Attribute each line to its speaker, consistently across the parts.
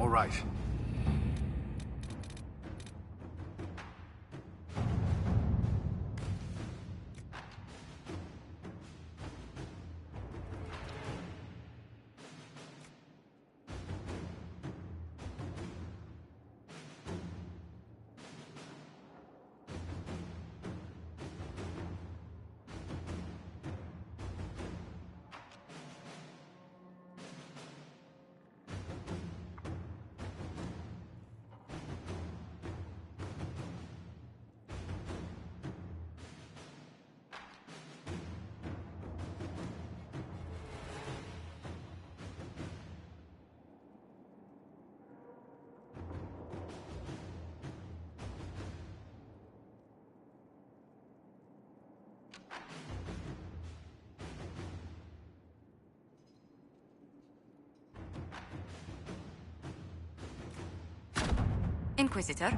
Speaker 1: All right.
Speaker 2: Inquisitor?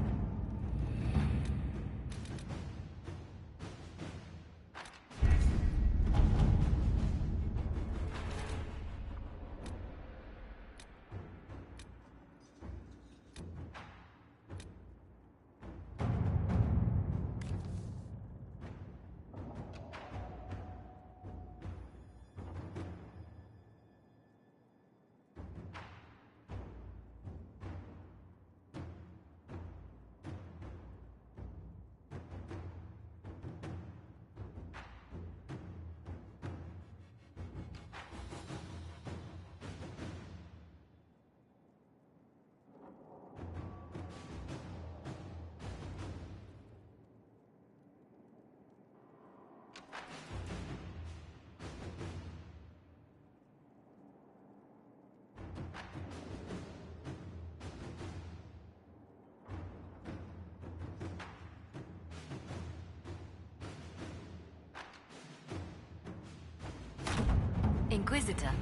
Speaker 2: Inquisitor.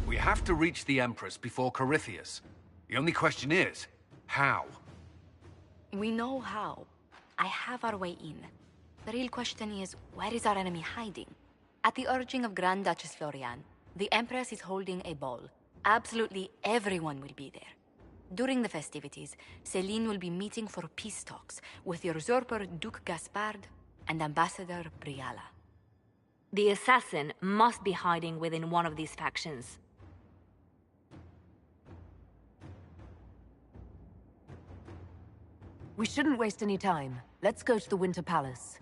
Speaker 1: We have to reach the Empress before Corythius. The only question is, how?
Speaker 2: We know how. I have our way in. The real question is, where is our enemy hiding? At the urging of Grand Duchess Florian, the Empress is holding a ball. Absolutely everyone will be there. During the festivities, Celine will be meeting for peace talks with the usurper Duke Gaspard and Ambassador Briala.
Speaker 3: The assassin must be hiding within one of these factions.
Speaker 4: We shouldn't waste any time. Let's go to the Winter Palace.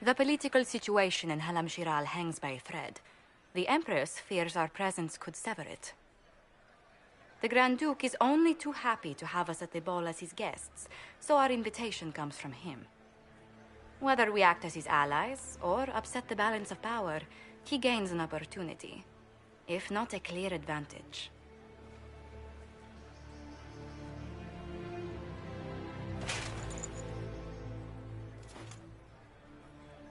Speaker 2: The political situation in Halam Shiral hangs by a thread. The Empress fears our presence could sever it. The Grand Duke is only too happy to have us at the ball as his guests, so our invitation comes from him. Whether we act as his allies or upset the balance of power, he gains an opportunity, if not a clear advantage.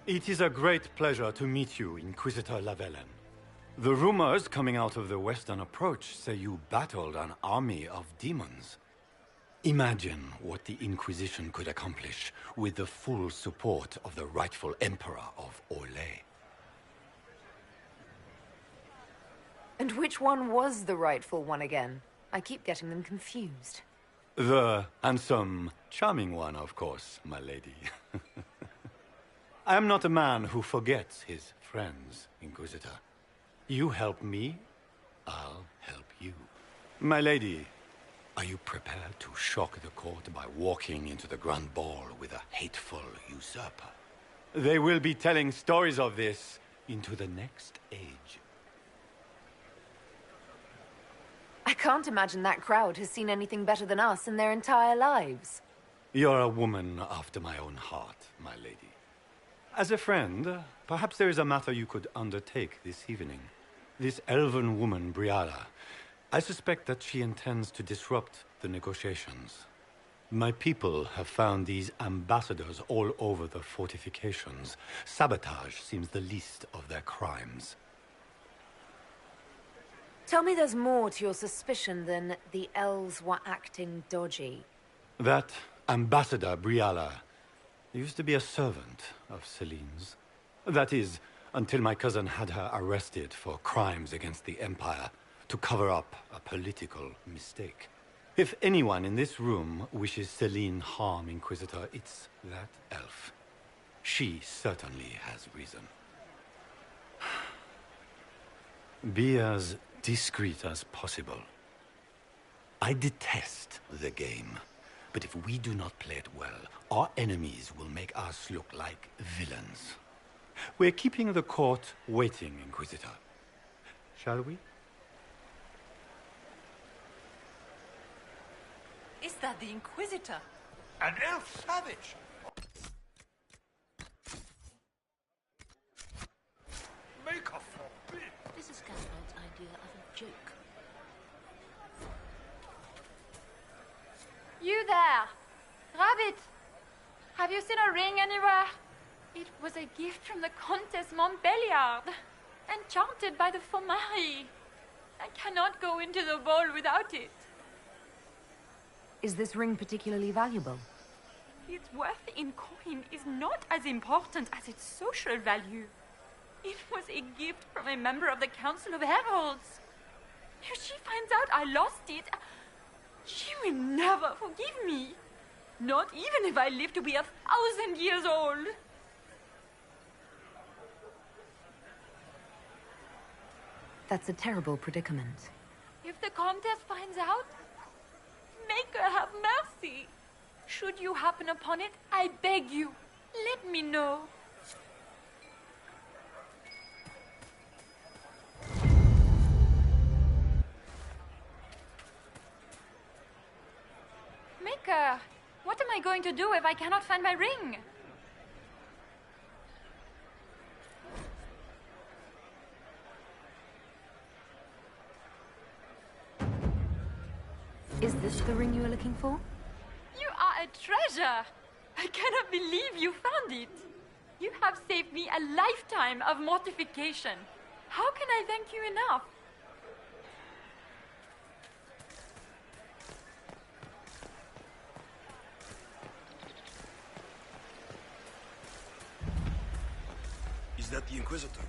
Speaker 5: It is a great pleasure to meet you, Inquisitor Lavellen. The rumors coming out of the Western Approach say you battled an army of demons. Imagine what the Inquisition could accomplish with the full support of the rightful Emperor of Orlais.
Speaker 4: And which one was the rightful one again? I keep getting them confused.
Speaker 5: The handsome, charming one, of course, my lady. I am not a man who forgets his friends, Inquisitor. You help me, I'll help you. My lady, are you prepared to shock the court by walking into the Grand Ball with a hateful usurper? They will be telling stories of this into the next age.
Speaker 4: I can't imagine that crowd has seen anything better than us in their entire lives.
Speaker 5: You're a woman after my own heart, my lady. As a friend, perhaps there is a matter you could undertake this evening. This elven woman, Briala, I suspect that she intends to disrupt the negotiations. My people have found these ambassadors all over the fortifications. Sabotage seems the least of their crimes.
Speaker 4: Tell me there's more to your suspicion than the elves were acting dodgy.
Speaker 5: That ambassador, Briala, used to be a servant of Celine's. That is, until my cousin had her arrested for crimes against the Empire to cover up a political mistake. If anyone in this room wishes Celine harm, Inquisitor, it's that elf. She certainly has reason. Be as discreet as possible. I detest the game. But if we do not play it well, our enemies will make us look like villains. We're keeping the court waiting, Inquisitor. Shall we?
Speaker 6: Is that the Inquisitor?
Speaker 1: An elf savage! Make a forbid!
Speaker 6: This is Gaston's idea of a joke.
Speaker 7: You there! Rabbit! Have you seen a ring anywhere? It was a gift from the Countess Montbelliard, enchanted by the Fomari. I cannot go into the ball without it.
Speaker 4: Is this ring particularly valuable?
Speaker 7: Its worth in coin is not as important as its social value. It was a gift from a member of the Council of Heralds. If she finds out I lost it, she will never forgive me. Not even if I live to be 1,000 years old.
Speaker 4: That's a terrible predicament.
Speaker 7: If the Countess finds out, make her have mercy. Should you happen upon it, I beg you, let me know. Maker, what am I going to do if I cannot find my ring?
Speaker 4: Is this the ring you were looking for?
Speaker 7: You are a treasure! I cannot believe you found it. You have saved me a lifetime of mortification. How can I thank you enough?
Speaker 1: Is that the Inquisitor?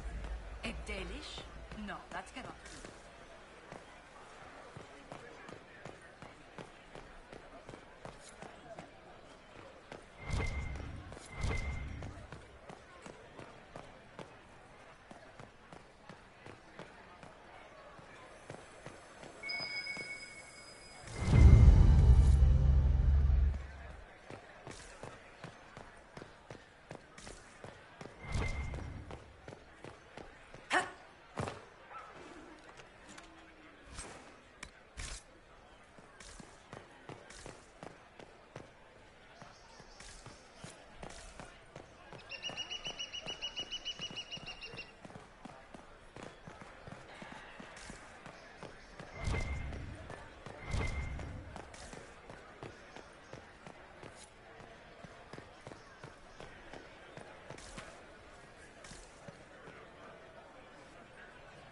Speaker 6: A Dalish? No, that cannot be.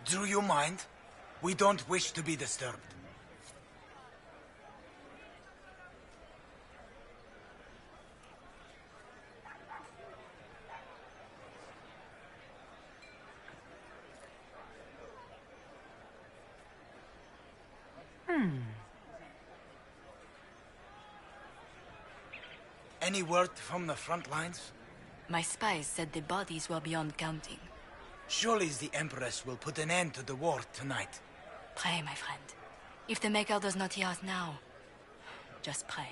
Speaker 8: Do you mind? We don't wish to be disturbed. Any word from the front lines?
Speaker 2: My spies said the bodies were beyond counting.
Speaker 8: Surely the Empress will put an end to the war tonight.
Speaker 2: Pray, my friend. If the Maker does not hear us now, just pray.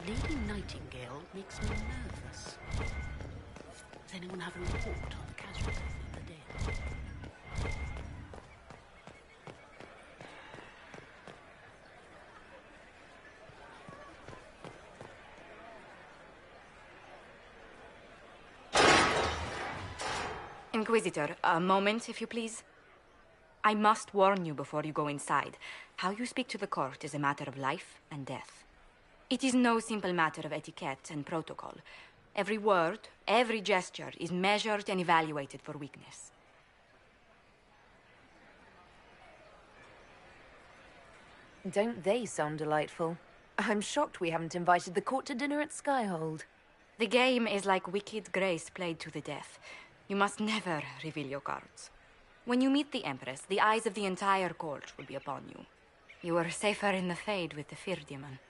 Speaker 6: Lady Nightingale makes me nervous. Does anyone have a report on the casualties of the day?
Speaker 2: Inquisitor, a moment, if you please. I must warn you before you go inside. How you speak to the court is a matter of life and death. It is no simple matter of etiquette and protocol. Every word, every gesture is measured and evaluated for weakness.
Speaker 4: Don't they sound delightful? I'm shocked we haven't invited the court to dinner at Skyhold.
Speaker 2: The game is like Wicked Grace played to the death. You must never reveal your cards. When you meet the Empress, the eyes of the entire court will be upon you. You are safer in the Fade with the Fear Demon.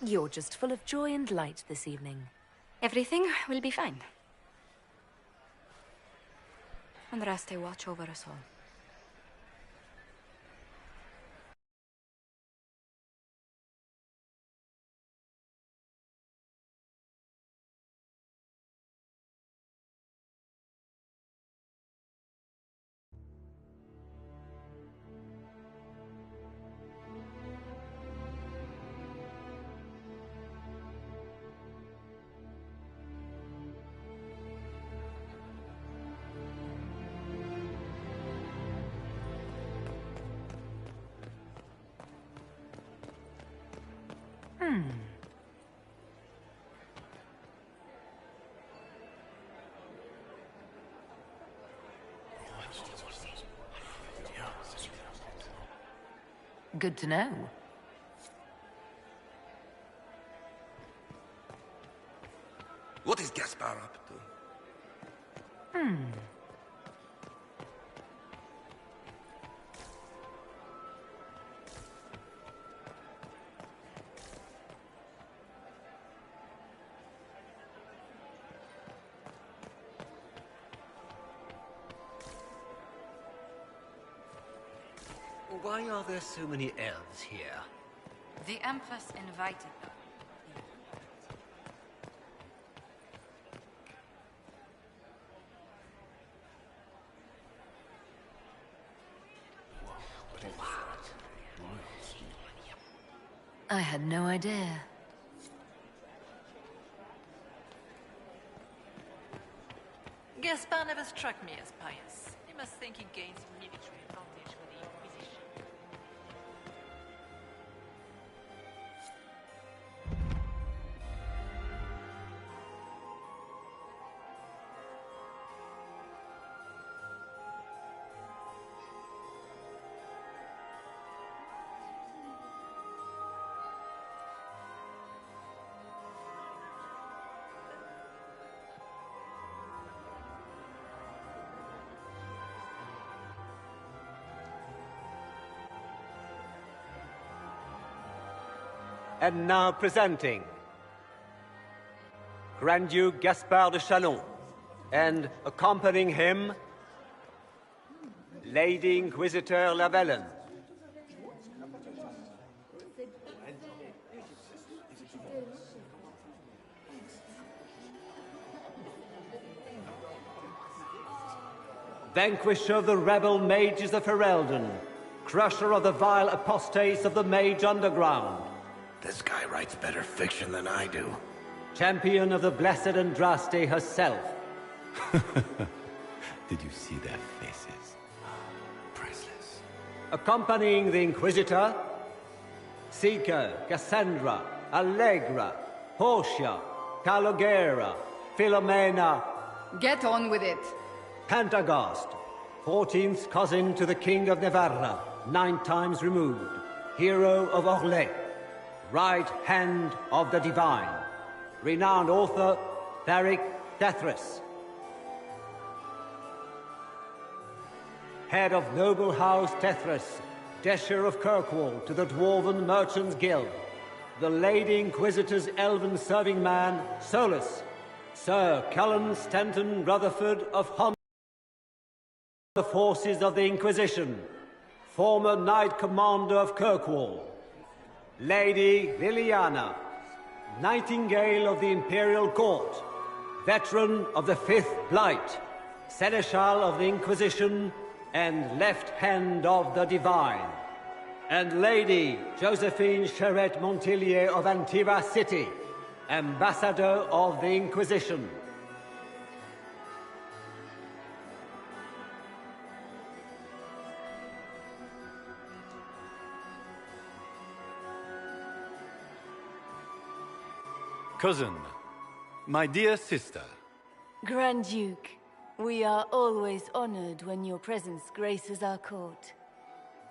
Speaker 4: You're just full of joy and light this evening.
Speaker 2: Everything will be fine. And Raste watch over us all.
Speaker 4: Good to know.
Speaker 9: What is Gaspar up to?
Speaker 10: Why are there so many elves here?
Speaker 2: The Empress invited them.
Speaker 4: I had no idea.
Speaker 11: Gaspar never struck me as pious. He must think he gains military advantage with the Inquisition.
Speaker 10: And now presenting Grand Duke Gaspard de Chalon, and accompanying him, Lady Inquisitor Lavellen. Vanquisher of the rebel mages of Ferelden, crusher of the vile apostates of the Mage Underground.
Speaker 9: This guy writes better fiction than I do.
Speaker 10: Champion of the Blessed Andraste herself.
Speaker 5: Did you see their faces? Priceless.
Speaker 10: Accompanying the Inquisitor, Seeker, Cassandra, Allegra, Portia, Calogera, Philomena.
Speaker 12: Get on with it.
Speaker 10: Pantagast, 14th cousin to the King of Navarra, 9 times removed. Hero of Orlais. Right hand of the divine. Renowned author, Tharic Tethras. Head of noble house Tethras, Desher of Kirkwall to the Dwarven Merchants Guild. The Lady Inquisitor's elven serving man, Solus. Sir Cullen Stanton Rutherford of the forces of the Inquisition. Former Knight Commander of Kirkwall. Lady Liliana, Nightingale of the Imperial Court, veteran of the Fifth Blight, Seneschal of the Inquisition, and Left Hand of the Divine. And Lady Josephine Charette Montillier of Antiva City, Ambassador of the Inquisition.
Speaker 5: Cousin, my dear sister.
Speaker 13: Grand Duke, we are always honored when your presence graces our court.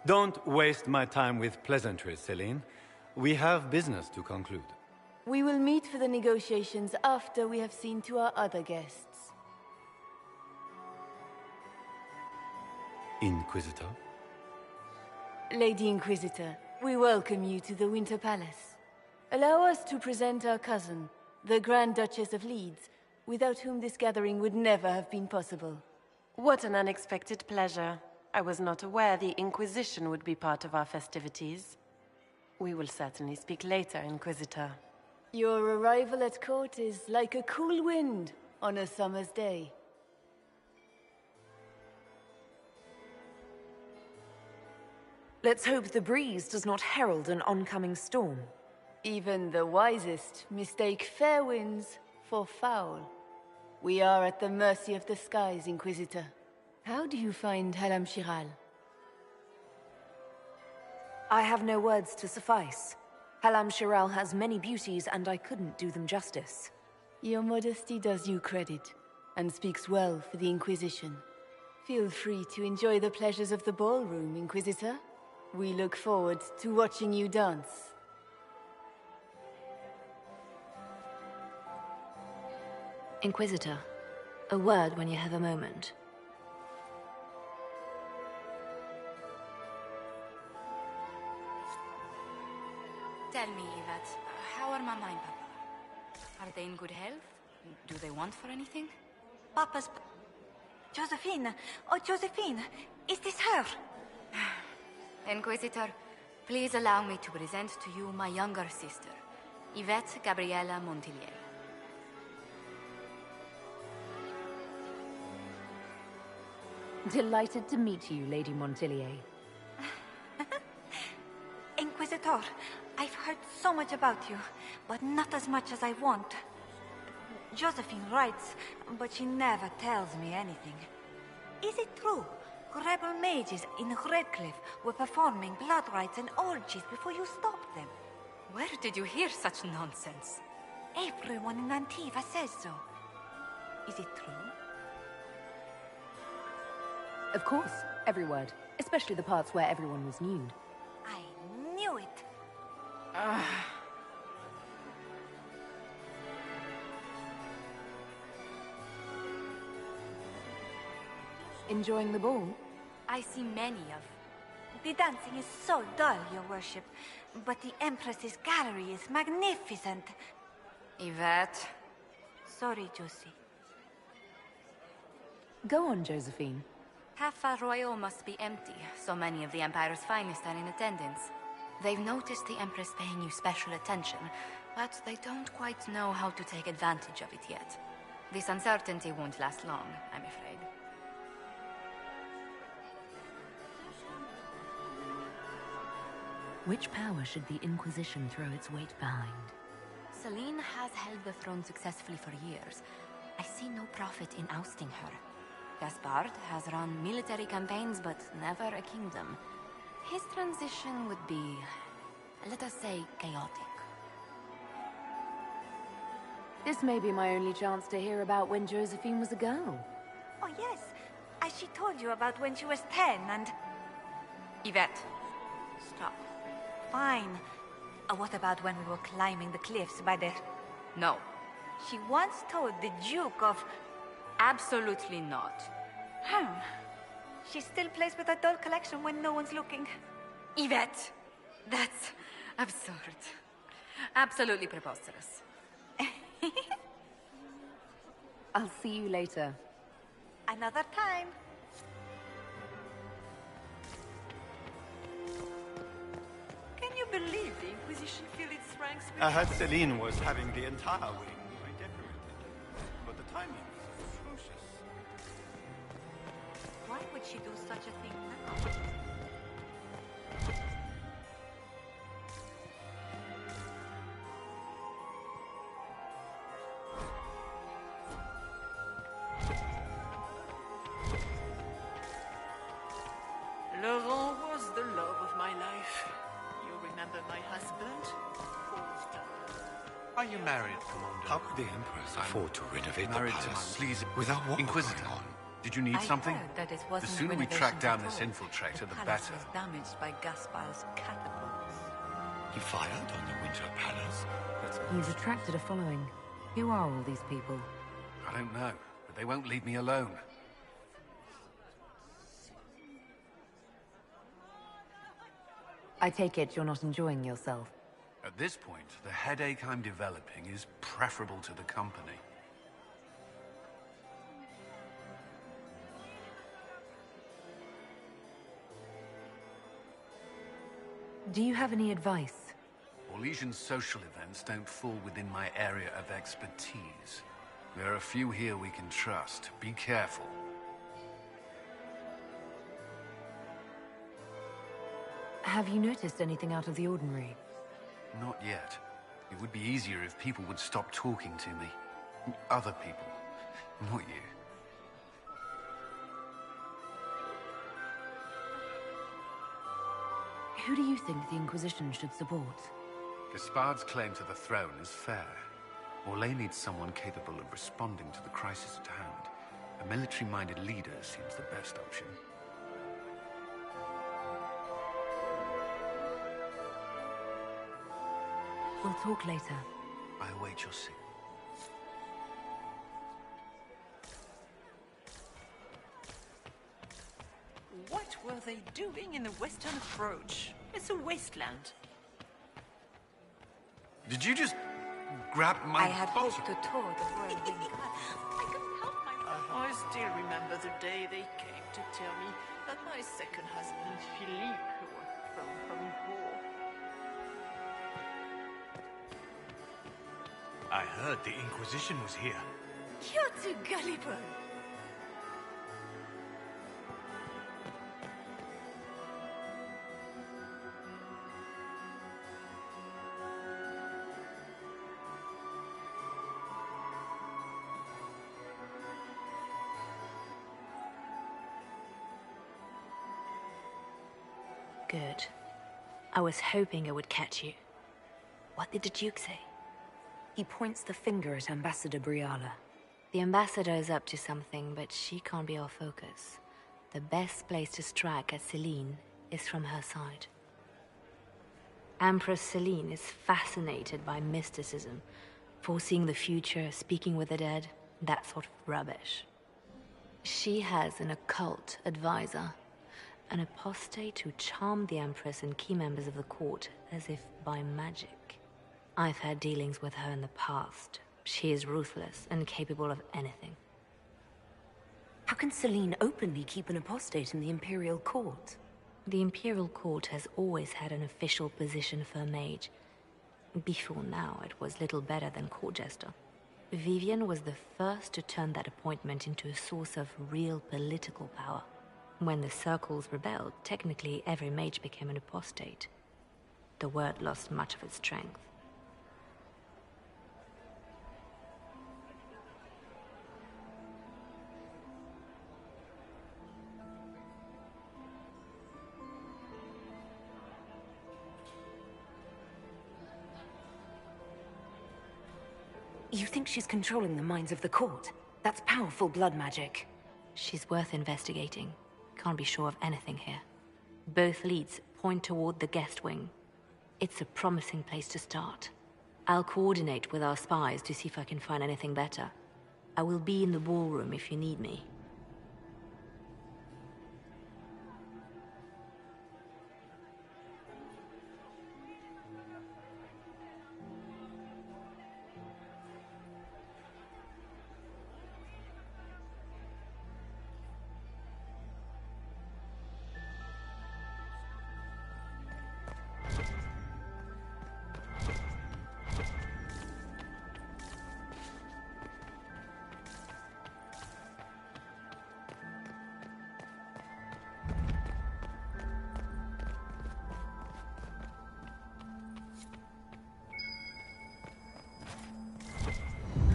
Speaker 5: Don't waste my time with pleasantries, Celine. We have business to conclude.
Speaker 13: We will meet for the negotiations after we have seen to our other guests.
Speaker 5: Inquisitor?
Speaker 13: Lady Inquisitor, we welcome you to the Winter Palace. Allow us to present our cousin, the Grand Duchess of Leeds, without whom this gathering would never have been possible.
Speaker 14: What an unexpected pleasure. I was not aware the Inquisition would be part of our festivities. We will certainly speak later, Inquisitor.
Speaker 13: Your arrival at court is like a cool wind on a summer's day.
Speaker 4: Let's hope the breeze does not herald an oncoming storm.
Speaker 13: Even the wisest mistake fair winds for foul. We are at the mercy of the skies, Inquisitor. How do you find Halam Shiral?
Speaker 4: I have no words to suffice. Halam Shiral has many beauties, and I couldn't do them justice.
Speaker 13: Your modesty does you credit, and speaks well for the Inquisition. Feel free to enjoy the pleasures of the ballroom, Inquisitor. We look forward to watching you dance.
Speaker 3: Inquisitor, a word when you have a moment.
Speaker 2: Tell me, Yvette, how are Mama and Papa? Are they in good health? Do they want for anything?...
Speaker 15: Josephine! Oh, Josephine! Is this her?
Speaker 2: Inquisitor, please allow me to present to you my younger sister, Yvette Gabriella Montillier.
Speaker 4: Delighted to meet you, Lady Montillier.
Speaker 15: Inquisitor, I've heard so much about you, but not as much as I want. Josephine writes, but she never tells me anything. Is it true? Rebel mages in Redcliffe were performing blood rites and orgies before you stopped them.
Speaker 2: Where did you hear such nonsense?
Speaker 15: Everyone in Antiva says so. Is it true?
Speaker 4: Of course, every word. Especially the parts where everyone was nude.
Speaker 15: I knew it.
Speaker 4: Enjoying the ball?
Speaker 2: I see many of.
Speaker 15: The dancing is so dull, Your Worship. But the Empress's gallery is magnificent.
Speaker 2: Yvette.
Speaker 15: Sorry, Josie.
Speaker 4: Go on, Josephine.
Speaker 2: Half Royal must be empty. So many of the Empire's finest are in attendance. They've noticed the Empress paying you special attention, but they don't quite know how to take advantage of it yet. This uncertainty won't last long, I'm afraid.
Speaker 4: Which power should the Inquisition throw its weight behind?
Speaker 2: Celine has held the throne successfully for years. I see no profit in ousting her. Gaspard has run military campaigns, but never a kingdom. His transition would be, let us say, chaotic.
Speaker 4: This may be my only chance to hear about when Josephine was a girl.
Speaker 15: Oh, yes. As she told you about when she was 10 and...
Speaker 2: Yvette.
Speaker 15: Stop. Fine. What about when we were climbing the cliffs by the...
Speaker 2: No.
Speaker 15: She once told the Duke of...
Speaker 2: Absolutely not.
Speaker 15: She still plays with her doll collection when no one's looking.
Speaker 2: Yvette! That's absurd. Absolutely preposterous.
Speaker 4: I'll see you later.
Speaker 15: Another time.
Speaker 11: Can you believe the Inquisition filled its ranks with...
Speaker 5: I heard Celine was having the entire wing redecorated, but the timing is atrocious.
Speaker 15: Why would she do such a thing now?
Speaker 11: Laurent was the love of my life. You remember my husband?
Speaker 9: Are you married, Commander?
Speaker 5: How could the Empress afford to renovate the
Speaker 1: Married to
Speaker 5: palace
Speaker 1: please,
Speaker 5: without war
Speaker 1: Inquisitor.
Speaker 5: going on?
Speaker 1: Did you need something?
Speaker 15: I heard that it
Speaker 1: The
Speaker 15: wasn't
Speaker 1: sooner we
Speaker 15: renovations
Speaker 1: track down
Speaker 15: at
Speaker 1: this
Speaker 15: all.
Speaker 1: infiltrator, the
Speaker 15: palace
Speaker 1: better.
Speaker 15: was damaged by Gaspard's catapults.
Speaker 5: He fired on the Winter Palace?
Speaker 4: He's attracted a following. Who are all these people?
Speaker 1: I don't know, but they won't leave me alone.
Speaker 4: I take it you're not enjoying yourself.
Speaker 1: At this point, the headache I'm developing is preferable to the company.
Speaker 4: Do you have any advice?
Speaker 1: Orlesian social events don't fall within my area of expertise. There are a few here we can trust. Be careful.
Speaker 4: Have you noticed anything out of the ordinary?
Speaker 1: Not yet. It would be easier if people would stop talking to me. Other people. Not you.
Speaker 4: Who do you think the Inquisition should support?
Speaker 1: Gaspard's claim to the throne is fair. Orlais needs someone capable of responding to the crisis at hand. A military-minded leader seems the best option.
Speaker 4: We'll talk later.
Speaker 1: I await your signal.
Speaker 11: What were they doing in the Western Approach? It's a wasteland.
Speaker 1: Did you just grab my
Speaker 15: I had hoped to tour the royal wing.
Speaker 11: I couldn't help myself. I still remember the day they came to tell me that my second husband, Philippe,
Speaker 8: I heard the Inquisition was here.
Speaker 13: You're too gullible.
Speaker 3: Good. I was hoping I would catch you. What did the Duke say?
Speaker 4: He points the finger at Ambassador Briala.
Speaker 3: The Ambassador is up to something, but she can't be our focus. The best place to strike at Celine is from her side. Empress Celine is fascinated by mysticism, foreseeing the future, speaking with the dead, that sort of rubbish. She has an occult advisor, an apostate who charmed the Empress and key members of the court as if by magic. I've had dealings with her in the past. She is ruthless and capable of anything.
Speaker 4: How can Celine openly keep an apostate in the Imperial Court?
Speaker 3: The Imperial Court has always had an official position for a mage. Before now, it was little better than court jester. Vivian was the first to turn that appointment into a source of real political power. When the circles rebelled, technically every mage became an apostate. The word lost much of its strength.
Speaker 4: You think she's controlling the minds of the court? That's powerful blood magic.
Speaker 3: She's worth investigating. Can't be sure of anything here. Both leads point toward the guest wing. It's a promising place to start. I'll coordinate with our spies to see if I can find anything better. I will be in the ballroom if you need me.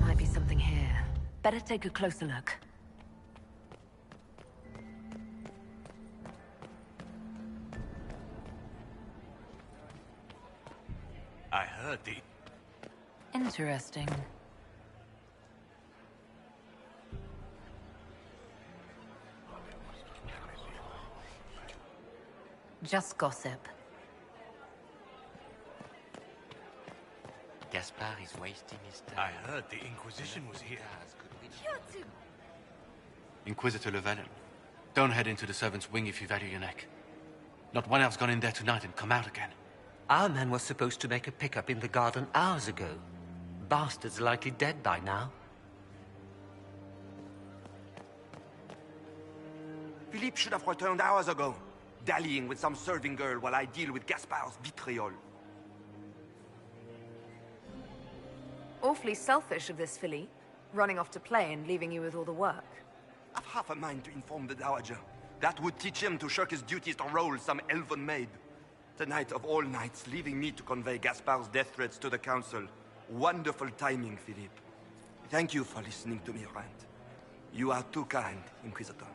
Speaker 4: Might be something here. Better take a closer look.
Speaker 8: I heard the...
Speaker 4: Interesting. Just gossip.
Speaker 16: Gaspard is wasting his time.
Speaker 8: I heard the Inquisition was here.
Speaker 1: Inquisitor Llewellyn, don't head into the servants' wing if you value your neck. Not one elf's gone in there tonight and come out again.
Speaker 16: Our man was supposed to make a pickup in the garden hours ago. Bastard's likely dead by now.
Speaker 9: Philippe should have returned hours ago, dallying with some serving girl while I deal with Gaspard's vitriol.
Speaker 4: Awfully selfish of this filly, running off to play and leaving you with all the work.
Speaker 9: I've half a mind to inform the Dowager. That would teach him to shirk his duties to roll some elven maid. Tonight of all nights, leaving me to convey Gaspard's death threats to the Council. Wonderful timing, Philippe. Thank you for listening to me rant. You are too kind, Inquisitor.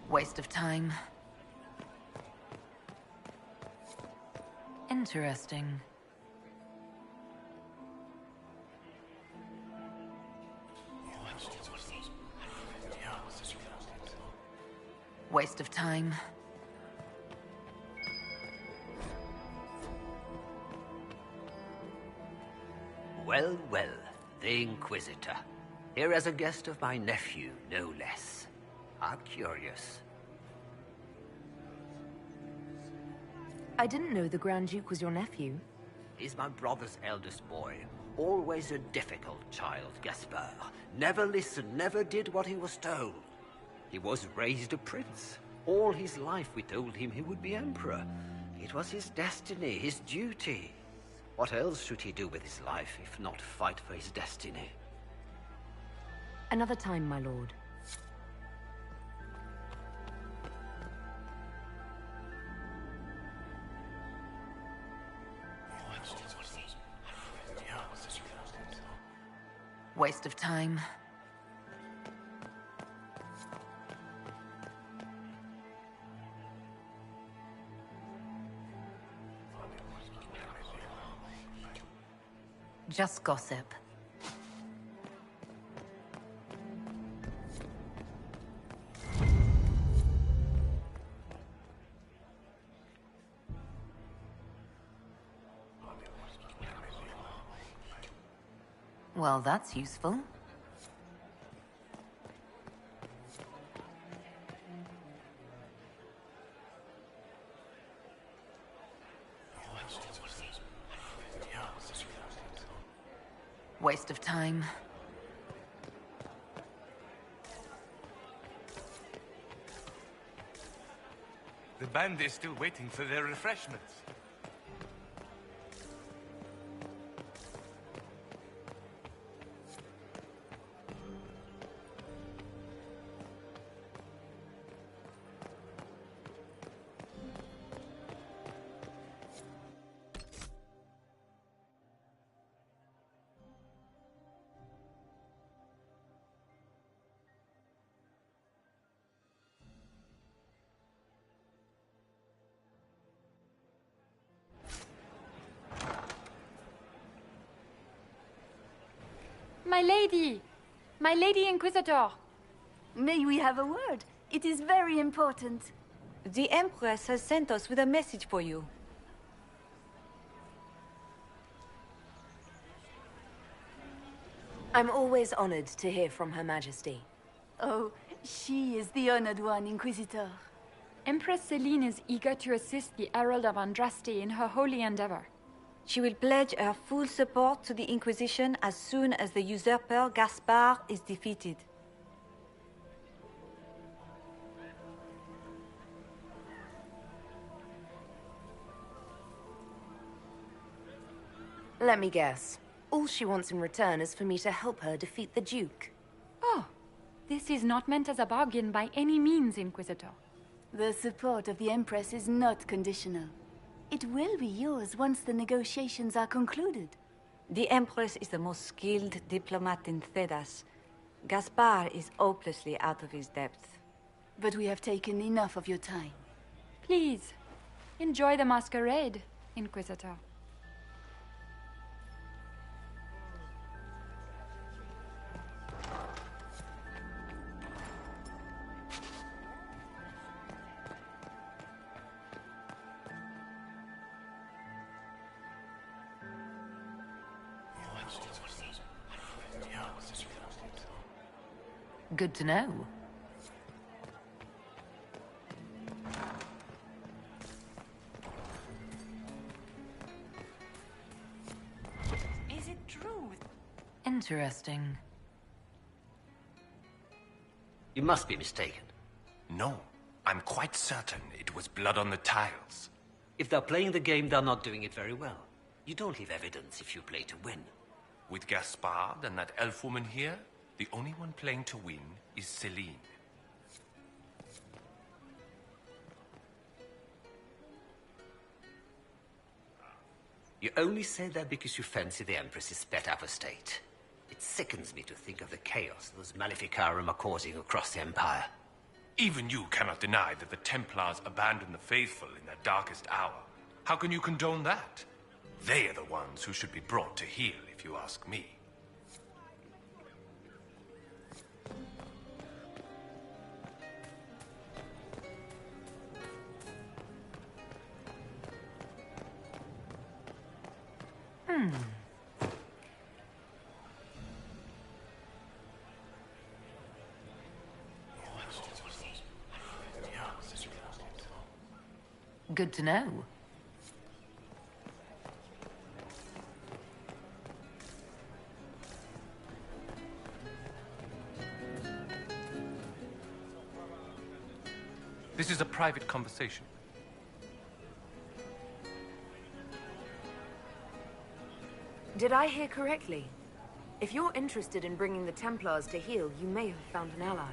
Speaker 4: Waste of time. Interesting. Waste of time.
Speaker 16: Well, well, the Inquisitor. Here as a guest of my nephew, no less. How curious.
Speaker 4: I didn't know the Grand Duke was your nephew.
Speaker 16: He's my brother's eldest boy. Always a difficult child, Gaspard. Never listened, never did what he was told. He was raised a prince. All his life we told him he would be emperor. It was his destiny, his duty. What else should he do with his life if not fight for his destiny?
Speaker 4: Another time, my lord. Waste of time. Just gossip. Well, that's useful. Waste of time.
Speaker 1: The band is still waiting for their refreshments.
Speaker 7: My lady! My lady Inquisitor!
Speaker 13: May we have a word? It is very important.
Speaker 15: The Empress has sent us with a message for you.
Speaker 4: I'm always honored to hear from Her Majesty.
Speaker 13: Oh, she is the honored one, Inquisitor.
Speaker 7: Empress Celine is eager to assist the Herald of Andraste in her holy endeavor.
Speaker 15: She will pledge her full support to the Inquisition as soon as the usurper Gaspard is defeated.
Speaker 4: Let me guess. All she wants in return is for me to help her defeat the Duke.
Speaker 7: Oh, this is not meant as a bargain by any means, Inquisitor.
Speaker 13: The support of the Empress is not conditional. It will be yours once the negotiations are concluded.
Speaker 15: The Empress is the most skilled diplomat in Thedas. Gaspard is hopelessly out of his depth.
Speaker 13: But we have taken enough of your time.
Speaker 7: Please, enjoy the masquerade, Inquisitor.
Speaker 4: Good to know.
Speaker 11: Is it true?
Speaker 4: Interesting.
Speaker 16: You must be mistaken.
Speaker 1: No, I'm quite certain it was blood on the tiles.
Speaker 16: If they're playing the game, they're not doing it very well. You don't leave evidence if you play to win.
Speaker 1: With Gaspard and that elf woman here, the only one playing to win is Celine.
Speaker 16: You only say that because you fancy the Empress's pet apostate. It sickens me to think of the chaos those Maleficarum are causing across the Empire.
Speaker 1: Even you cannot deny that the Templars abandoned the faithful in their darkest hour. How can you condone that? They are the ones who should be brought to heel, if you ask me.
Speaker 4: Good to know.
Speaker 1: This is a private conversation.
Speaker 4: Did I hear correctly? If you're interested in bringing the Templars to heel, you may have found an ally.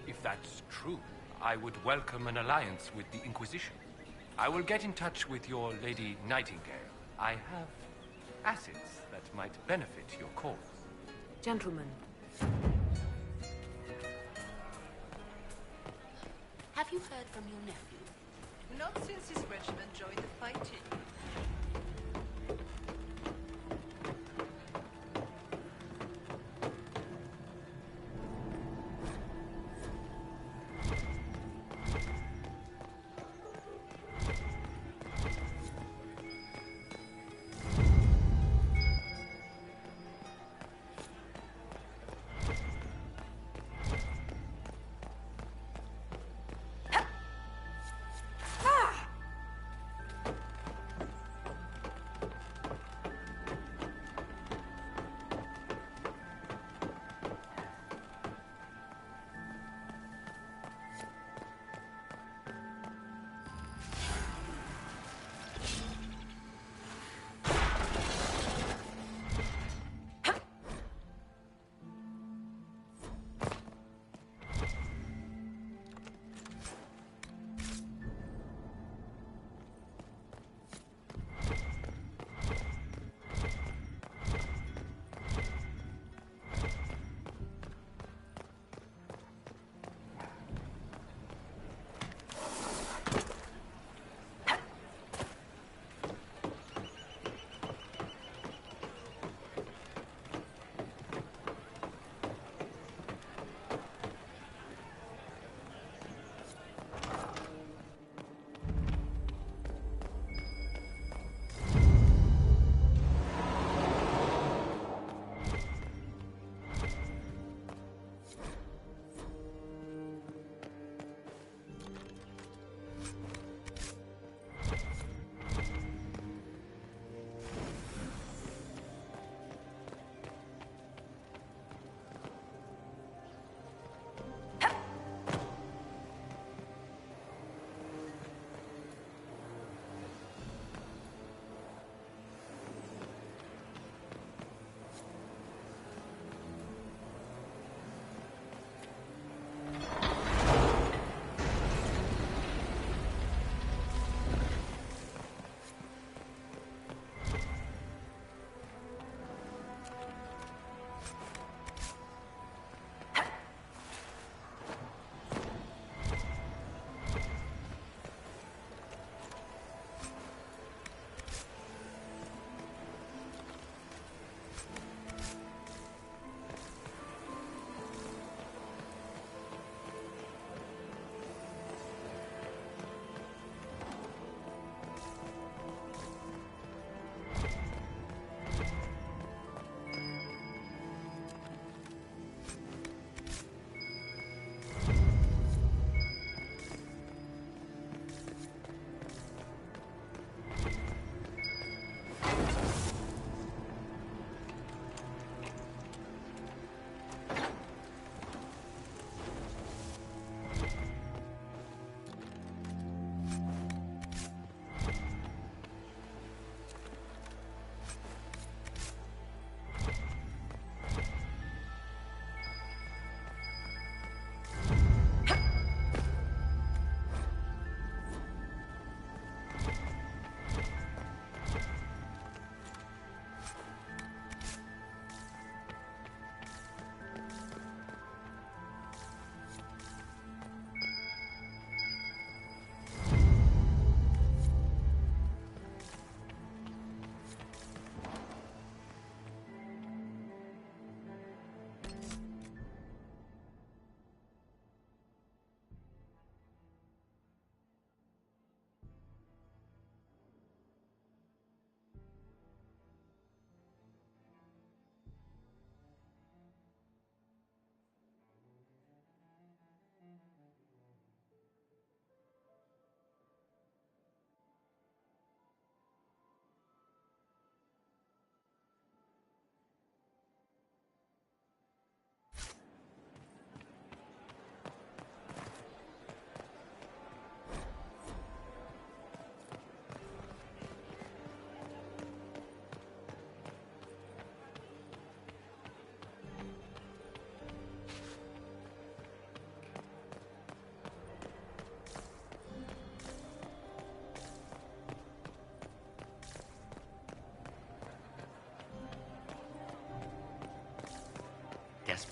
Speaker 1: If that's true, I would welcome an alliance with the Inquisition. I will get in touch with your Lady Nightingale. I have assets that might benefit your cause.
Speaker 4: Gentlemen.
Speaker 6: Have you heard from your nephew?
Speaker 11: Not since his regiment joined the fighting.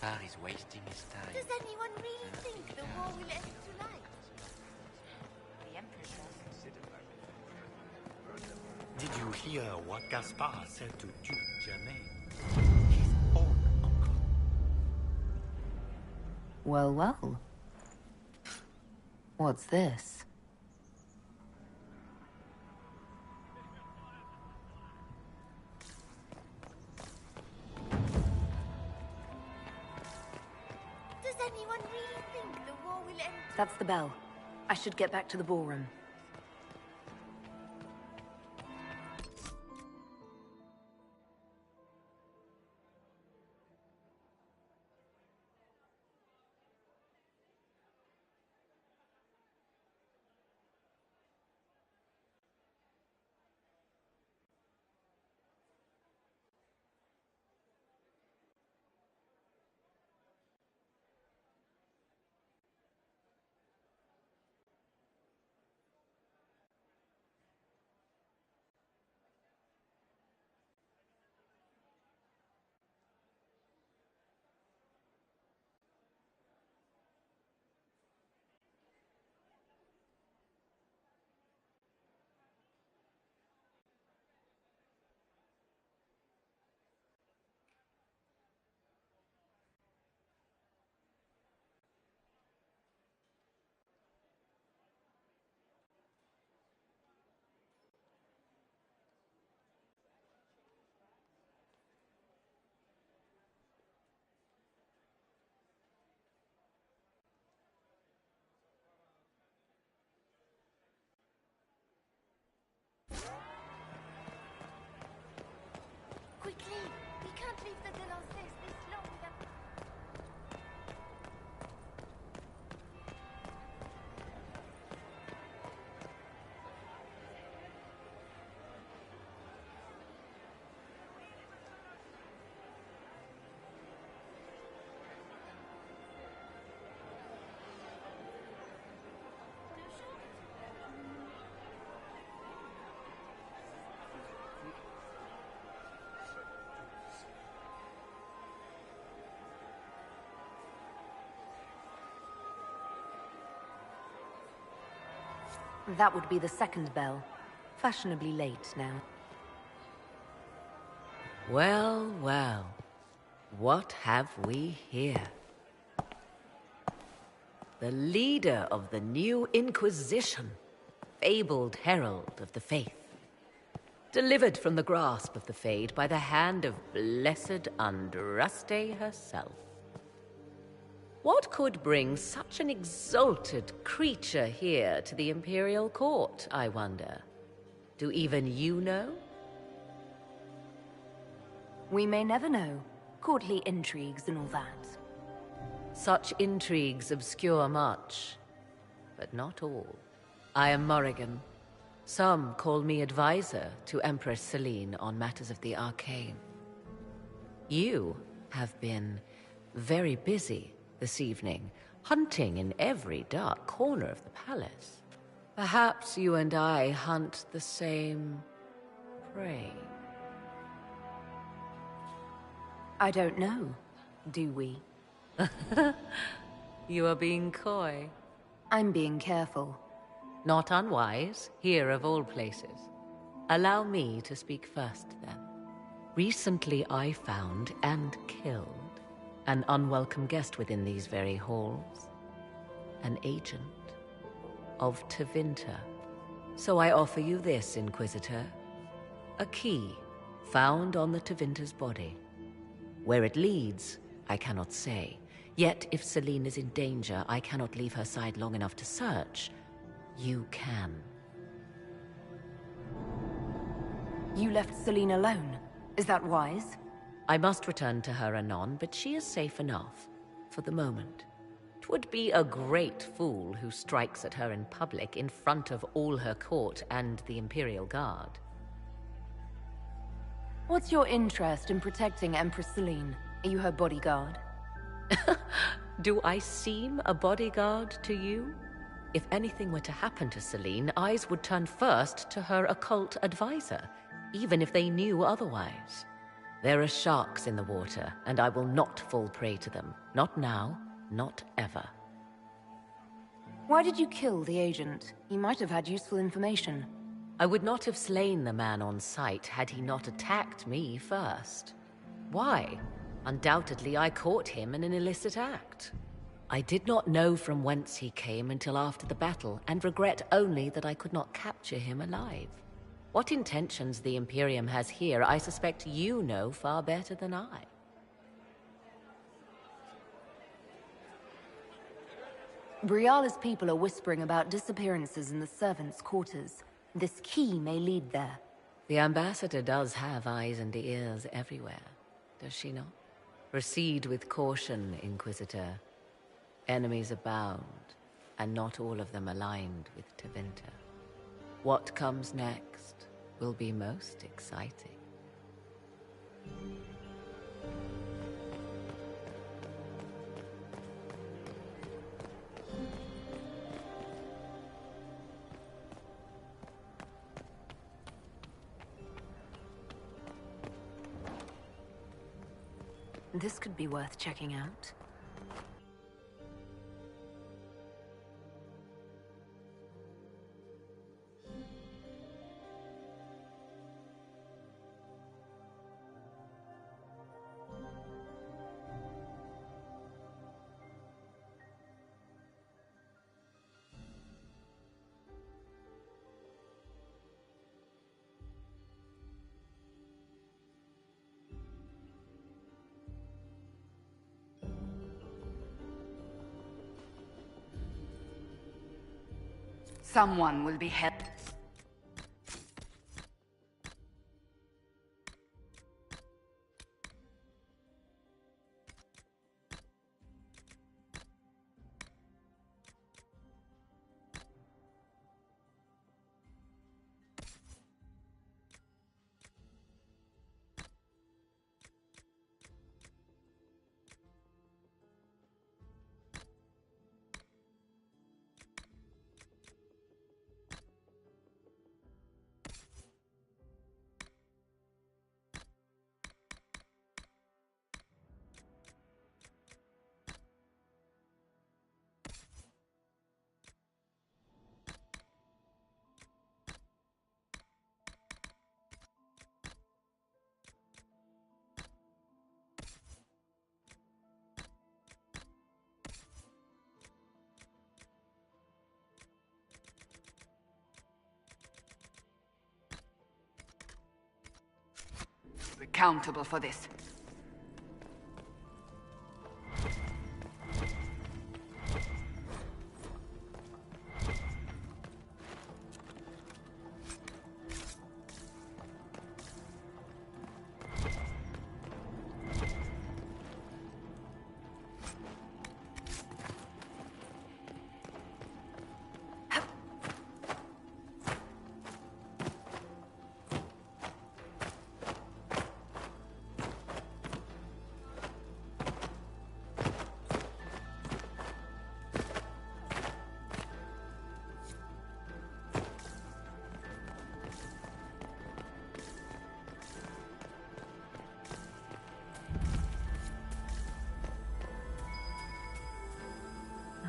Speaker 17: Gaspard is wasting his time.
Speaker 15: Does anyone really think the war will end tonight? The Empress
Speaker 5: Did you hear what Gaspard said to Duke Germain? His own uncle.
Speaker 4: Well, well. What's this?
Speaker 15: Does anyone really think the war will end?
Speaker 4: That's the bell. I should get back to the ballroom.
Speaker 15: Quickly! We can't leave the Delancers this long without...
Speaker 4: That would be the second bell. Fashionably late now.
Speaker 18: Well, well. What have we here? The leader of the new Inquisition, fabled herald of the faith. Delivered from the grasp of the Fade by the hand of blessed Andraste herself. What could bring such an exalted creature here to the Imperial Court, I wonder? Do even you know?
Speaker 4: We may never know. Courtly intrigues and all that.
Speaker 18: Such intrigues obscure much, but not all. I am Morrigan. Some call me advisor to Empress Celine on matters of the arcane. You have been very busy this evening, hunting in every dark corner of the palace. Perhaps you and I hunt the same prey.
Speaker 4: I don't know. Do we?
Speaker 18: You are being coy.
Speaker 4: I'm being careful.
Speaker 18: Not unwise, here of all places. Allow me to speak first, then. Recently I found and killed an unwelcome guest within these very halls. An agent of Tevinter. So I offer you this, Inquisitor. A key found on the Tevinter's body. Where it leads, I cannot say. Yet if Celine is in danger, I cannot leave her side long enough to search. You can.
Speaker 4: You left Celine alone. Is that wise?
Speaker 18: I must return to her anon, but she is safe enough, for the moment. 'Twould be a great fool who strikes at her in public in front of all her court and the Imperial Guard.
Speaker 4: What's your interest in protecting Empress Celine? Are you her bodyguard?
Speaker 18: Do I seem a bodyguard to you? If anything were to happen to Celine, eyes would turn first to her occult advisor, even if they knew otherwise. There are sharks in the water, and I will not fall prey to them. Not now, not ever.
Speaker 4: Why did you kill the agent? He might have had useful information.
Speaker 18: I would not have slain the man on sight had he not attacked me first. Why? Undoubtedly, I caught him in an illicit act. I did not know from whence he came until after the battle, and regret only that I could not capture him alive. What intentions the Imperium has here, I suspect you know far better than I.
Speaker 4: Briala's people are whispering about disappearances in the servants' quarters. This key may lead there.
Speaker 18: The ambassador does have eyes and ears everywhere, does she not? Proceed with caution, Inquisitor. Enemies abound, and not all of them aligned with Tevinter. What comes next will be most exciting.
Speaker 4: This could be worth checking out.
Speaker 12: Someone will be held. Accountable for this.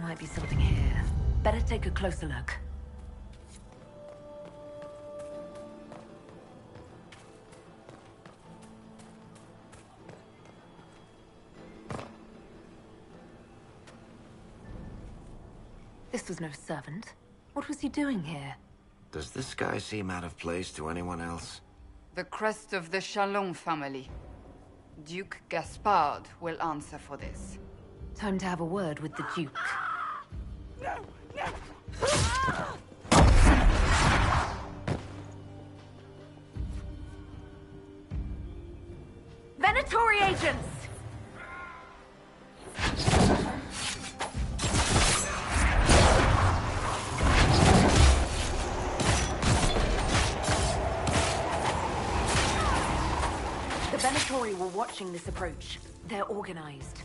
Speaker 4: Might be something here. Better take a closer look. This was no servant. What was he doing here?
Speaker 17: Does this guy seem out of place to anyone else?
Speaker 12: The crest of the Shalom family. Duke Gaspard will answer for this.
Speaker 4: Time to have a word with the Duke. Venatori agents! The Venatori were watching this approach. They're organized.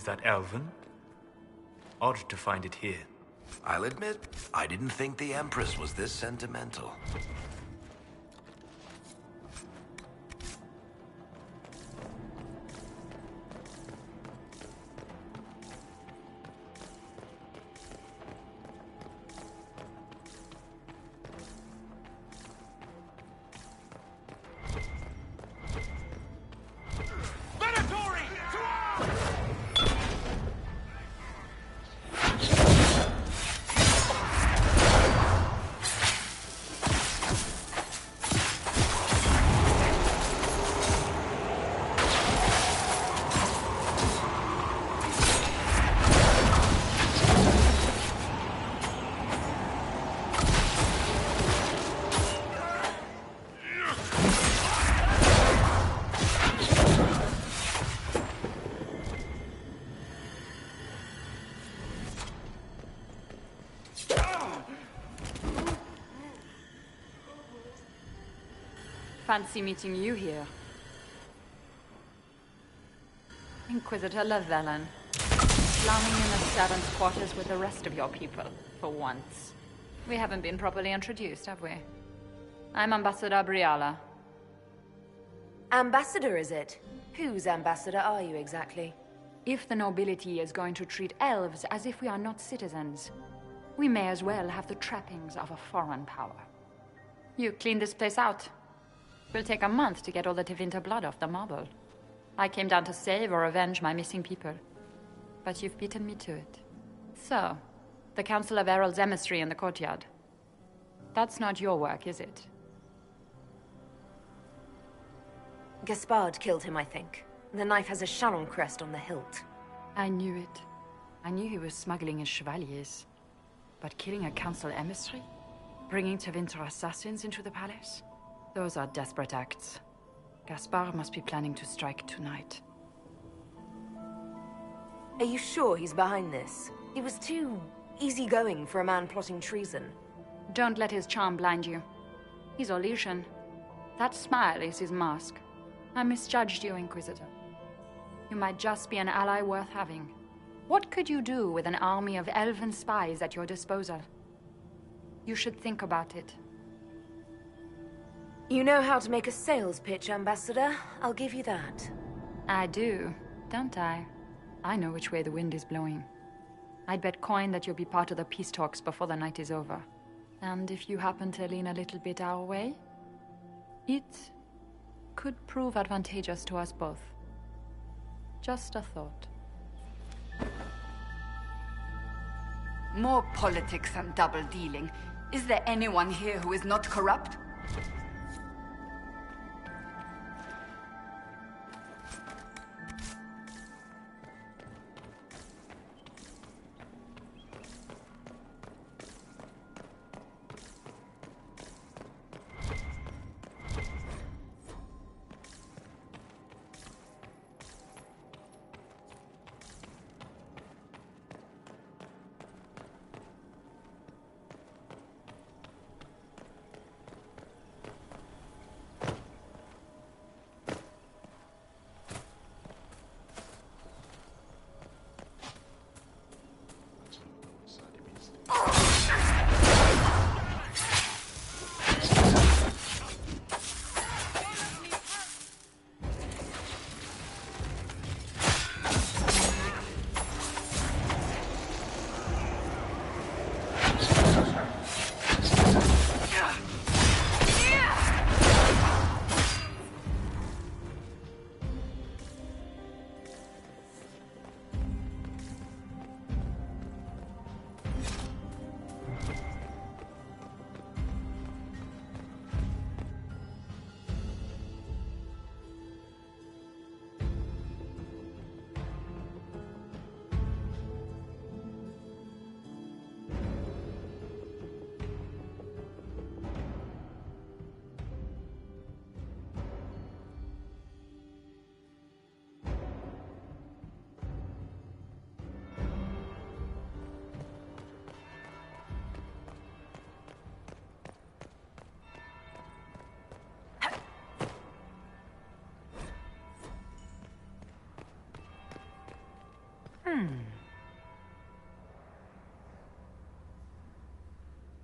Speaker 19: that Elven? Odd to find it here.
Speaker 17: I'll admit, I didn't think the Empress was this sentimental.
Speaker 7: Fancy meeting you here. Inquisitor Llewellyn. Lounging in the servants' quarters with the rest of your people, for once. We haven't been properly introduced, have we? I'm Ambassador Briala.
Speaker 4: Ambassador, is it? Whose ambassador are you exactly?
Speaker 7: If the nobility is going to treat elves as if we are not citizens, we may as well have the trappings of a foreign power. You clean this place out. Will take a month to get all the Tevinter blood off the marble. I came down to save or avenge my missing people. But you've beaten me to it. So, the Council of Herald's emissary in the courtyard. That's not your work, is it?
Speaker 4: Gaspard killed him, I think. The knife has a Chalon crest on the hilt.
Speaker 7: I knew it. I knew he was smuggling his chevaliers. But killing a council emissary? Bringing Tevinter assassins into the palace? Those are desperate acts. Gaspard must be planning to strike tonight.
Speaker 4: Are you sure he's behind this? He was too easygoing for a man plotting treason.
Speaker 7: Don't let his charm blind you. He's Orlesian. That smile is his mask. I misjudged you, Inquisitor. You might just be an ally worth having. What could you do with an army of elven spies at your disposal? You should think about it.
Speaker 4: You know how to make a sales pitch, Ambassador. I'll give you that.
Speaker 7: I do, don't I? I know which way the wind is blowing. I'd bet coin that you'll be part of the peace talks before the night is over. And if you happen to lean a little bit our way, it could prove advantageous to us both. Just a thought.
Speaker 12: More politics and double-dealing. Is there anyone here who is not corrupt?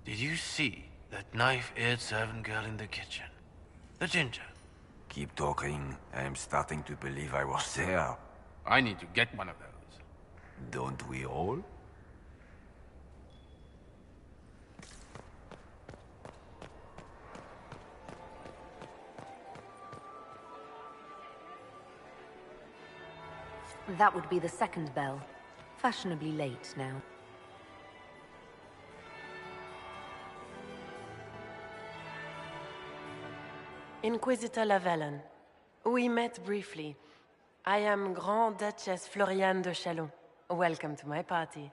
Speaker 20: Did you see that knife-eared servant girl in the kitchen? The ginger.
Speaker 17: Keep talking. I am starting to believe I was there.
Speaker 20: I need to get one of those.
Speaker 17: Don't we all?
Speaker 4: That would be the second bell. Fashionably late now.
Speaker 14: Inquisitor Lavellen. We met briefly. I am Grand Duchess Floriane de Chalon. Welcome to my party.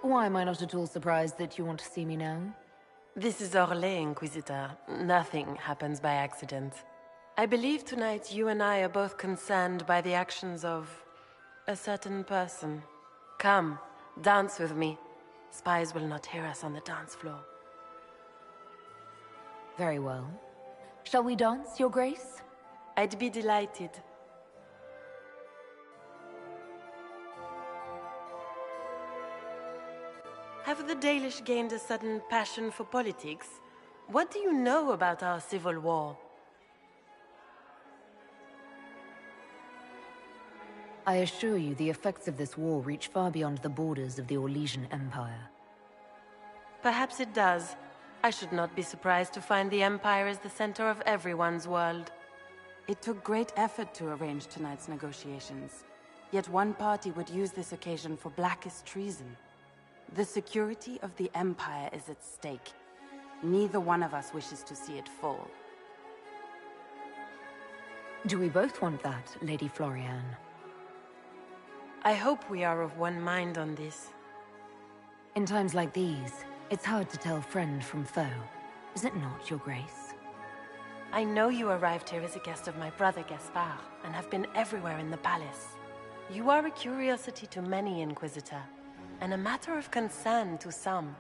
Speaker 4: Why am I not at all surprised that you want to see me now?
Speaker 14: This is Orlais, Inquisitor. Nothing happens by accident. I believe tonight you and I are both concerned by the actions of a certain person. Come, dance with me. Spies will not hear us on the dance floor.
Speaker 4: Very well. Shall we dance, Your Grace?
Speaker 14: I'd be delighted. Have the Dalish gained a sudden passion for politics? What do you know about our civil war?
Speaker 4: I assure you the effects of this war reach far beyond the borders of the Orlesian Empire.
Speaker 14: Perhaps it does. I should not be surprised to find the Empire is the center of everyone's world.
Speaker 21: It took great effort to arrange tonight's negotiations. Yet one party would use this occasion for blackest treason. The security of the Empire is at stake. Neither one of us wishes to see it fall.
Speaker 4: Do we both want that, Lady Floriane?
Speaker 14: I hope we are of one mind on this.
Speaker 4: In times like these, it's hard to tell friend from foe. Is it not, Your Grace?
Speaker 14: I know you arrived here as a guest of my brother Gaspard, and have been everywhere in the palace. You are a curiosity to many, Inquisitor, and a matter of concern to some.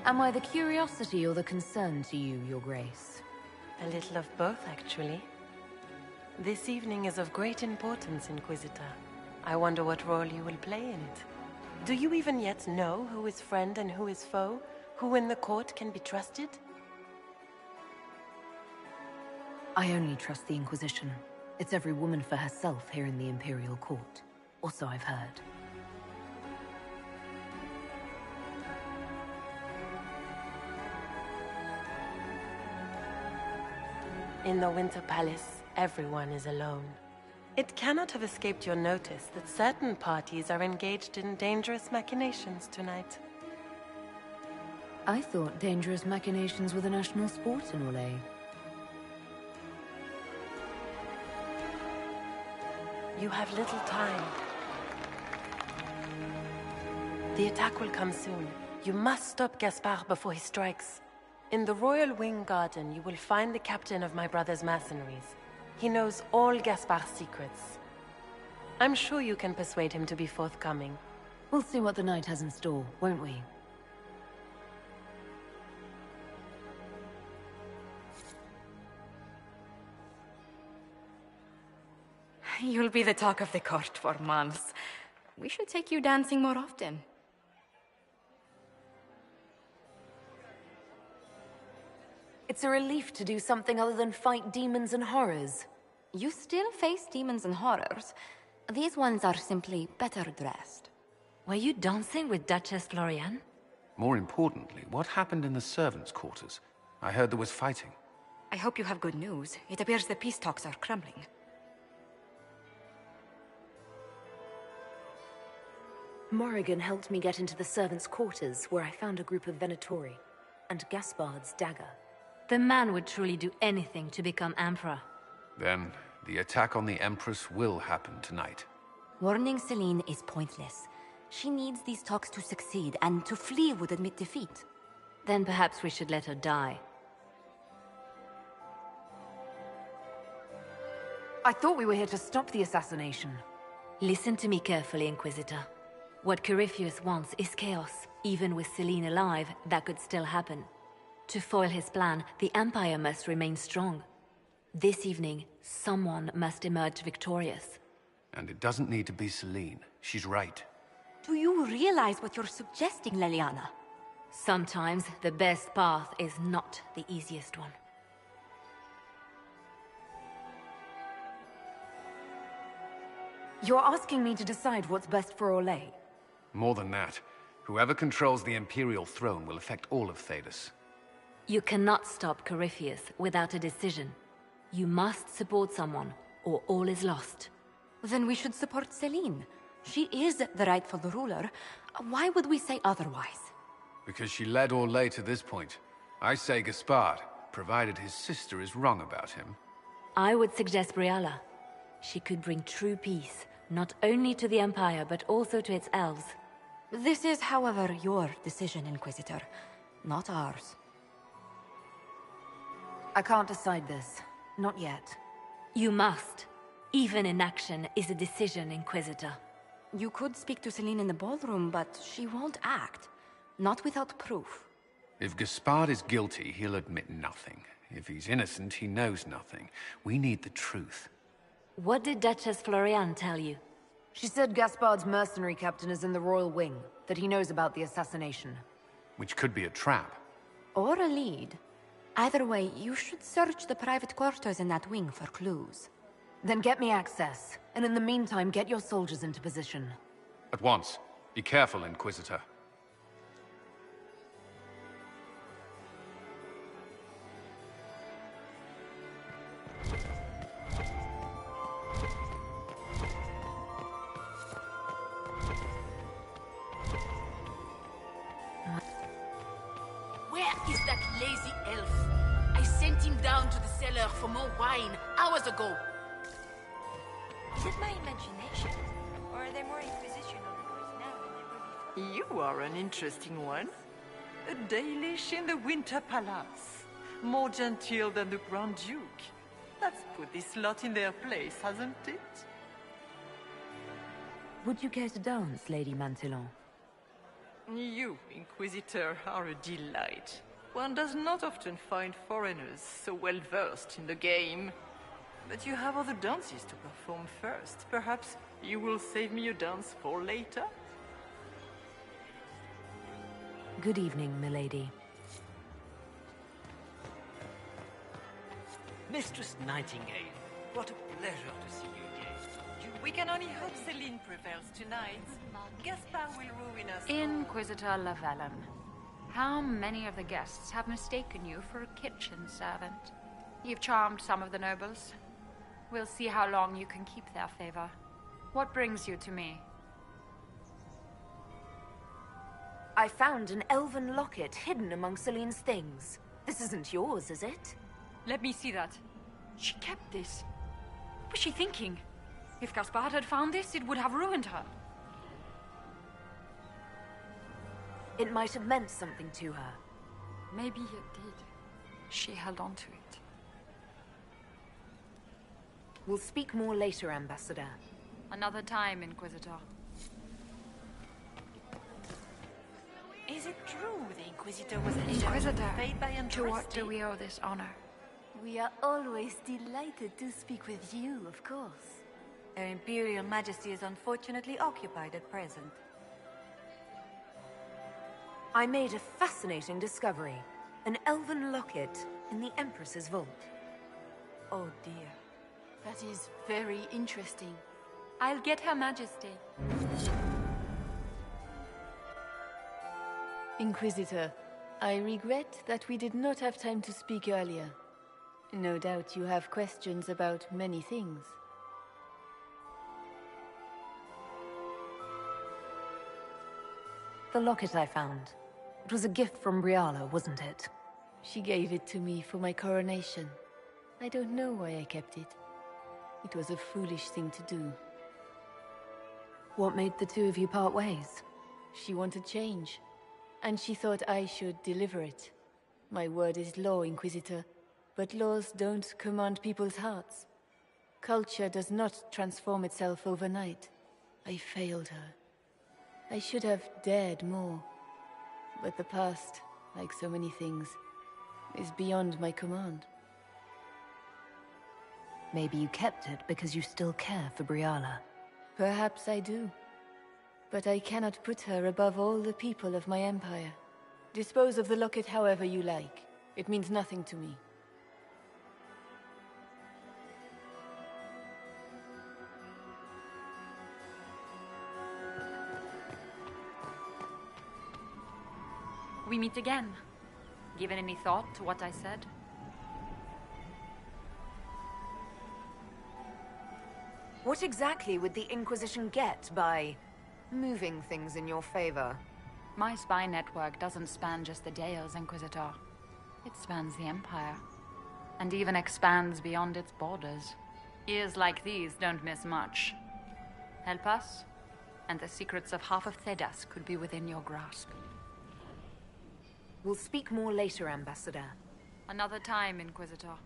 Speaker 4: Am I the curiosity or the concern to you, Your Grace?
Speaker 14: A little of both, actually. This evening is of great importance, Inquisitor. I wonder what role you will play in it. Do you even yet know who is friend and who is foe? Who in the court can be trusted?
Speaker 4: I only trust the Inquisition. It's every woman for herself here in the Imperial Court. Or so I've heard.
Speaker 14: In the Winter Palace, everyone is alone. It cannot have escaped your notice that certain parties are engaged in dangerous machinations tonight.
Speaker 4: I thought dangerous machinations were the national sport in Orlais.
Speaker 14: You have little time. The attack will come soon. You must stop Gaspard before he strikes. In the Royal Wing Garden, you will find the captain of my brother's mercenaries. He knows all Gaspard's secrets. I'm sure you can persuade him to be forthcoming.
Speaker 4: We'll see what the night has in store, won't we?
Speaker 2: You'll be the talk of the court for months. We should take you dancing more often.
Speaker 4: It's a relief to do something other than fight demons and horrors.
Speaker 2: You still face demons and horrors. These ones are simply better dressed.
Speaker 3: Were you dancing with Duchess Floriane?
Speaker 19: More importantly, what happened in the servants' quarters? I heard there was fighting.
Speaker 2: I hope you have good news. It appears the peace talks are crumbling.
Speaker 4: Morrigan helped me get into the servants' quarters, where I found a group of Venatori, and Gaspard's dagger.
Speaker 3: The man would truly do anything to become Emperor.
Speaker 19: Then, the attack on the Empress will happen tonight.
Speaker 2: Warning Celine is pointless. She needs these talks to succeed, and to flee would admit defeat.
Speaker 3: Then perhaps we should let her die.
Speaker 4: I thought we were here to stop the assassination.
Speaker 3: Listen to me carefully, Inquisitor. What Corypheus wants is chaos. Even with Celine alive, that could still happen. To foil his plan, the Empire must remain strong. This evening, someone must emerge victorious.
Speaker 19: And it doesn't need to be Celine. She's right.
Speaker 2: Do you realize what you're suggesting, Leliana?
Speaker 3: Sometimes the best path is not the easiest one.
Speaker 4: You're asking me to decide what's best for Orlais?
Speaker 19: More than that, whoever controls the Imperial throne will affect all of Thedas.
Speaker 3: You cannot stop Corypheus without a decision. You must support someone, or all is lost.
Speaker 2: Then we should support Celine. She is the rightful ruler. Why would we say otherwise?
Speaker 19: Because she led Orlais to this point. I say Gaspard, provided his sister is wrong about him.
Speaker 3: I would suggest Briala. She could bring true peace, not only to the Empire, but also to its elves.
Speaker 2: This is, however, your decision, Inquisitor, not ours.
Speaker 4: I can't decide this. Not yet.
Speaker 3: You must. Even inaction is a decision, Inquisitor.
Speaker 2: You could speak to Celine in the ballroom, but she won't act. Not without proof.
Speaker 19: If Gaspard is guilty, he'll admit nothing. If he's innocent, he knows nothing. We need the truth.
Speaker 3: What did Duchess Florian tell you?
Speaker 4: She said Gaspard's mercenary captain is in the Royal Wing, that he knows about the assassination.
Speaker 19: Which could be a trap.
Speaker 2: Or a lead. Either way, you should search the private quarters in that wing for clues.
Speaker 4: Then get me access, and in the meantime, get your soldiers into position.
Speaker 19: At once. Be careful, Inquisitor.
Speaker 6: Where is that lazy elf? I sent him down to the cellar for more wine hours ago.
Speaker 15: Is it my imagination? Or are there more Inquisition onlookers now than there were before?
Speaker 11: You are an interesting one. A Dalish in the Winter Palace. More genteel than the Grand Duke. That's put this lot in their place, hasn't it?
Speaker 4: Would you care to dance, Lady Mantillon?
Speaker 11: You, Inquisitor, are a delight. One does not often find foreigners so well versed in the game. But you have other dances to perform first. Perhaps you will save me a dance for later?
Speaker 4: Good evening, milady.
Speaker 16: Mistress Nightingale, what a pleasure to see you again.
Speaker 11: We can only hope Celine prevails tonight. Gaspard will ruin us all.
Speaker 7: Inquisitor Lavalin, how many of the guests have mistaken you for a kitchen servant? You've charmed some of the nobles. We'll see how long you can keep their favor. What brings you to me?
Speaker 4: I found an elven locket hidden among Celine's things. This isn't yours, is it?
Speaker 7: Let me see that. She kept this. What was she thinking? If Gaspard had found this, it would have ruined her.
Speaker 4: It might have meant something to her.
Speaker 7: Maybe it did. She held on to it.
Speaker 4: We'll speak more later, Ambassador.
Speaker 7: Another time, Inquisitor.
Speaker 11: Is it true the Inquisitor was
Speaker 7: Inquisitor,
Speaker 11: paid by
Speaker 7: to what do we owe this honor?
Speaker 13: We are always delighted to speak with you, of course.
Speaker 15: Her Imperial Majesty is unfortunately occupied at present.
Speaker 4: I made a fascinating discovery. An elven locket in the Empress's vault.
Speaker 13: Oh dear. That is very interesting.
Speaker 7: I'll get Her Majesty.
Speaker 13: Inquisitor, I regret that we did not have time to speak earlier. No doubt you have questions about many things.
Speaker 4: The locket I found. It was a gift from Briala, wasn't it?
Speaker 13: She gave it to me for my coronation. I don't know why I kept it. It was a foolish thing to do. What made the two of you part ways? She wanted change, and she thought I should deliver it. My word is law, Inquisitor, but laws don't command people's hearts. Culture does not transform itself overnight. I failed her. I should have dared more. But the past, like so many things, is beyond my command.
Speaker 4: Maybe you kept it because you still care for Briala.
Speaker 13: Perhaps I do. But I cannot put her above all the people of my empire. Dispose of the locket however you like. It means nothing to me.
Speaker 7: We meet again. Given any thought to what I said?
Speaker 4: What exactly would the Inquisition get by moving things in your favor?
Speaker 7: My spy network doesn't span just the Dales, Inquisitor. It spans the Empire. And even expands beyond its borders. Ears like these don't miss much. Help us, and the secrets of half of Thedas could be within your grasp.
Speaker 4: We'll speak more later, Ambassador.
Speaker 7: Another time, Inquisitor.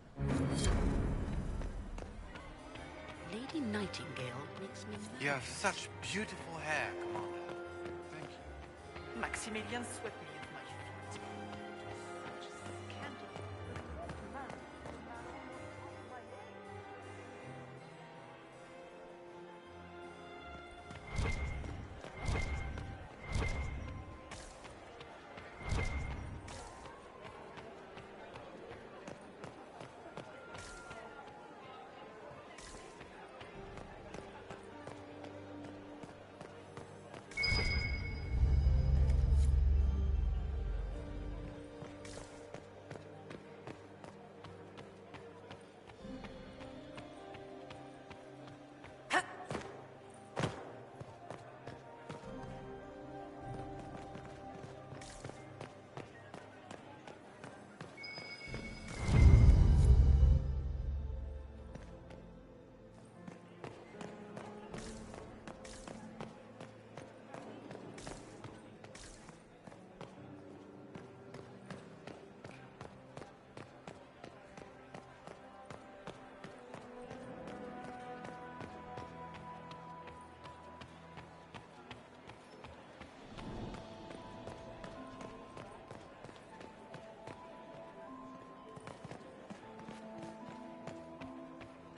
Speaker 6: Lady Nightingale makes me nervous.
Speaker 20: You have such beautiful hair, Commander. Thank you.
Speaker 11: Maximilian swept me off my feet.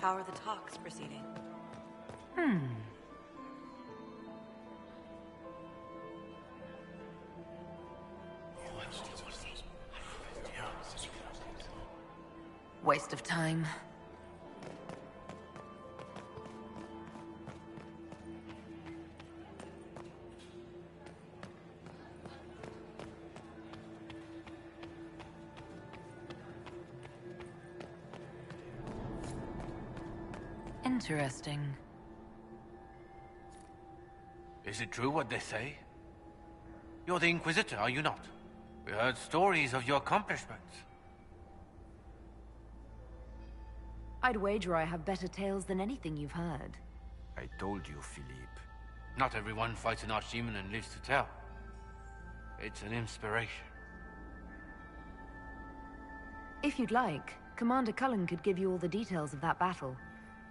Speaker 10: How are the talks proceeding?
Speaker 4: Waste of time. Interesting.
Speaker 20: Is it true what they say? You're the Inquisitor, are you not? We heard stories of your accomplishments.
Speaker 4: I'd wager I have better tales than anything you've heard.
Speaker 9: I told you, Philippe.
Speaker 20: Not everyone fights an archdemon and lives to tell. It's an inspiration.
Speaker 4: If you'd like, Commander Cullen could give you all the details of that battle.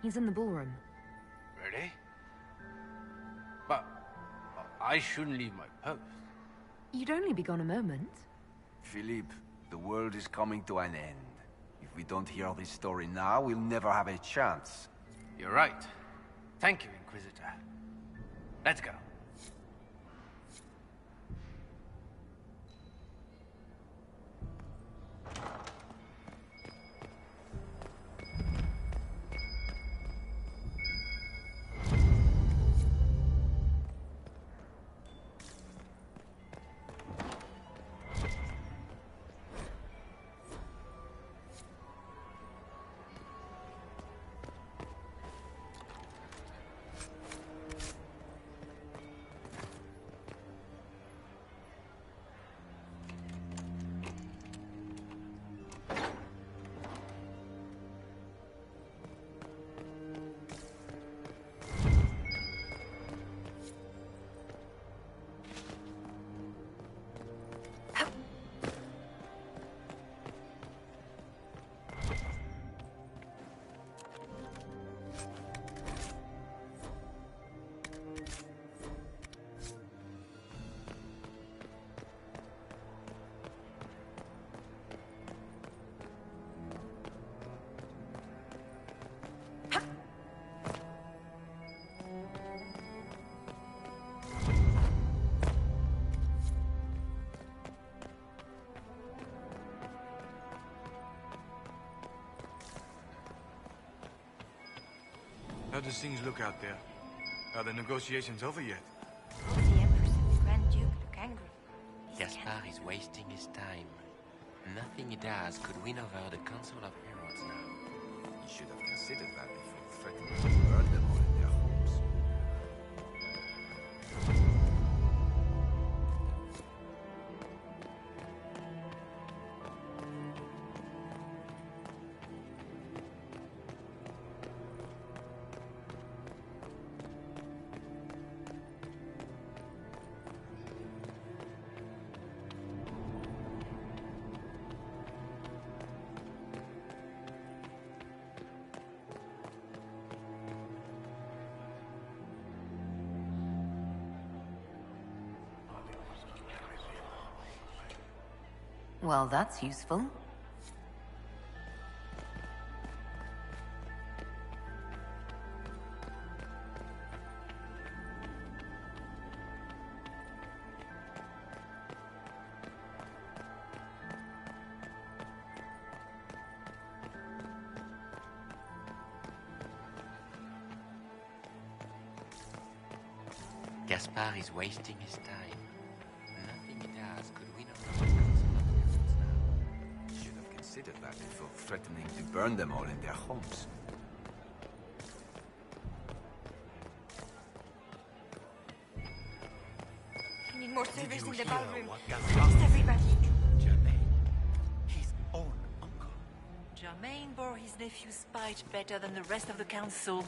Speaker 4: He's in the ballroom.
Speaker 20: Really? But I shouldn't leave my post.
Speaker 4: You'd only be gone a moment.
Speaker 9: Philippe, the world is coming to an end. If we don't hear this story now, we'll never have a chance.
Speaker 20: You're right. Thank you, Inquisitor. Let's go.
Speaker 8: does things look out there? Are the negotiations over yet?
Speaker 15: Both the Empress and the Grand Duke look angry.
Speaker 22: Gaspard is wasting his time. Nothing he does could win over the Council of Heralds now.
Speaker 23: He should have considered that before threatening to burn them all in their homes.
Speaker 4: Well, that's useful.
Speaker 22: Gaspard is wasting his time. Nothing he does could win over the Council of Heralds now.
Speaker 23: He should have considered that before threatening to burn them all in their homes.
Speaker 15: We need more servers in the ballroom.
Speaker 23: Gaspard
Speaker 15: Release everybody.
Speaker 23: Germain, his own uncle.
Speaker 10: Germain bore his nephew's spite better than the rest of the council.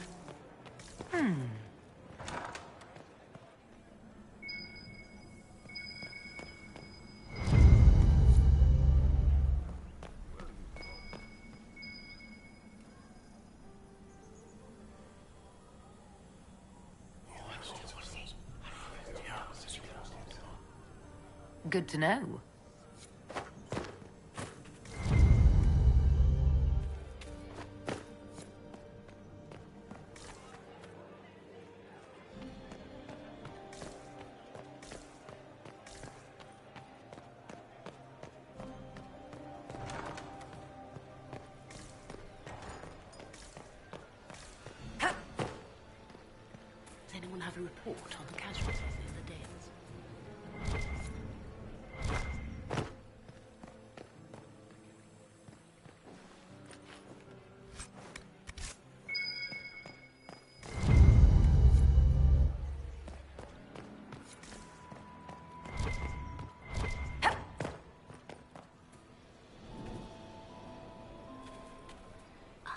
Speaker 4: Good to know.
Speaker 6: Does anyone have a report on the casualties in the Dales?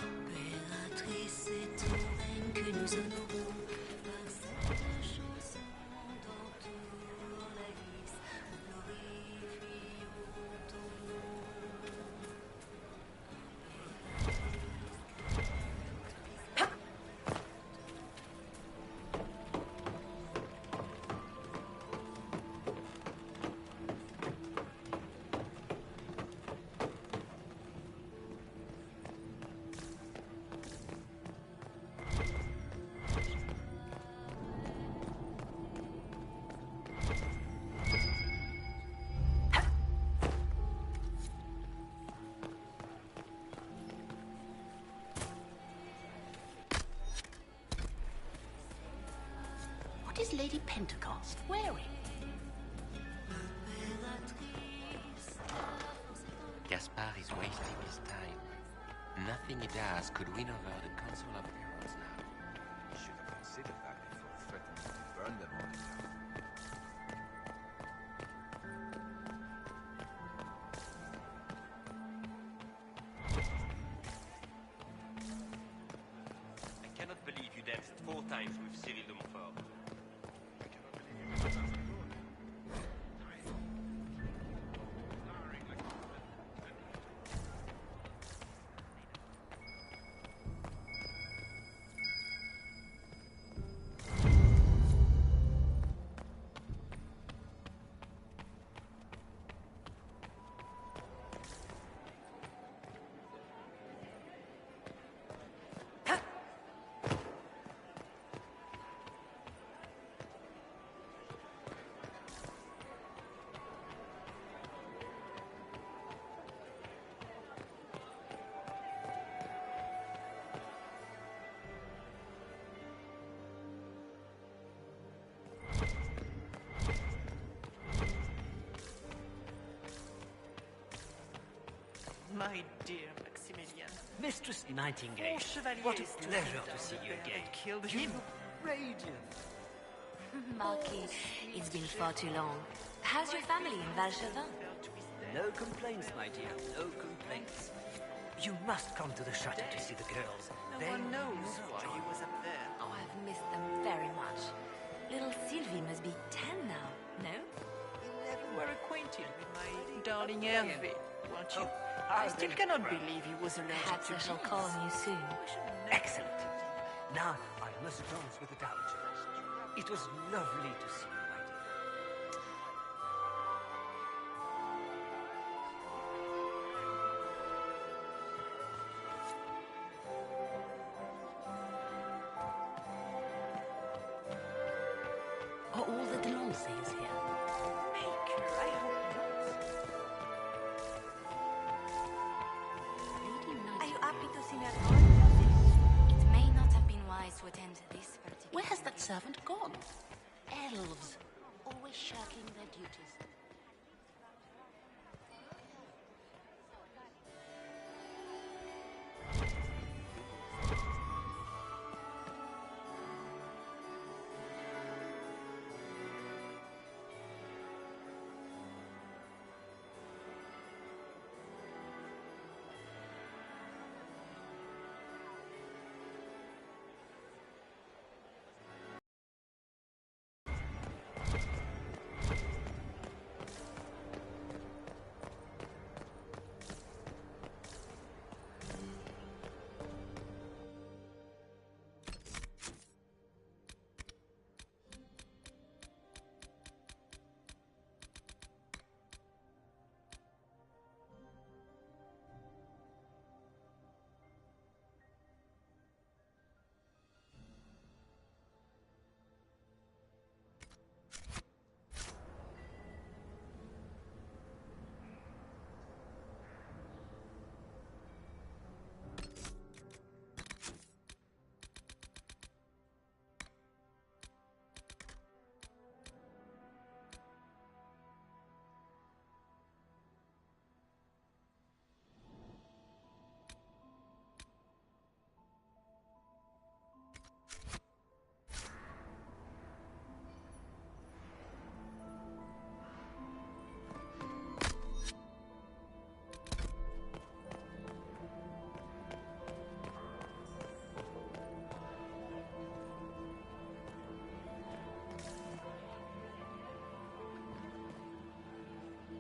Speaker 6: Impératrice et ton règne que nous honorons par cette chanson d'entoure la glisse, glorifions ton nom. What is Lady Pentecost wearing?
Speaker 22: Gaspard is wasting his time. Nothing he does could win over the Council of Heralds now.
Speaker 23: He should have considered that before threatening to burn them all in their homes.
Speaker 22: I cannot believe you danced 4 times with Cyril de Montfort.
Speaker 11: My dear Maximilian.
Speaker 16: Mistress Nightingale,
Speaker 11: Chevalier
Speaker 16: what a
Speaker 11: is to
Speaker 16: pleasure
Speaker 11: the
Speaker 16: to see you
Speaker 11: that
Speaker 16: again.
Speaker 11: killed
Speaker 16: You
Speaker 11: him.
Speaker 16: look radiant.
Speaker 3: Marquis, it's been far too long. How's your family in Valchevin?
Speaker 16: No complaints, my dear, no complaints. You must come to the chateau to see the girls.
Speaker 11: No one knows why he was up there.
Speaker 3: Oh, I've missed them very much. Little Sylvie must be 10 now, no?
Speaker 11: You were acquainted with my darling Hervé, weren't you? I still cannot believe he was allergic
Speaker 3: Perhaps
Speaker 11: to
Speaker 3: I shall
Speaker 11: bees.
Speaker 3: call on you soon.
Speaker 16: Excellent. Now I must dance with the Dowager. It was lovely to see you, my dear.
Speaker 6: Are all the Delancey's here?
Speaker 11: Maker, I hope
Speaker 15: Are you happy to see me at all?
Speaker 2: It may not have been wise to attend this particular...
Speaker 6: Where has that servant gone? Elves, always shirking their duties.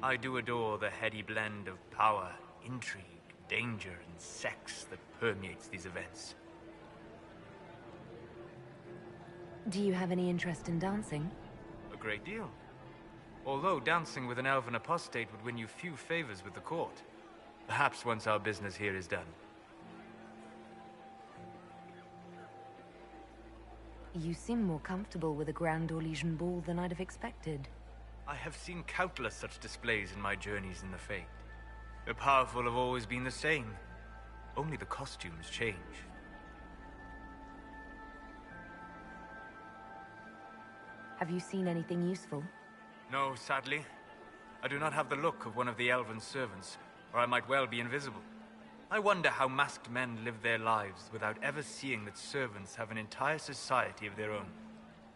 Speaker 1: I do adore the heady blend of power, intrigue, danger, and sex that permeates these events.
Speaker 3: Do you have any interest in dancing?
Speaker 1: A great deal. Although dancing with an elven apostate would win you few favors with the court. Perhaps once our business here is done.
Speaker 3: You seem more comfortable with a Grand Orlesian ball than I'd have expected.
Speaker 1: I have seen countless such displays in my journeys in the Fade. The powerful have always been the same. Only the costumes change.
Speaker 3: Have you seen anything useful?
Speaker 1: No, sadly. I do not have the look of one of the elven servants, or I might well be invisible. I wonder how masked men live their lives without ever seeing that servants have an entire society of their own.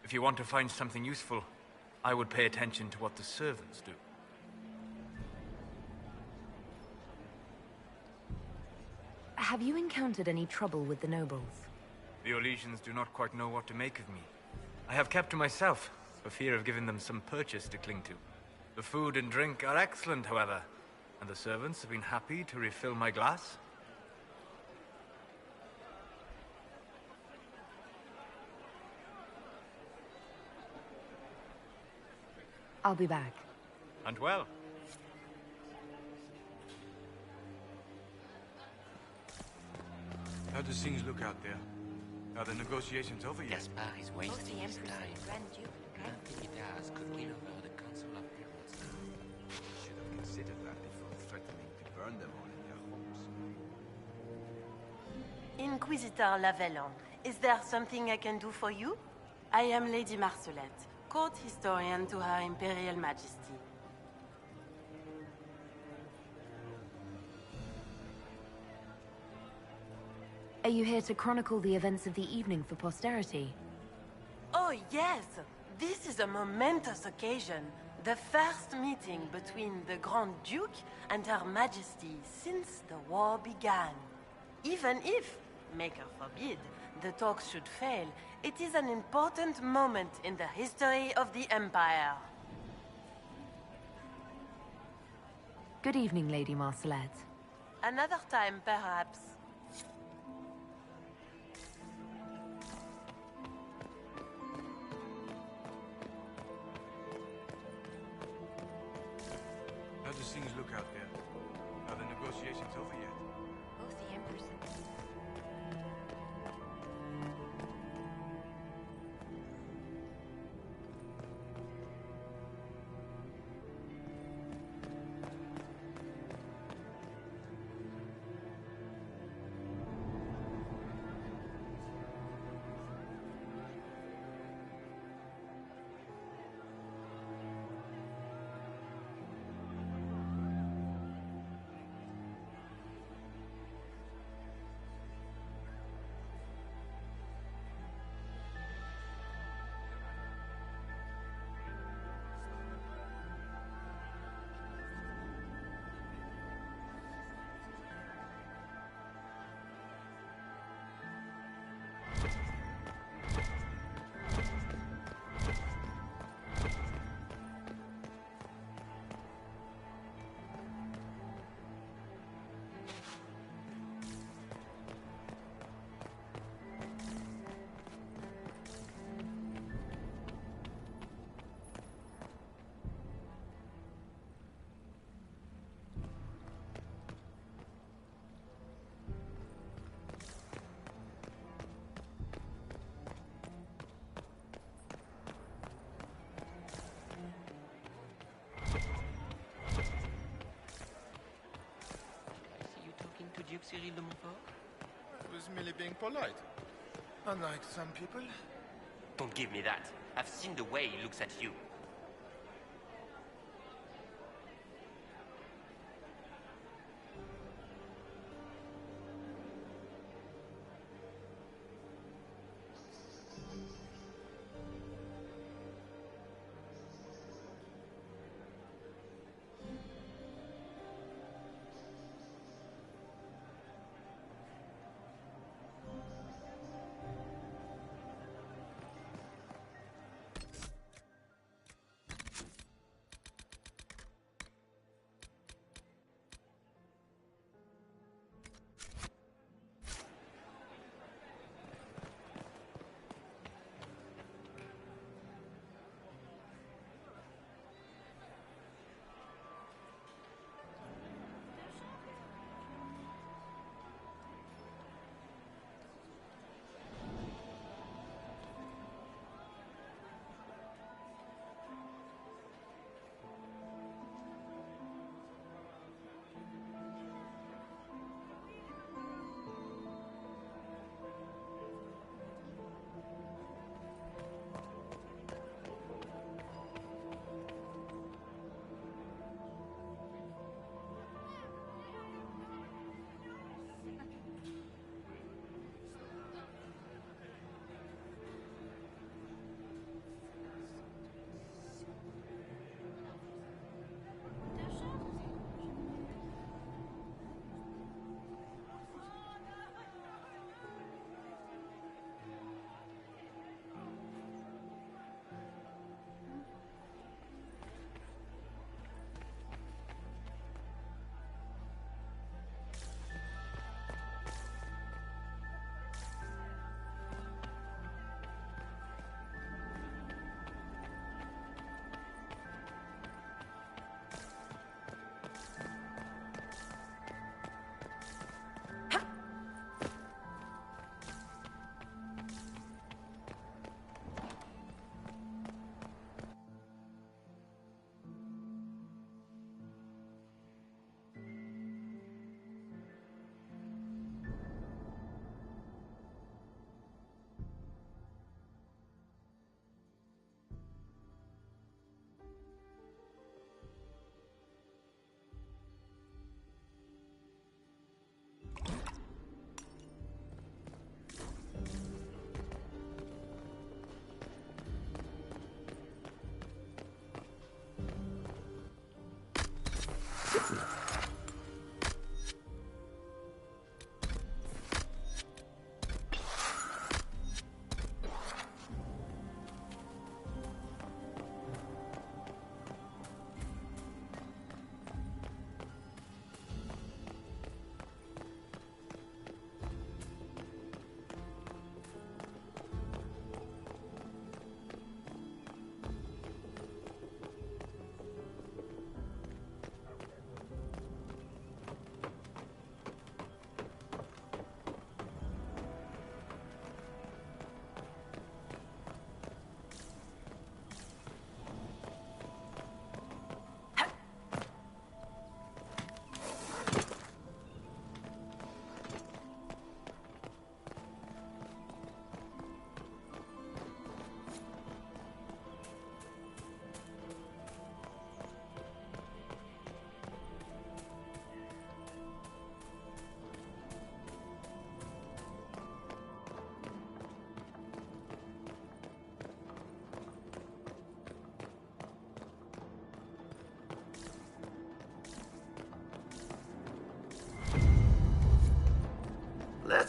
Speaker 1: If you want to find something useful, I would pay attention to what the servants do.
Speaker 3: Have you encountered any trouble with the nobles?
Speaker 1: The Orlesians do not quite know what to make of me. I have kept to myself, for fear of giving them some purchase to cling to. The food and drink are excellent, however, and the servants have been happy to refill my glass.
Speaker 3: I'll be back.
Speaker 1: And well.
Speaker 8: How do things look out there? Are the negotiations over yet?
Speaker 22: Gaspard is wasting his time. Nothing he does could win over the Council of Heralds now.
Speaker 23: Should have considered that before threatening to burn them all in their homes.
Speaker 14: Inquisitor Lavellon, is there something I can do for you? I am Lady Marcelette, court historian to Her Imperial Majesty.
Speaker 4: Are you here to chronicle the events of the evening for posterity?
Speaker 14: Oh, yes! This is a momentous occasion. The first meeting between the Grand Duke and Her Majesty since the war began. Even if, Maker forbid, the talks should fail, it is an important moment in the history of the Empire.
Speaker 4: Good evening, Lady Marcelette.
Speaker 14: Another time, perhaps.
Speaker 8: How do things look out there? Are the negotiations over yet?
Speaker 15: Both the Empress and...
Speaker 22: Duke Cyril de Montfort?
Speaker 23: I was merely being polite. Unlike some people.
Speaker 22: Don't give me that. I've seen the way he looks at you.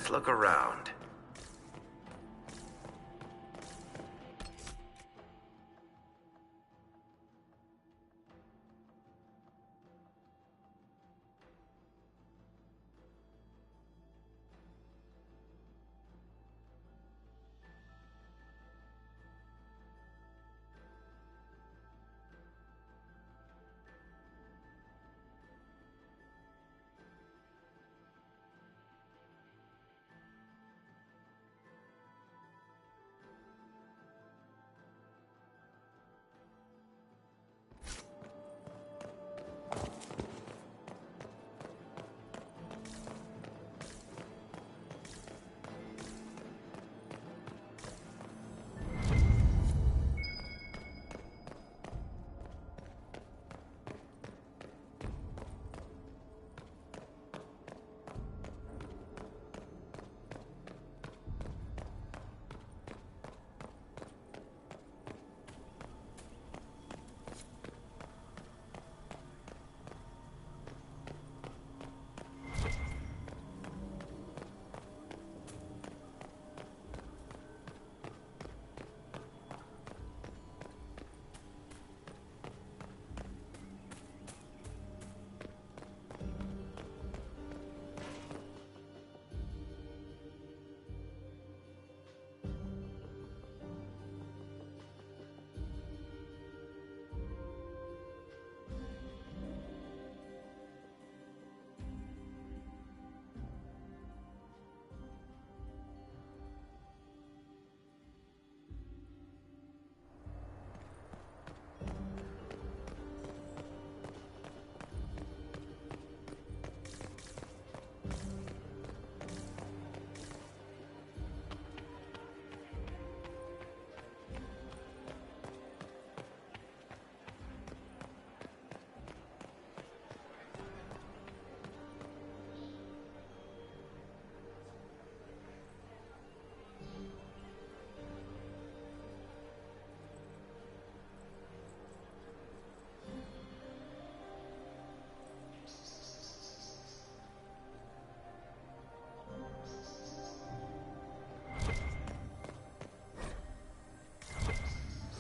Speaker 17: Let's look around.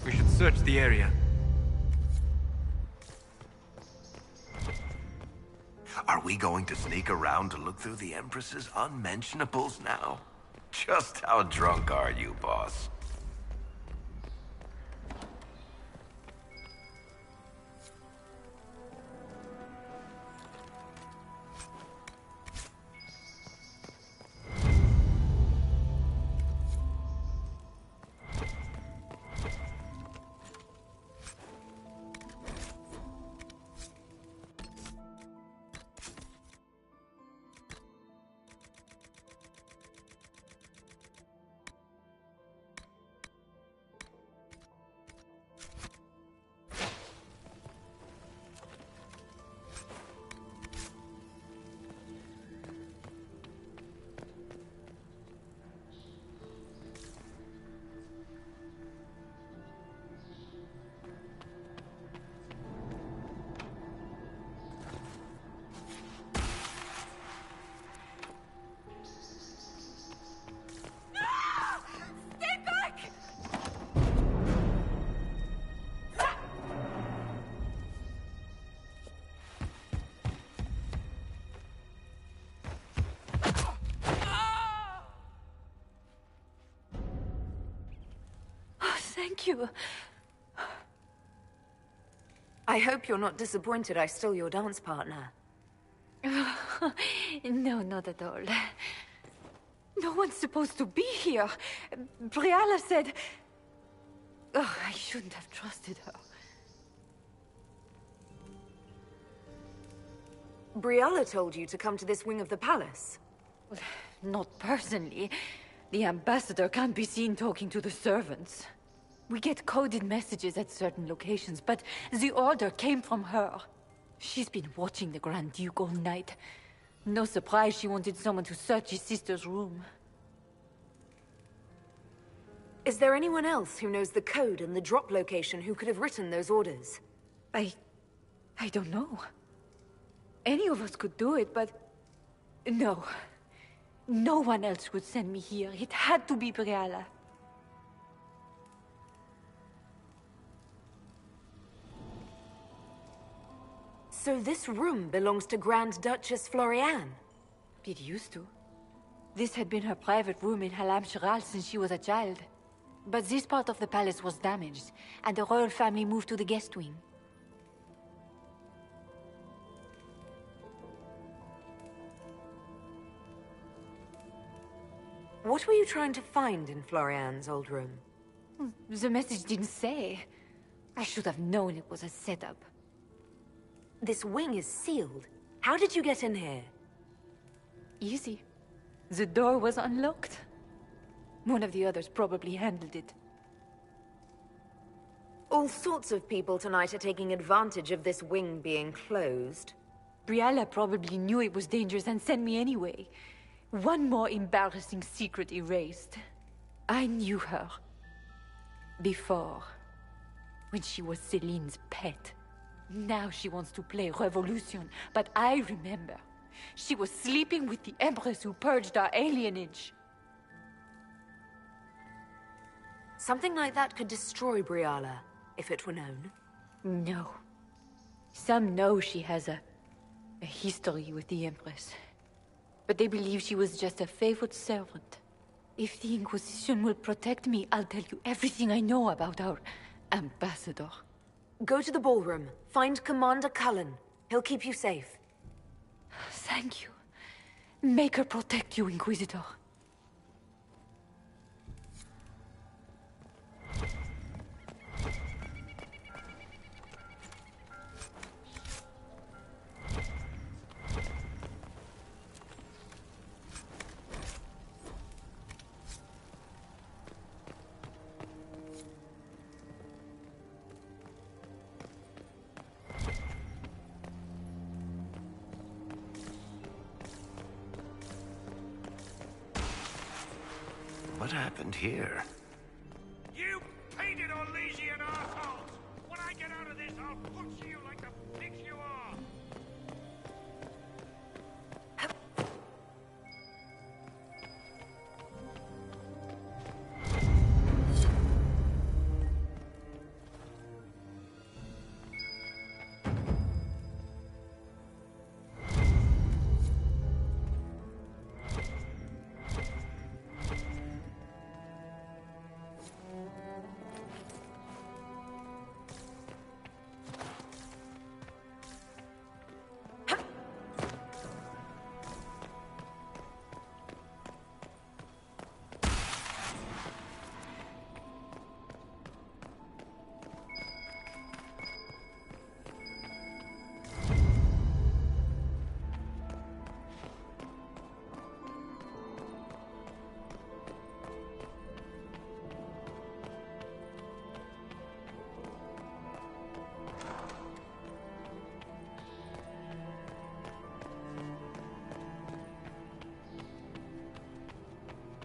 Speaker 1: We should search the area.
Speaker 17: Are we going to sneak around to look through the Empress's unmentionables now? Just how drunk are you, boss?
Speaker 4: Thank you. I hope you're not disappointed I stole your dance partner.
Speaker 7: No, not at all. No one's supposed to be here. Briala said... Oh, I shouldn't have trusted her.
Speaker 4: Briala told you to come to this wing of the palace?
Speaker 7: Well, not personally. The ambassador can't be seen talking to the servants. We get coded messages at certain locations, but the order came from her. She's been watching the Grand Duke all night. No surprise she wanted someone to search his sister's room.
Speaker 4: Is there anyone else who knows the code and the drop location who could have written those orders?
Speaker 7: I don't know. Any of us could do it, but... No. No one else would send me here. It had to be Briala.
Speaker 4: So this room belongs to Grand Duchess Floriane?
Speaker 7: It used to. This had been her private room in Halam Shiral since she was a child. But this part of the palace was damaged, and the royal family moved to the guest wing.
Speaker 4: What were you trying to find in Floriane's old room?
Speaker 7: The message didn't say. I should have known it was a setup.
Speaker 4: This wing is sealed. How did you get in here?
Speaker 7: Easy. The door was unlocked. One of the others probably handled it.
Speaker 4: All sorts of people tonight are taking advantage of this wing being closed.
Speaker 7: Briala probably knew it was dangerous and sent me anyway. One more embarrassing secret erased. I knew her. Before. When she was Celine's pet. Now she wants to play Revolution, but I remember. She was sleeping with the Empress who purged our alienage.
Speaker 4: Something like that could destroy Briala, if it were known.
Speaker 7: No. Some know she has a history with the Empress. But they believe she was just a favored servant. If the Inquisition will protect me, I'll tell you everything I know about our ambassador.
Speaker 4: Go to the ballroom. Find Commander Cullen. He'll keep you safe.
Speaker 7: Thank you. Make her protect you, Inquisitor.
Speaker 17: What happened here?
Speaker 8: You painted Orlesian assholes! When I get out of this, I'll butcher you like the pigs you are!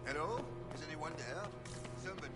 Speaker 5: Hello? Is anyone there? Somebody.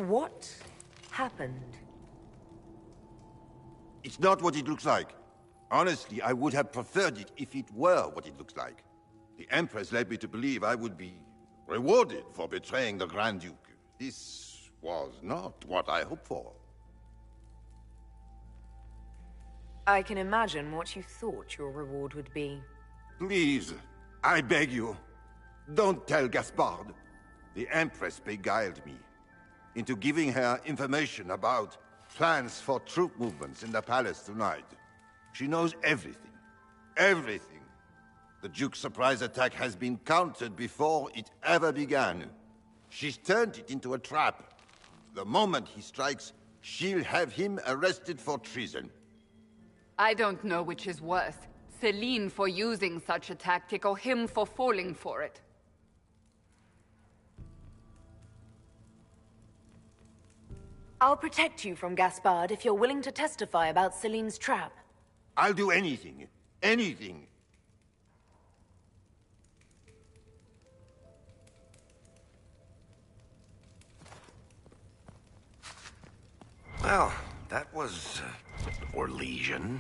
Speaker 4: What happened?
Speaker 5: It's not what it looks like. Honestly, I would have preferred it if it were what it looks like. The Empress led me to believe I would be rewarded for betraying the Grand Duke. This was not what I hoped for.
Speaker 4: I can imagine what you thought your reward would be.
Speaker 5: Please, I beg you, don't tell Gaspard. The Empress beguiled me into giving her information about plans for troop movements in the palace tonight. She knows everything. Everything. The Duke's surprise attack has been countered before it ever began. She's turned it into a trap. The moment he strikes, she'll have him arrested for treason.
Speaker 12: I don't know which is worse. Celine for using such a tactic, or him for falling for it.
Speaker 4: I'll protect you from Gaspard if you're willing to testify about Celine's trap.
Speaker 5: I'll do anything. Anything.
Speaker 17: Well, that was... Orlesian.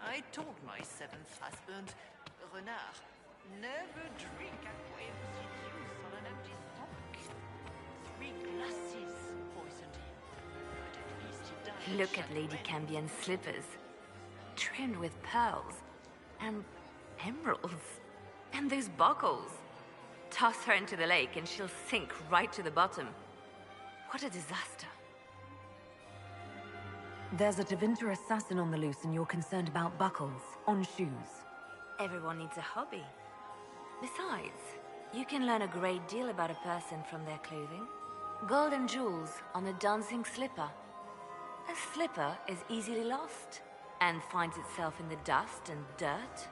Speaker 10: I told my seventh husband, Renard, never drink aqueous juice on an empty stomach. 3 glasses poisoned him, but at least he died.
Speaker 3: Look at Lady Cambion's slippers, trimmed with pearls and emeralds, and those buckles. Toss her into the lake and she'll sink right to the bottom. What a disaster.
Speaker 4: There's a Tevinter assassin on the loose and you're concerned about buckles on shoes.
Speaker 3: Everyone needs a hobby. Besides, you can learn a great deal about a person from their clothing. Gold and jewels on a dancing slipper. A slipper is easily lost and finds itself in the dust and dirt.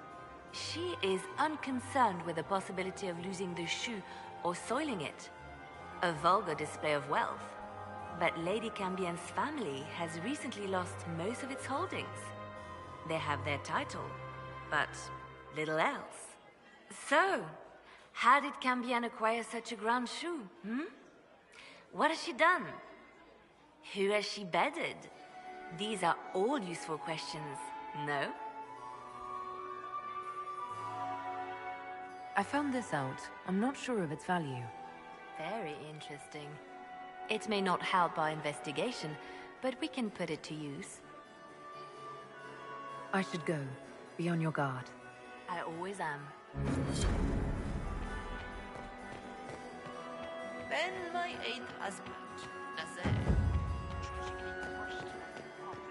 Speaker 3: She is unconcerned with the possibility of losing the shoe or soiling it. A vulgar display of wealth. But Lady Cambion's family has recently lost most of its holdings. They have their title, but little else. So, how did Cambion acquire such a grand shoe, What has she done? Who has she bedded? These are all useful questions, no?
Speaker 4: I found this out. I'm not sure of its value.
Speaker 3: Very interesting. It may not help our investigation, but we can put it to use.
Speaker 4: I should go. Be on your guard.
Speaker 3: I always am.
Speaker 10: Then my 8th husband, Nazaire, tragically crushed after the...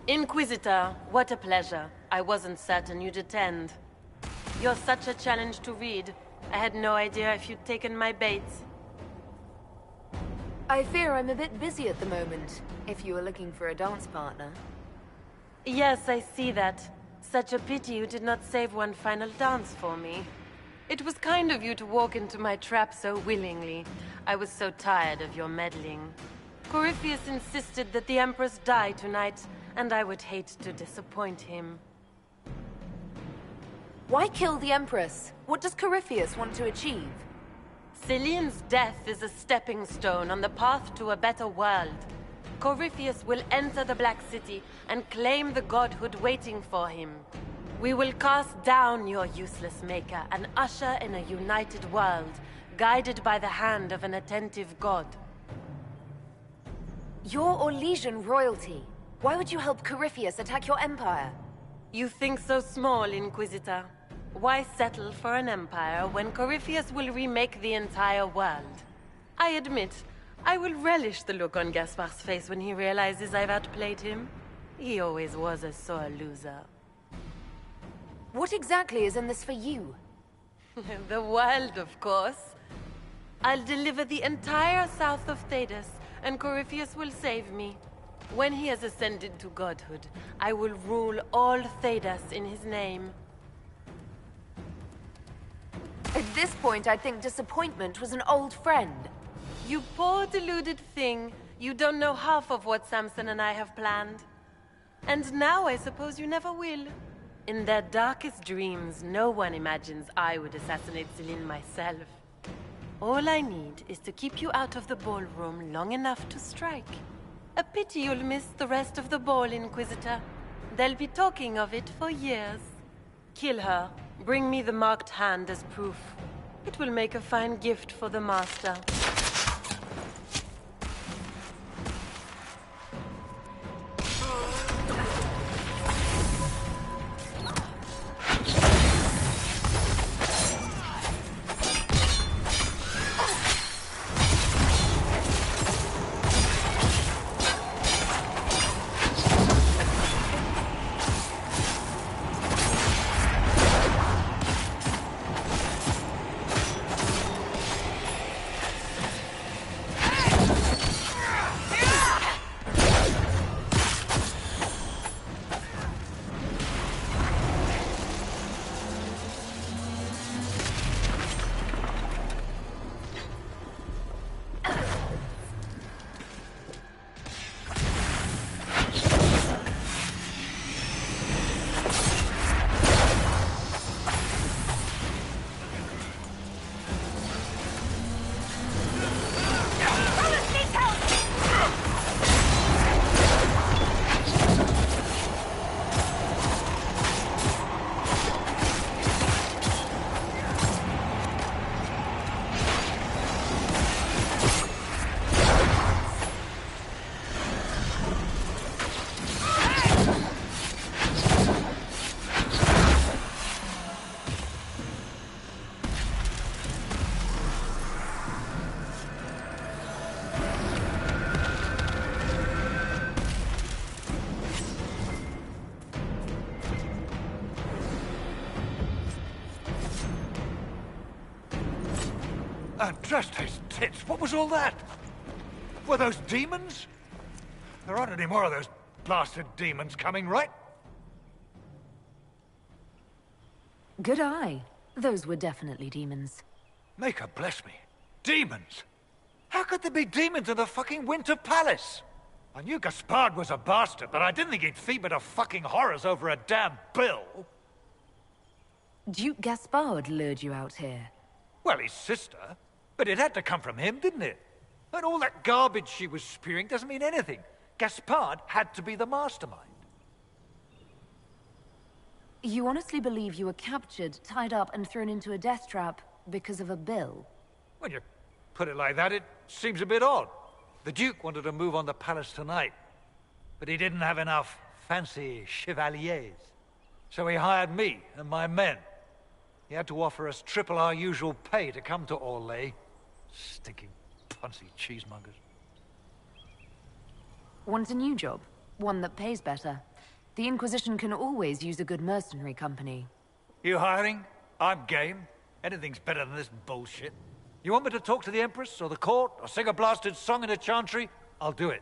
Speaker 14: Inquisitor, what a pleasure. I wasn't certain you'd attend. You're such a challenge to read. I had no idea if you'd taken my bait.
Speaker 4: I fear I'm a bit busy at the moment, if you were looking for a dance partner.
Speaker 14: Yes, I see that. Such a pity you did not save one final dance for me. It was kind of you to walk into my trap so willingly. I was so tired of your meddling. Corypheus insisted that the Empress die tonight, and I would hate to disappoint him.
Speaker 4: Why kill the Empress? What does Corypheus want to achieve?
Speaker 14: Celine's death is a stepping stone on the path to a better world. Corypheus will enter the Black City and claim the godhood waiting for him. We will cast down your useless maker and usher in a united world, guided by the hand of an attentive god.
Speaker 4: You're Orlesian royalty. Why would you help Corypheus attack your empire?
Speaker 14: You think so small, Inquisitor. Why settle for an empire when Corypheus will remake the entire world? I admit, I will relish the look on Gaspard's face when he realizes I've outplayed him. He always was a sore loser.
Speaker 4: What exactly is in this for you?
Speaker 14: The world, of course. I'll deliver the entire south of Thedas, and Corypheus will save me. When he has ascended to godhood, I will rule all Thedas in his name.
Speaker 4: At this point, I think disappointment was an old friend.
Speaker 14: You poor deluded thing. You don't know half of what Samson and I have planned. And now I suppose you never will. In their darkest dreams, no one imagines I would assassinate Celine myself. All I need is to keep you out of the ballroom long enough to strike. A pity you'll miss the rest of the ball, Inquisitor. They'll be talking of it for years. Kill her. Bring me the marked hand as proof. It will make a fine gift for the Master.
Speaker 8: And trust his tits, what was all that? Were those demons? There aren't any more of those blasted demons coming, right?
Speaker 4: Good eye. Those were definitely demons.
Speaker 8: Maker bless me. Demons? How could there be demons in the fucking Winter Palace? I knew Gaspard was a bastard, but I didn't think he'd feed me to fucking horrors over a damn bill.
Speaker 4: Duke Gaspard lured you out here.
Speaker 8: Well, his sister. But it had to come from him, didn't it? And all that garbage she was spewing doesn't mean anything. Gaspard had to be the mastermind.
Speaker 4: You honestly believe you were captured, tied up, and thrown into a death trap because of a bill?
Speaker 8: When you put it like that, it seems a bit odd. The Duke wanted to move on the palace tonight, but he didn't have enough fancy chevaliers. So he hired me and my men. He had to offer us triple our usual pay to come to Orlais. Stinking, punsy cheesemongers.
Speaker 4: Want a new job? One that pays better? The Inquisition can always use a good mercenary company.
Speaker 8: You hiring? I'm game. Anything's better than this bullshit. You want me to talk to the Empress, or the court, or sing a blasted song in a chantry? I'll do it.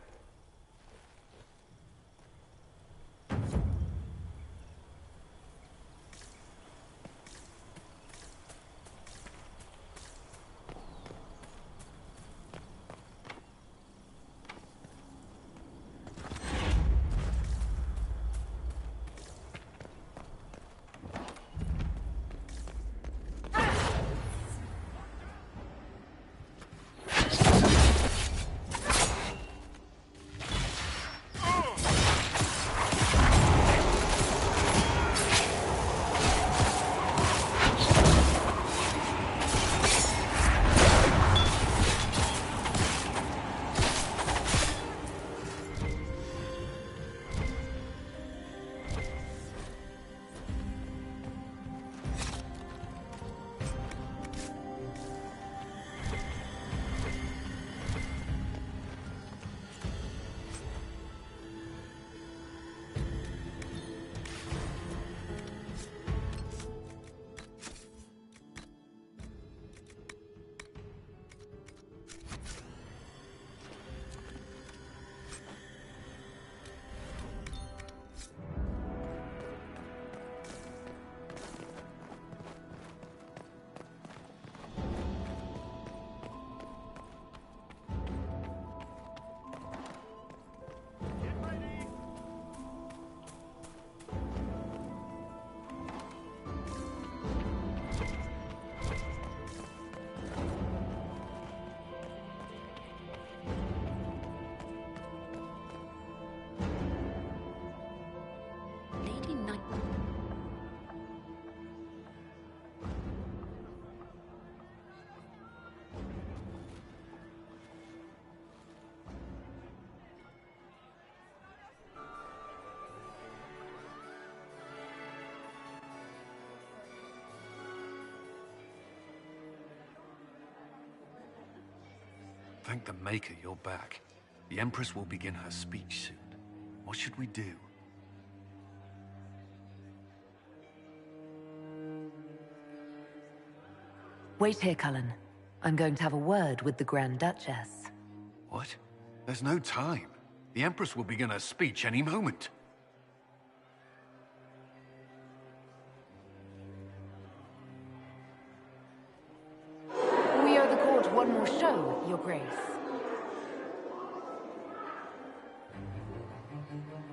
Speaker 18: Thank the Maker you're back. The Empress will begin her speech soon. What should we do?
Speaker 4: Wait here, Cullen. I'm going to have a word with the Grand Duchess.
Speaker 18: What? There's no time. The Empress will begin her speech any moment.
Speaker 4: We owe the court one more show, Your Grace.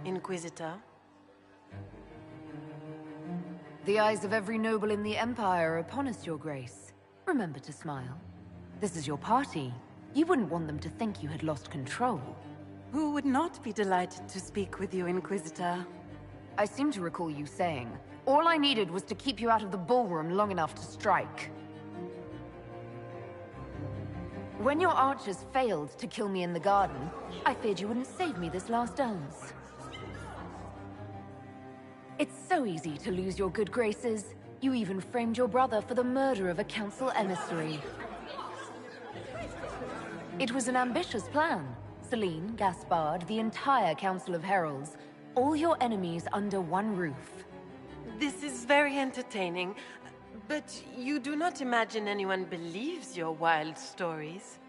Speaker 14: Inquisitor?
Speaker 4: The eyes of every noble in the Empire are upon us, Your Grace. Remember to smile. This is your party. You wouldn't want them to think you had lost control.
Speaker 14: Who would not be delighted to speak with you, Inquisitor?
Speaker 4: I seem to recall you saying, all I needed was to keep you out of the ballroom long enough to strike. When your archers failed to kill me in the garden, I feared you wouldn't save me this last dance. It's so easy to lose your good graces. You even framed your brother for the murder of a council emissary. It was an ambitious plan. Celine, Gaspard, the entire Council of Heralds, all your enemies under one roof.
Speaker 14: This is very entertaining, but you do not imagine anyone believes your wild stories?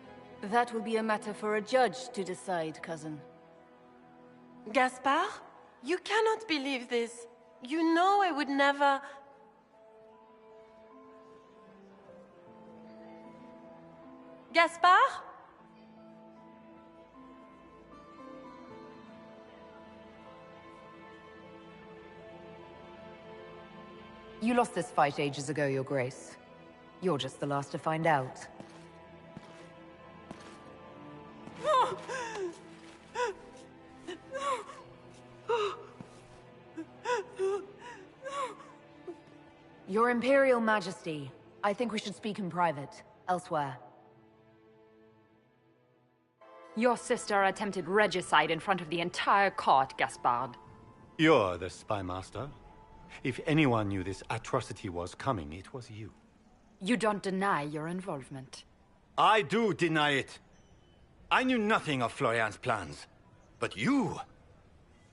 Speaker 13: That will be a matter for a judge to decide, cousin.
Speaker 14: Gaspard? You cannot believe this. You know I would never... Gaspard?
Speaker 4: You lost this fight ages ago, Your Grace. You're just the last to find out. Your Imperial Majesty, I think we should speak in private, elsewhere.
Speaker 7: Your sister attempted regicide in front of the entire court, Gaspard.
Speaker 19: You're the spy master. If anyone knew this atrocity was coming, it was you.
Speaker 7: You don't deny your involvement.
Speaker 19: I do deny it. I knew nothing of Florian's plans. But you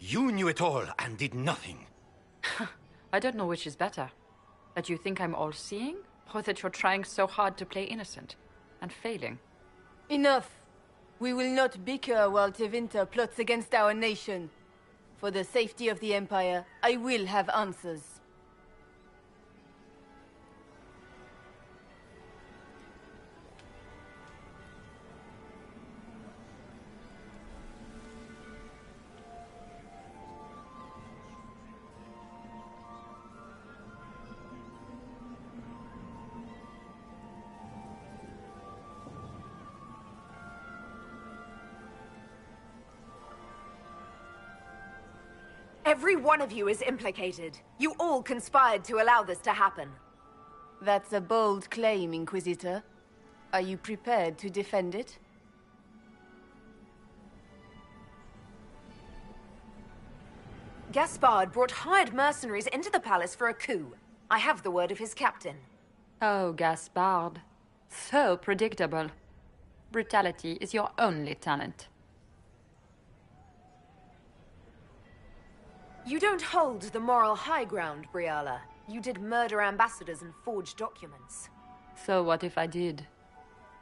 Speaker 19: You knew it all and did nothing.
Speaker 7: I don't know which is better. That you think I'm all-seeing, or that you're trying so hard to play innocent and failing.
Speaker 13: Enough. We will not bicker while Tevinter plots against our nation. For the safety of the Empire, I will have answers.
Speaker 9: Every one of you is implicated. You all conspired to allow this to happen.
Speaker 13: That's a bold claim, Inquisitor. Are you prepared to defend it?
Speaker 9: Gaspard brought hired mercenaries into the palace for a coup. I have the word of his captain.
Speaker 7: Oh, Gaspard. So predictable. Brutality is your only talent.
Speaker 9: You don't hold the moral high ground, Briala. You did murder ambassadors and forge documents.
Speaker 7: So what if I did?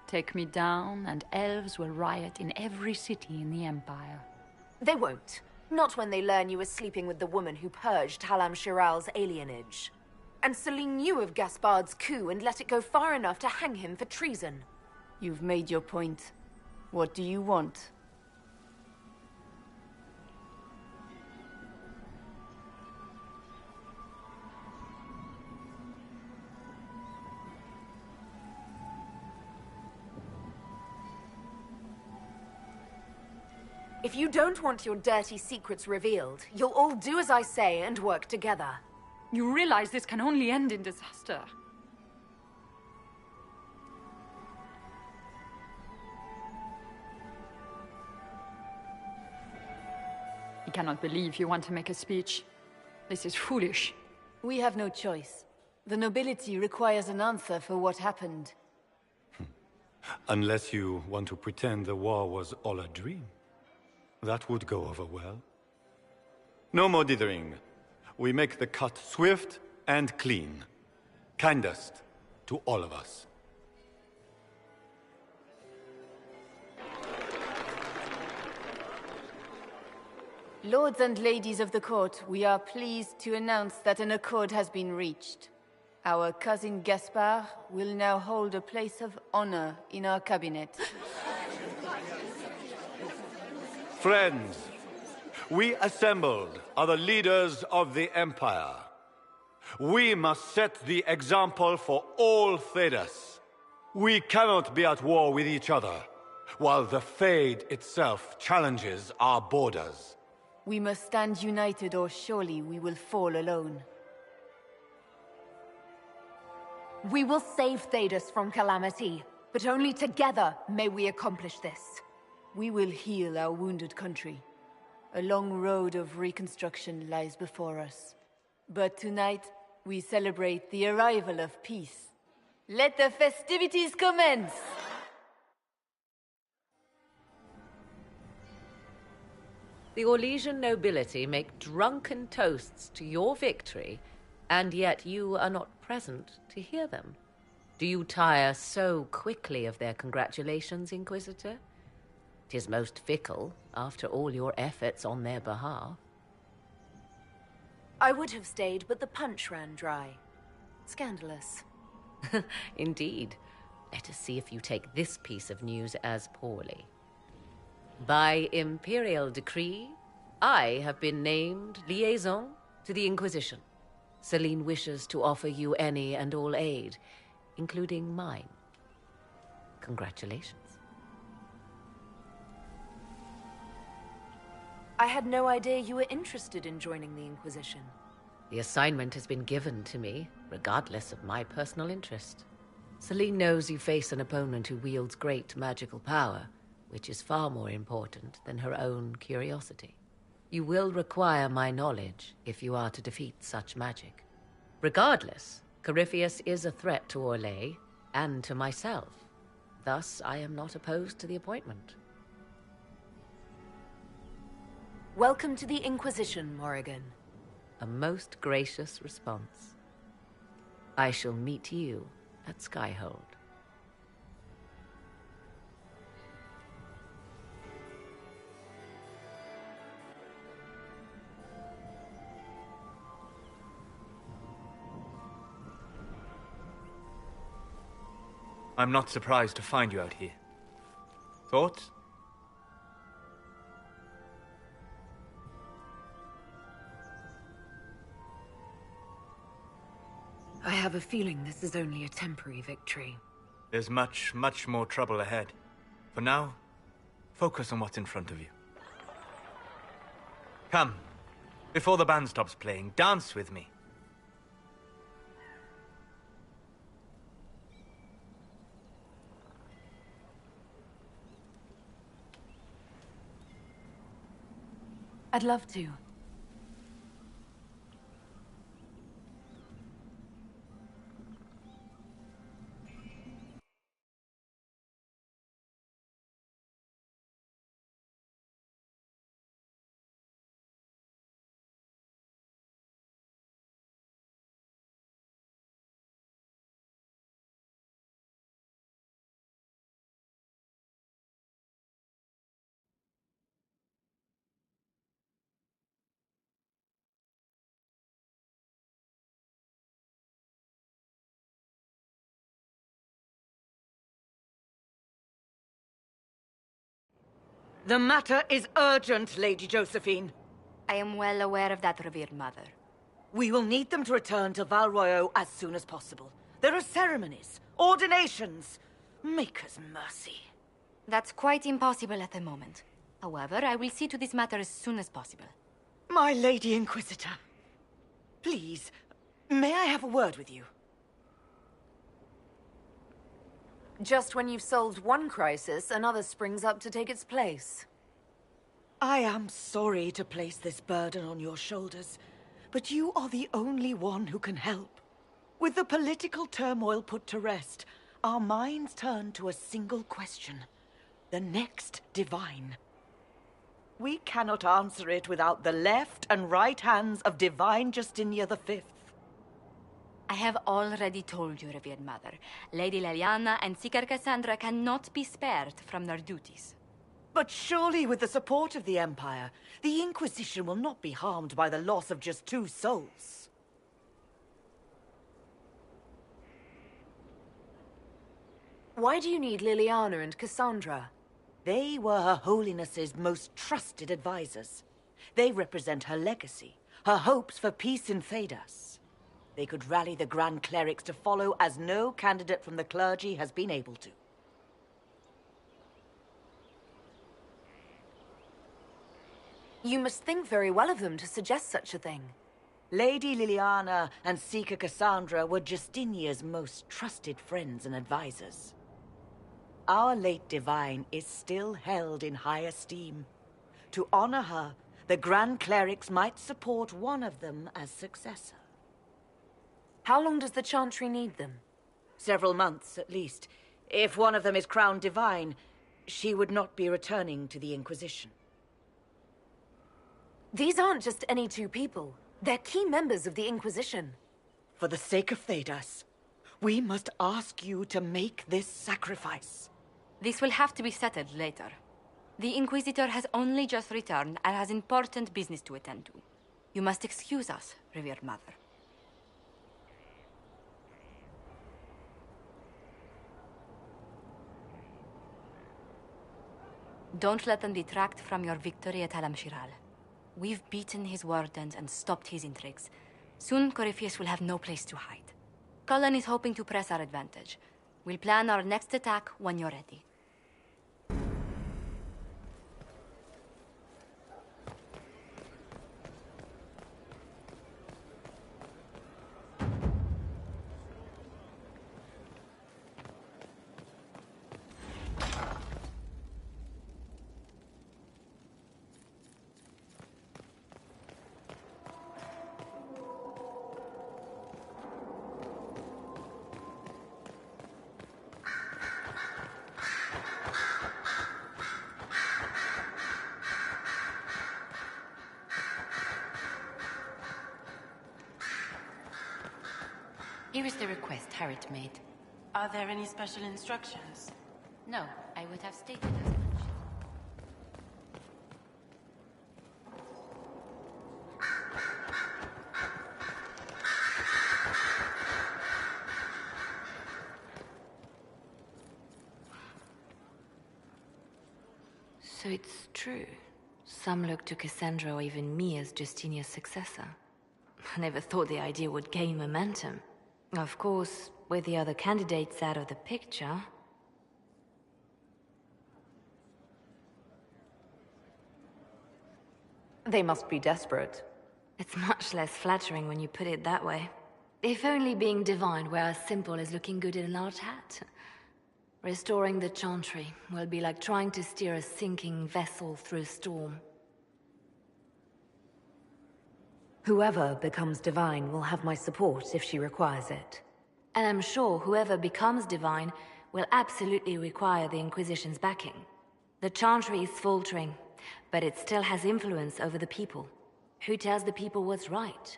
Speaker 7: Take me down, and elves will riot in every city in the Empire.
Speaker 9: They won't. Not when they learn you were sleeping with the woman who purged Halam Shiral's alienage. And Celine knew of Gaspard's coup and let it go far enough to hang him for treason.
Speaker 13: You've made your point. What do you want?
Speaker 9: If you don't want your dirty secrets revealed, you'll all do as I say and work together.
Speaker 7: You realize this can only end in disaster. I cannot believe you want to make a speech. This is foolish.
Speaker 13: We have no choice. The nobility requires an answer for what happened.
Speaker 19: Unless you want to pretend the war was all a dream. That would go over well. No more dithering. We make the cut swift and clean. Kindest to all of us.
Speaker 13: Lords and ladies of the court, we are pleased to announce that an accord has been reached. Our cousin Gaspard will now hold a place of honor in our cabinet.
Speaker 19: Friends, we assembled are the leaders of the Empire. We must set the example for all Thedas. We cannot be at war with each other, while the Fade itself challenges our borders.
Speaker 13: We must stand united, or surely we will fall alone.
Speaker 9: We will save Thedas from calamity, but only together may we accomplish this.
Speaker 13: We will heal our wounded country. A long road of reconstruction lies before us. But tonight, we celebrate the arrival of peace. Let the festivities commence!
Speaker 20: The Orlesian nobility make drunken toasts to your victory, and yet you are not present to hear them. Do you tire so quickly of their congratulations, Inquisitor? 'Tis most fickle, after all your efforts on their behalf.
Speaker 9: I would have stayed, but the punch ran dry. Scandalous.
Speaker 20: Indeed. Let us see if you take this piece of news as poorly. By imperial decree, I have been named liaison to the Inquisition. Celine wishes to offer you any and all aid, including mine. Congratulations.
Speaker 9: I had no idea you were interested in joining the Inquisition.
Speaker 20: The assignment has been given to me, regardless of my personal interest. Celine knows you face an opponent who wields great magical power, which is far more important than her own curiosity. You will require my knowledge if you are to defeat such magic. Regardless, Corypheus is a threat to Orlais and to myself. Thus, I am not opposed to the appointment.
Speaker 4: Welcome to the Inquisition, Morrigan.
Speaker 20: A most gracious response. I shall meet you at Skyhold.
Speaker 1: I'm not surprised to find you out here. Thoughts?
Speaker 4: I have a feeling this is only a temporary victory.
Speaker 1: There's much, much more trouble ahead. For now, focus on what's in front of you. Come, before the band stops playing, dance with me.
Speaker 4: I'd love to.
Speaker 11: The matter is urgent, Lady Josephine.
Speaker 2: I am well aware of that, revered mother.
Speaker 11: We will need them to return to Val Royeaux as soon as possible. There are ceremonies, ordinations. Maker's mercy.
Speaker 2: That's quite impossible at the moment. However, I will see to this matter as soon as possible.
Speaker 11: My Lady Inquisitor. Please, may I have a word with you?
Speaker 4: Just when you've solved one crisis, another springs up to take its place.
Speaker 11: I am sorry to place this burden on your shoulders, but you are the only one who can help. With the political turmoil put to rest, our minds turn to a single question. The next divine. We cannot answer it without the left and right hands of Divine Justinia V.
Speaker 2: I have already told you, revered mother. Lady Leliana and Seeker Cassandra cannot be spared from their duties.
Speaker 11: But surely with the support of the Empire, the Inquisition will not be harmed by the loss of just 2 souls.
Speaker 4: Why do you need Liliana and Cassandra?
Speaker 11: They were Her Holiness's most trusted advisors. They represent her legacy, her hopes for peace in Thedas. They could rally the Grand Clerics to follow as no candidate from the clergy has been able to.
Speaker 4: You must think very well of them to suggest such a thing.
Speaker 11: Lady Liliana and Seeker Cassandra were Justinia's most trusted friends and advisors. Our late divine is still held in high esteem. To honor her, the Grand Clerics might support one of them as successor.
Speaker 4: How long does the Chantry need them?
Speaker 11: Several months, at least. If one of them is crowned divine, she would not be returning to the Inquisition.
Speaker 4: These aren't just any 2 people. They're key members of the Inquisition.
Speaker 11: For the sake of Thedas, we must ask you to make this sacrifice.
Speaker 2: This will have to be settled later. The Inquisitor has only just returned and has important business to attend to. You must excuse us, revered mother. Don't let them detract from your victory at Alam-Shiral. We've beaten his wardens and stopped his intrigues. Soon, Corypheus will have no place to hide. Cullen is hoping to press our advantage. We'll plan our next attack when you're ready.
Speaker 6: Here is the request Harriet made.
Speaker 14: Are there any special instructions?
Speaker 6: No, I would have stated as much.
Speaker 3: So it's true. Some look to Cassandra or even me as Justinia's successor. I never thought the idea would gain momentum. Of course, with the other candidates out of the picture...
Speaker 9: They must be desperate.
Speaker 3: It's much less flattering when you put it that way. If only being divine were as simple as looking good in a large hat. Restoring the Chantry will be like trying to steer a sinking vessel through a storm.
Speaker 4: Whoever becomes divine will have my support if she requires it.
Speaker 3: And I'm sure whoever becomes divine will absolutely require the Inquisition's backing. The Chantry is faltering, but it still has influence over the people. Who tells the people what's right?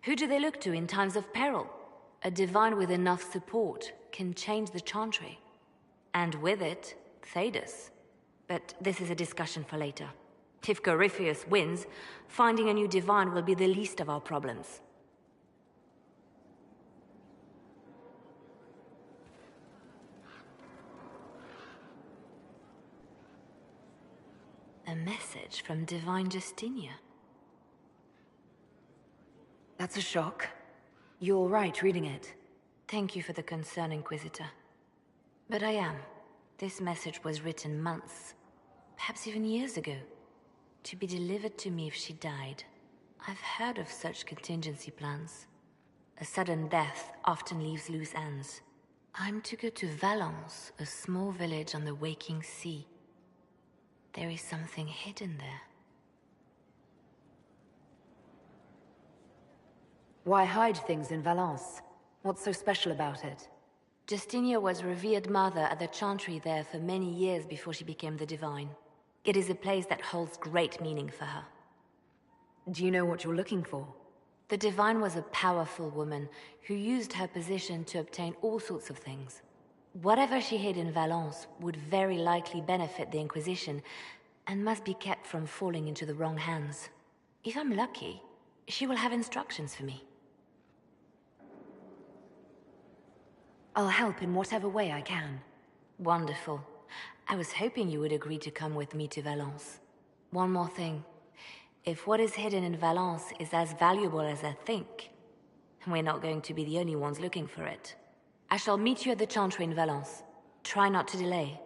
Speaker 3: Who do they look to in times of peril? A divine with enough support can change the Chantry. And with it, Thedas. But this is a discussion for later. If Corypheus wins, finding a new divine will be the least of our problems. A message from Divine Justinia.
Speaker 4: That's a shock. You're right reading it.
Speaker 3: Thank you for the concern, Inquisitor. But I am. This message was written months, perhaps even years ago, to be delivered to me if she died. I've heard of such contingency plans. A sudden death often leaves loose ends. I'm to go to Valence, a small village on the waking sea. There is something hidden there.
Speaker 4: Why hide things in Valence? What's so special about it?
Speaker 3: Justinia was revered mother at the Chantry there for many years before she became the Divine. It is a place that holds great meaning for her.
Speaker 4: Do you know what you're looking for?
Speaker 3: The Divine was a powerful woman who used her position to obtain all sorts of things. Whatever she hid in Valence would very likely benefit the Inquisition and must be kept from falling into the wrong hands. If I'm lucky, she will have instructions for me.
Speaker 4: I'll help in whatever way I can.
Speaker 3: Wonderful. I was hoping you would agree to come with me to Valence. One more thing. If what is hidden in Valence is as valuable as I think, we're not going to be the only ones looking for it. I shall meet you at the Chantry in Valence. Try not to delay.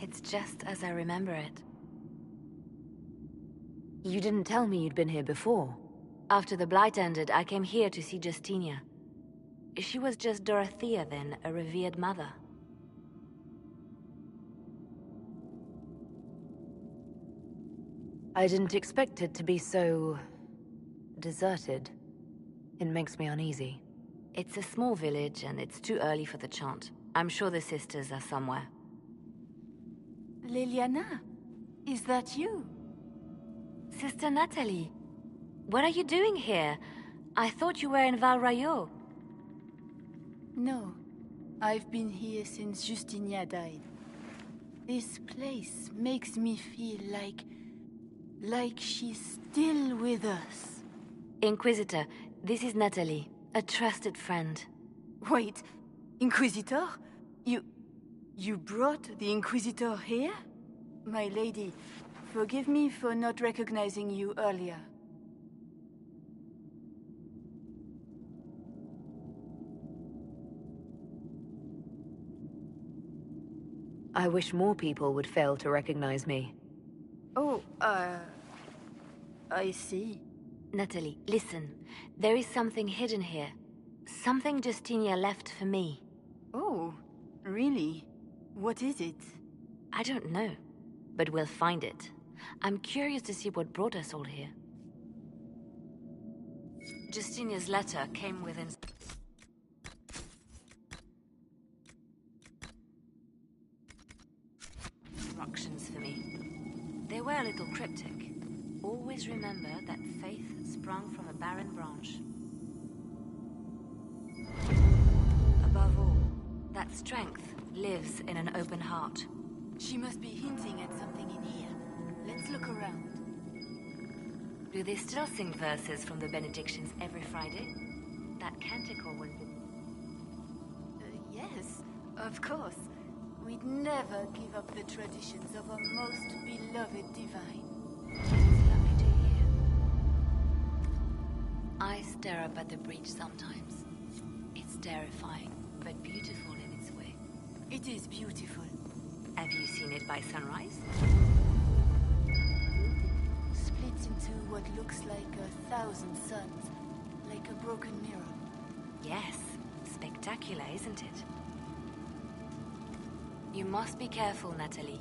Speaker 3: It's just as I remember it.
Speaker 4: You didn't tell me you'd been here before.
Speaker 3: After the Blight ended, I came here to see Justinia. She was just Dorothea then, a revered mother.
Speaker 4: I didn't expect it to be so... deserted. It makes me uneasy.
Speaker 3: It's a small village, and it's too early for the chant. I'm sure the sisters are somewhere.
Speaker 13: Liliana, is that you?
Speaker 3: Sister Natalie, what are you doing here? I thought you were in Val Rayo.
Speaker 13: No, I've been here since Justinia died. This place makes me feel like she's still with us.
Speaker 3: Inquisitor, this is Natalie, a trusted friend.
Speaker 13: Wait, Inquisitor? You brought the Inquisitor here? My lady, Forgive me for not recognizing you earlier.
Speaker 4: I wish more people would fail to recognize me.
Speaker 13: Oh, I see.
Speaker 3: Natalie, listen. There is something hidden here. Something Justinia left for me.
Speaker 13: Oh, really? What is it?
Speaker 3: I don't know, but we'll find it. I'm curious to see what brought us all here. Justinia's letter came with instructions for me. They were a little cryptic. Always remember that faith sprung from a barren branch. Above all, that strength lives in an open heart.
Speaker 13: She must be hinting at something in here. Let's look around.
Speaker 3: Do they still sing verses from the benedictions every Friday? That canticle was...
Speaker 13: Yes, of course. We'd never give up the traditions of our most beloved divine.
Speaker 3: It's lovely to hear. I stare up at the breach sometimes. It's terrifying, but beautiful in its way.
Speaker 13: It is beautiful.
Speaker 3: Have you seen it by sunrise?
Speaker 13: Splits into what looks like 1,000 suns, like a broken mirror.
Speaker 3: Yes, spectacular, isn't it? You must be careful, Natalie.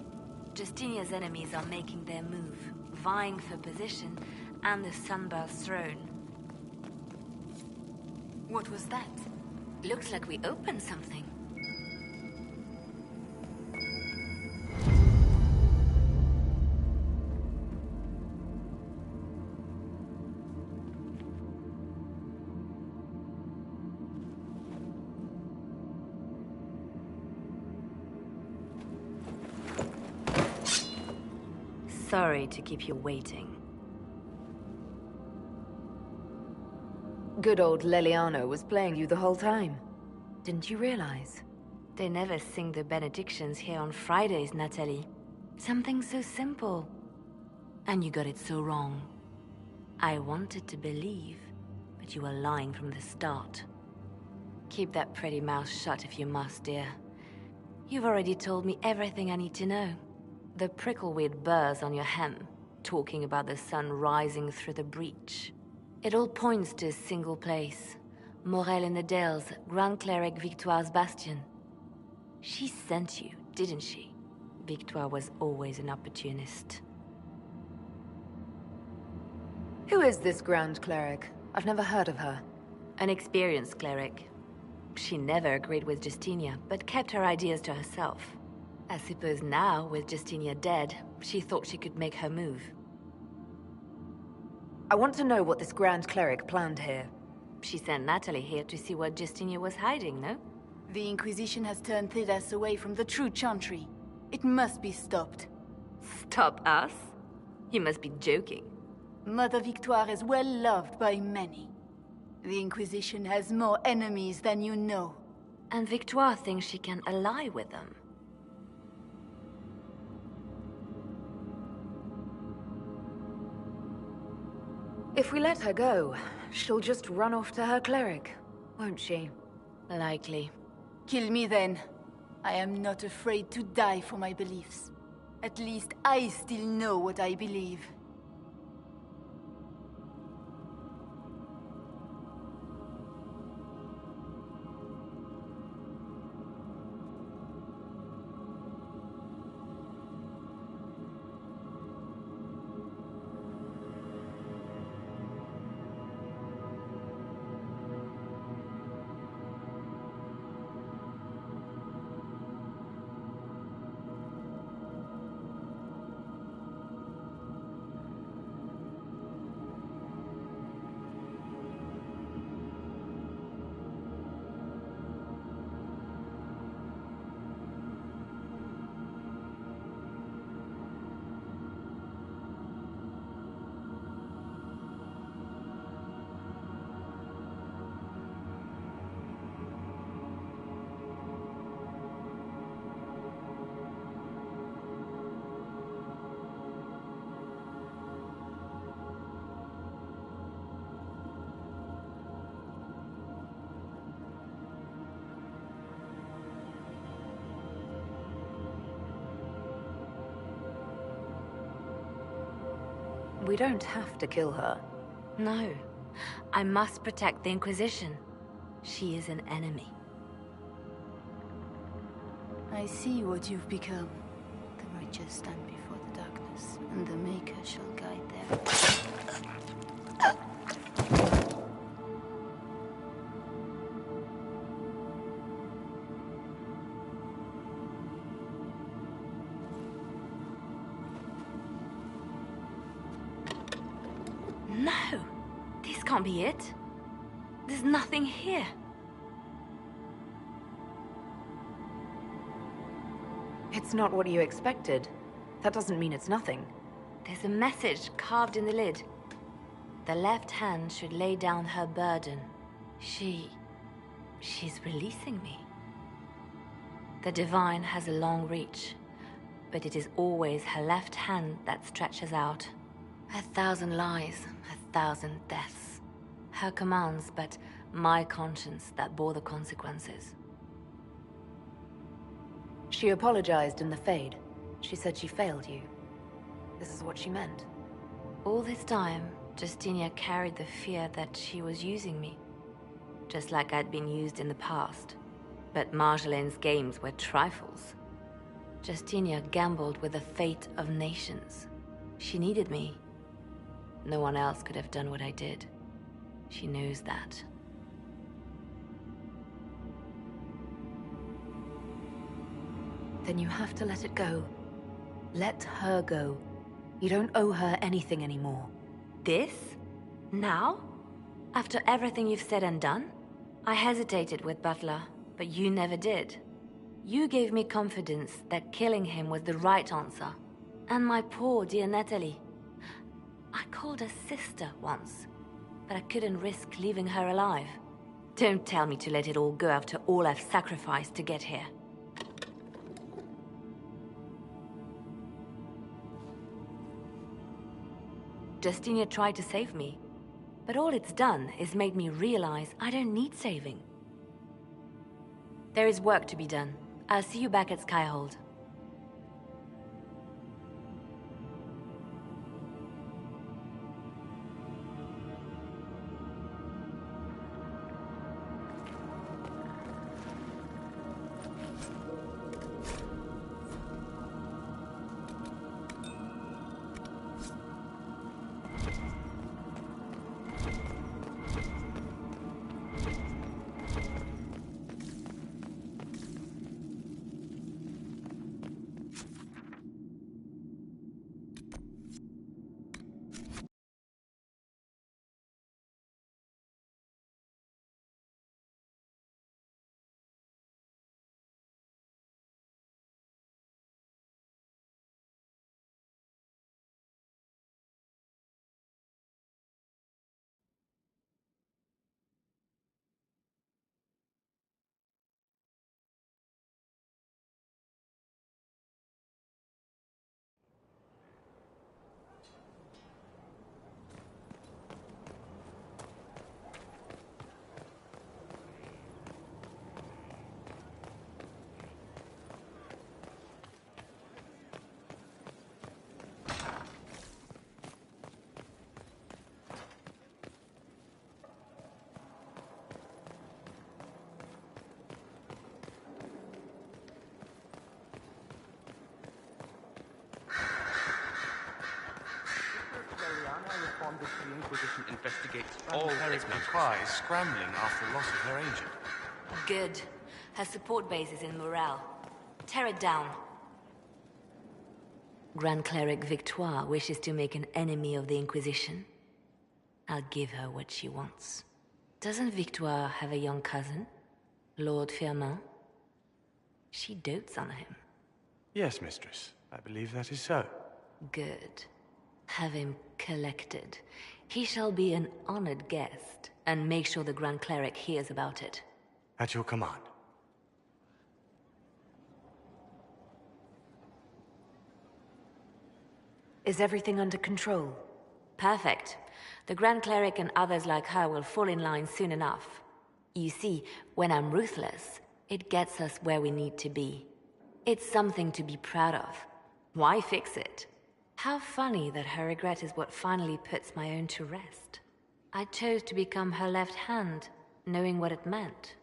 Speaker 3: Justinia's enemies are making their move, vying for position and the Sunbird's throne.
Speaker 13: What was that?
Speaker 3: Looks like we opened something. Sorry to keep you waiting.
Speaker 4: Good old Leliano was playing you the whole time. Didn't you realize?
Speaker 3: They never sing the benedictions here on Fridays, Natalie. Something so simple. And you got it so wrong. I wanted to believe, but you were lying from the start. Keep that pretty mouth shut if you must, dear. You've already told me everything I need to know. The prickleweed burrs on your hem, talking about the sun rising through the breach. It all points to a single place. Morel in the Dales, Grand Cleric Victoire's bastion. She sent you, didn't she? Victoire was always an opportunist.
Speaker 4: Who is this Grand Cleric? I've never heard of her.
Speaker 3: An experienced cleric. She never agreed with Justinia, but kept her ideas to herself. I suppose now, with Justinia dead, she thought she could make her move.
Speaker 4: I want to know what this Grand Cleric planned here.
Speaker 3: She sent Natalie here to see what Justinia was hiding, no?
Speaker 13: The Inquisition has turned Thedas away from the true chantry. It must be stopped.
Speaker 3: Stop us? You must be joking.
Speaker 13: Mother Victoire is well loved by many. The Inquisition has more enemies than you know.
Speaker 3: And Victoire thinks she can ally with them.
Speaker 4: If we let her go, she'll just run off to her cleric, won't she?
Speaker 3: Likely.
Speaker 13: Kill me then. I am not afraid to die for my beliefs. At least I still know what I believe.
Speaker 9: We don't have to kill her.
Speaker 3: No. I must protect the Inquisition. She is an enemy.
Speaker 13: I see what you've become. The righteous stand before the darkness, and the Maker shall guide them.
Speaker 3: No! This can't be it. There's nothing here.
Speaker 9: It's not what you expected. That doesn't mean it's nothing.
Speaker 3: There's a message carved in the lid. The left hand should lay down her burden. She's releasing me. The divine has a long reach, but it is always her left hand that stretches out. 1,000 lies, 1,000 deaths. Her commands, but my conscience that bore the consequences.
Speaker 9: She apologized in the Fade. She said she failed you. This is what she meant.
Speaker 3: All this time, Justinia carried the fear that she was using me. Just like I'd been used in the past. But Marjolaine's games were trifles. Justinia gambled with the fate of nations. She needed me. No one else could have done what I did. She knows that.
Speaker 9: Then you have to let it go. Let her go. You don't owe her anything anymore.
Speaker 3: This? Now? After everything you've said and done? I hesitated with Butler, but you never did. You gave me confidence that killing him was the right answer. And my poor dear Natalie. I called her sister once, but I couldn't risk leaving her alive. Don't tell me to let it all go after all I've sacrificed to get here. Justinia tried to save me, but all it's done is made me realize I don't need saving. There is work to be done. I'll see you back at Skyhold.
Speaker 15: The Inquisition investigates all Victoire is scrambling after the loss of her agent.
Speaker 3: Good. Her support base is in Morale. Tear it down. Grand Cleric Victoire wishes to make an enemy of the Inquisition. I'll give her what she wants. Doesn't Victoire have a young cousin? Lord Firmin? She dotes on him.
Speaker 15: Yes, mistress. I believe that is so.
Speaker 3: Good. Have him collected. He shall be an honored guest, and make sure the Grand Cleric hears about it.
Speaker 15: At your command.
Speaker 9: Is everything under control?
Speaker 3: Perfect. The Grand Cleric and others like her will fall in line soon enough. You see, when I'm ruthless, it gets us where we need to be. It's something to be proud of. Why fix it? How funny that her regret is what finally puts my own to rest. I chose to become her left hand, knowing what it meant.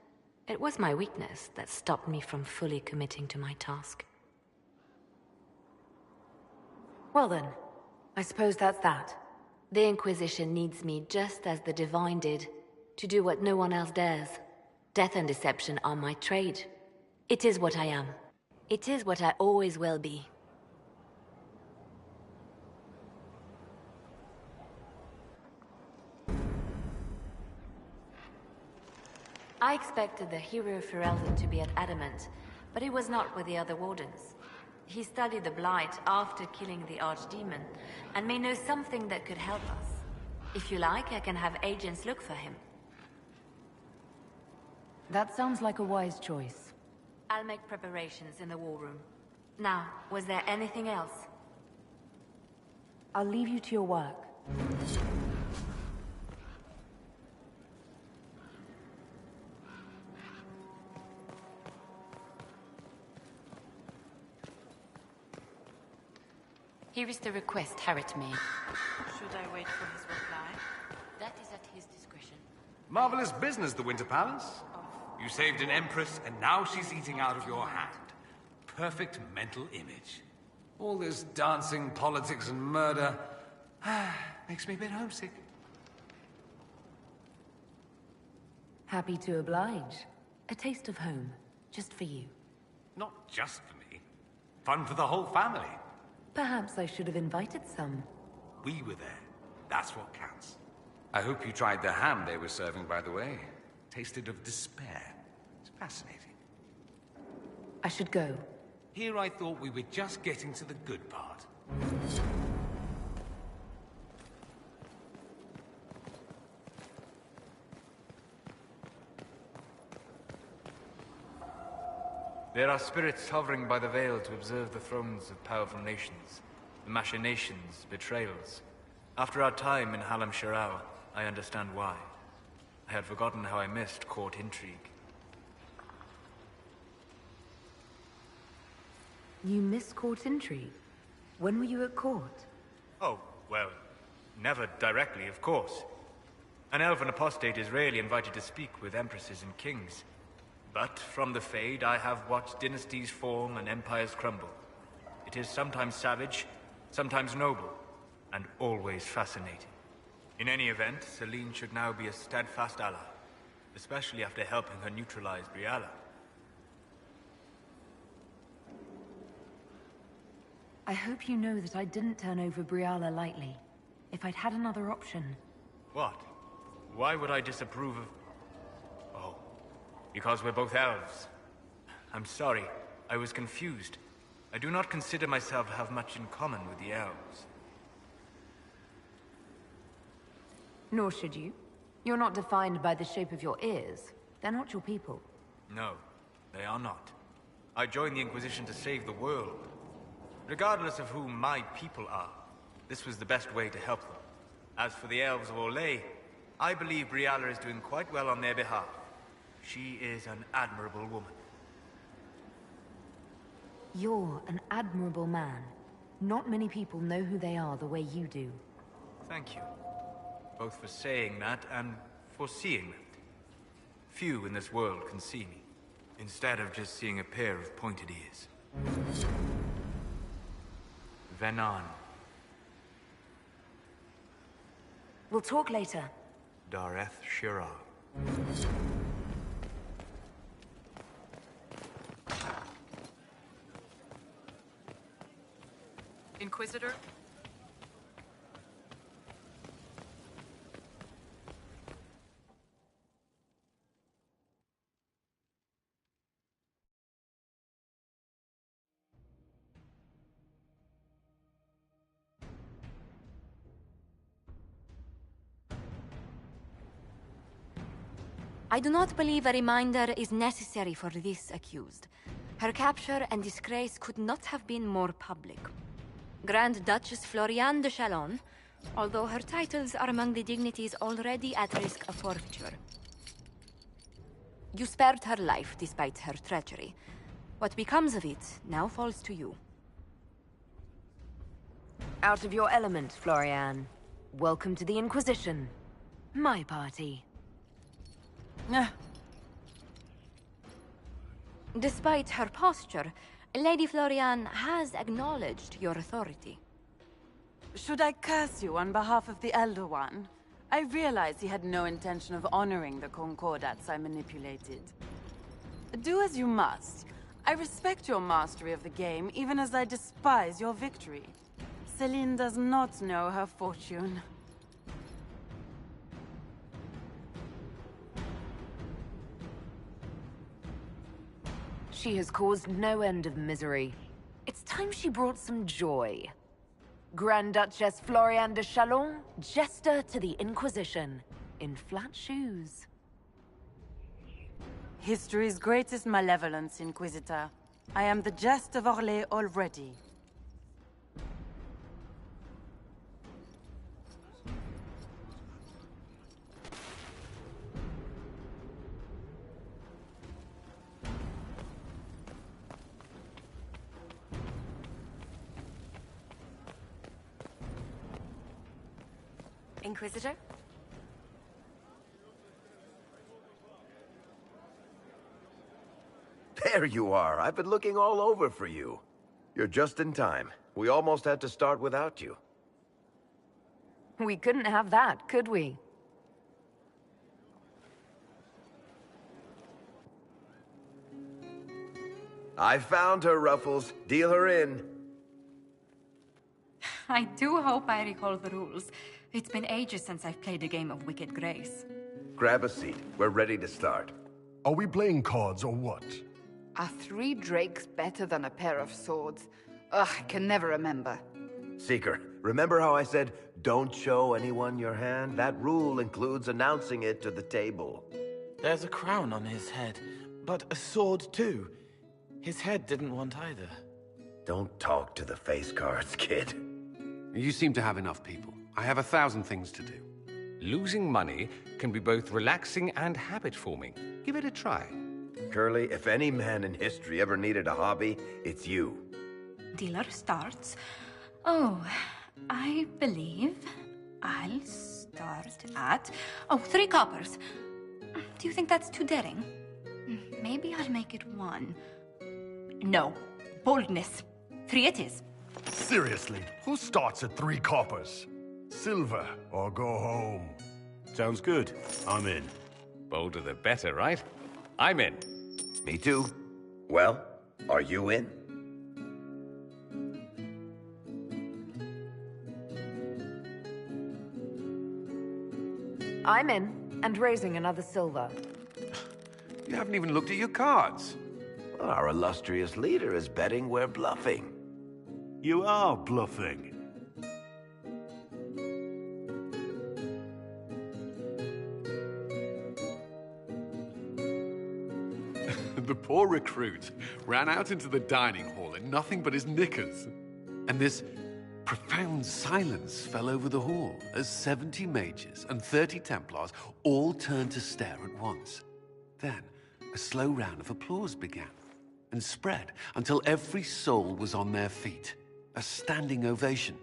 Speaker 3: It was my weakness that stopped me from fully committing to my task.
Speaker 9: Well then, I suppose that's that.
Speaker 3: The Inquisition needs me just as the Divine did, to do what no one else dares. Death and deception are my trade. It is what I am. It is what I always will be. I expected the hero Ferelden to be at Adamant, but he was not with the other wardens. He studied the Blight after killing the Archdemon, and may know something that could help us. If you like, I can have agents look for him.
Speaker 4: That sounds like a wise choice.
Speaker 3: I'll make preparations in the war room. Now, was there anything else?
Speaker 4: I'll leave you to your work.
Speaker 6: Here is the request Harriet made.
Speaker 10: Should I wait for his reply?
Speaker 6: That is at his discretion.
Speaker 18: Marvelous business, the Winter Palace. You saved an empress, and now she's eating out of your hand. Perfect mental image. All this dancing, politics, and murder makes me a bit homesick.
Speaker 4: Happy to oblige. A taste of home, just for you.
Speaker 18: Not just for me. Fun for the whole family.
Speaker 4: Perhaps I should have invited some.
Speaker 18: We were there. That's what counts. I hope you tried the ham they were serving, by the way. Tasted of despair. It's fascinating.
Speaker 4: I should go.
Speaker 18: Here I thought we were just getting to the good part.
Speaker 1: There are spirits hovering by the veil to observe the thrones of powerful nations, the machinations, betrayals. After our time in Halam Shiral, I understand why. I had forgotten how I missed court intrigue.
Speaker 4: You miss court intrigue? When were you at court?
Speaker 1: Oh, well, never directly, of course. An elven apostate is rarely invited to speak with empresses and kings. But from the Fade, I have watched dynasties form and empires crumble. It is sometimes savage, sometimes noble, and always fascinating. In any event, Celine should now be a steadfast ally, especially after helping her neutralize Briala.
Speaker 4: I hope you know that I didn't turn over Briala lightly. If I'd had another option...
Speaker 1: What? Why would I disapprove of... Oh, because we're both elves. I'm sorry, I was confused. I do not consider myself to have much in common with the elves.
Speaker 4: Nor should you. You're not defined by the shape of your ears. They're not your people.
Speaker 1: No, they are not. I joined the Inquisition to save the world. Regardless of who my people are, this was the best way to help them. As for the elves of Orlais, I believe Briala is doing quite well on their behalf. She is an admirable woman.
Speaker 4: You're an admirable man. Not many people know who they are the way you do.
Speaker 1: Thank you. Both for saying that and for seeing that. Few in this world can see me, instead of just seeing a pair of pointed ears. Venan.
Speaker 4: We'll talk later.
Speaker 1: Dareth Shirar.
Speaker 10: Inquisitor?
Speaker 2: I do not believe a reminder is necessary for this accused. Her capture and disgrace could not have been more public. Grand Duchess Floriane de Chalon, although her titles are among the dignities already at risk of forfeiture. You spared her life despite her treachery. What becomes of it now falls to you.
Speaker 9: Out of your element, Florian. Welcome to the Inquisition. My party.
Speaker 2: Despite her posture, Lady Florian has acknowledged your authority.
Speaker 16: Should I curse you on behalf of the Elder One? I realize he had no intention of honoring the concordats I manipulated. Do as you must. I respect your mastery of the game, even as I despise your victory. Celine does not know her fortune.
Speaker 9: She has caused no end of misery. It's time she brought some joy. Grand Duchess Florian de Chalon, jester to the Inquisition, in flat shoes.
Speaker 16: History's greatest malevolence, Inquisitor. I am the jest of Orlais already.
Speaker 2: Inquisitor?
Speaker 17: There you are. I've been looking all over for you. You're just in time. We almost had to start without you.
Speaker 9: We couldn't have that, could we?
Speaker 17: I found her, Ruffles. Deal her in.
Speaker 7: I do hope I recall the rules. It's been ages since I've played a game of Wicked Grace.
Speaker 17: Grab a seat. We're ready to start.
Speaker 21: Are we playing cards or what?
Speaker 12: Are 3 drakes better than a pair of swords? Ugh, I can never remember.
Speaker 17: Seeker, remember how I said, don't show anyone your hand? That rule includes announcing it to the table.
Speaker 23: There's a crown on his head, but a sword too. His head didn't want either.
Speaker 17: Don't talk to the face cards, kid.
Speaker 18: You seem to have enough people. I have 1,000 things to do. Losing money can be both relaxing and habit-forming. Give it a try.
Speaker 17: Curly, if any man in history ever needed a hobby, it's you.
Speaker 7: Dealer starts. Oh, I believe I'll start at... Oh, 3 coppers. Do you think that's too daring? Maybe I'll make it 1. No. Boldness. 3 it is.
Speaker 21: Seriously, who starts at 3 coppers? Silver or go home.
Speaker 18: Sounds good. I'm in. Bolder the better, right? I'm in.
Speaker 17: Me too. Well, are you in?
Speaker 9: I'm in, and raising another silver.
Speaker 18: You haven't even looked at your cards.
Speaker 17: Well, our illustrious leader is betting we're bluffing.
Speaker 21: You are bluffing.
Speaker 18: The poor recruit ran out into the dining hall in nothing but his knickers. And this profound silence fell over the hall as 70 mages and 30 Templars all turned to stare at once. Then, a slow round of applause began and spread until every soul was on their feet. A standing ovation.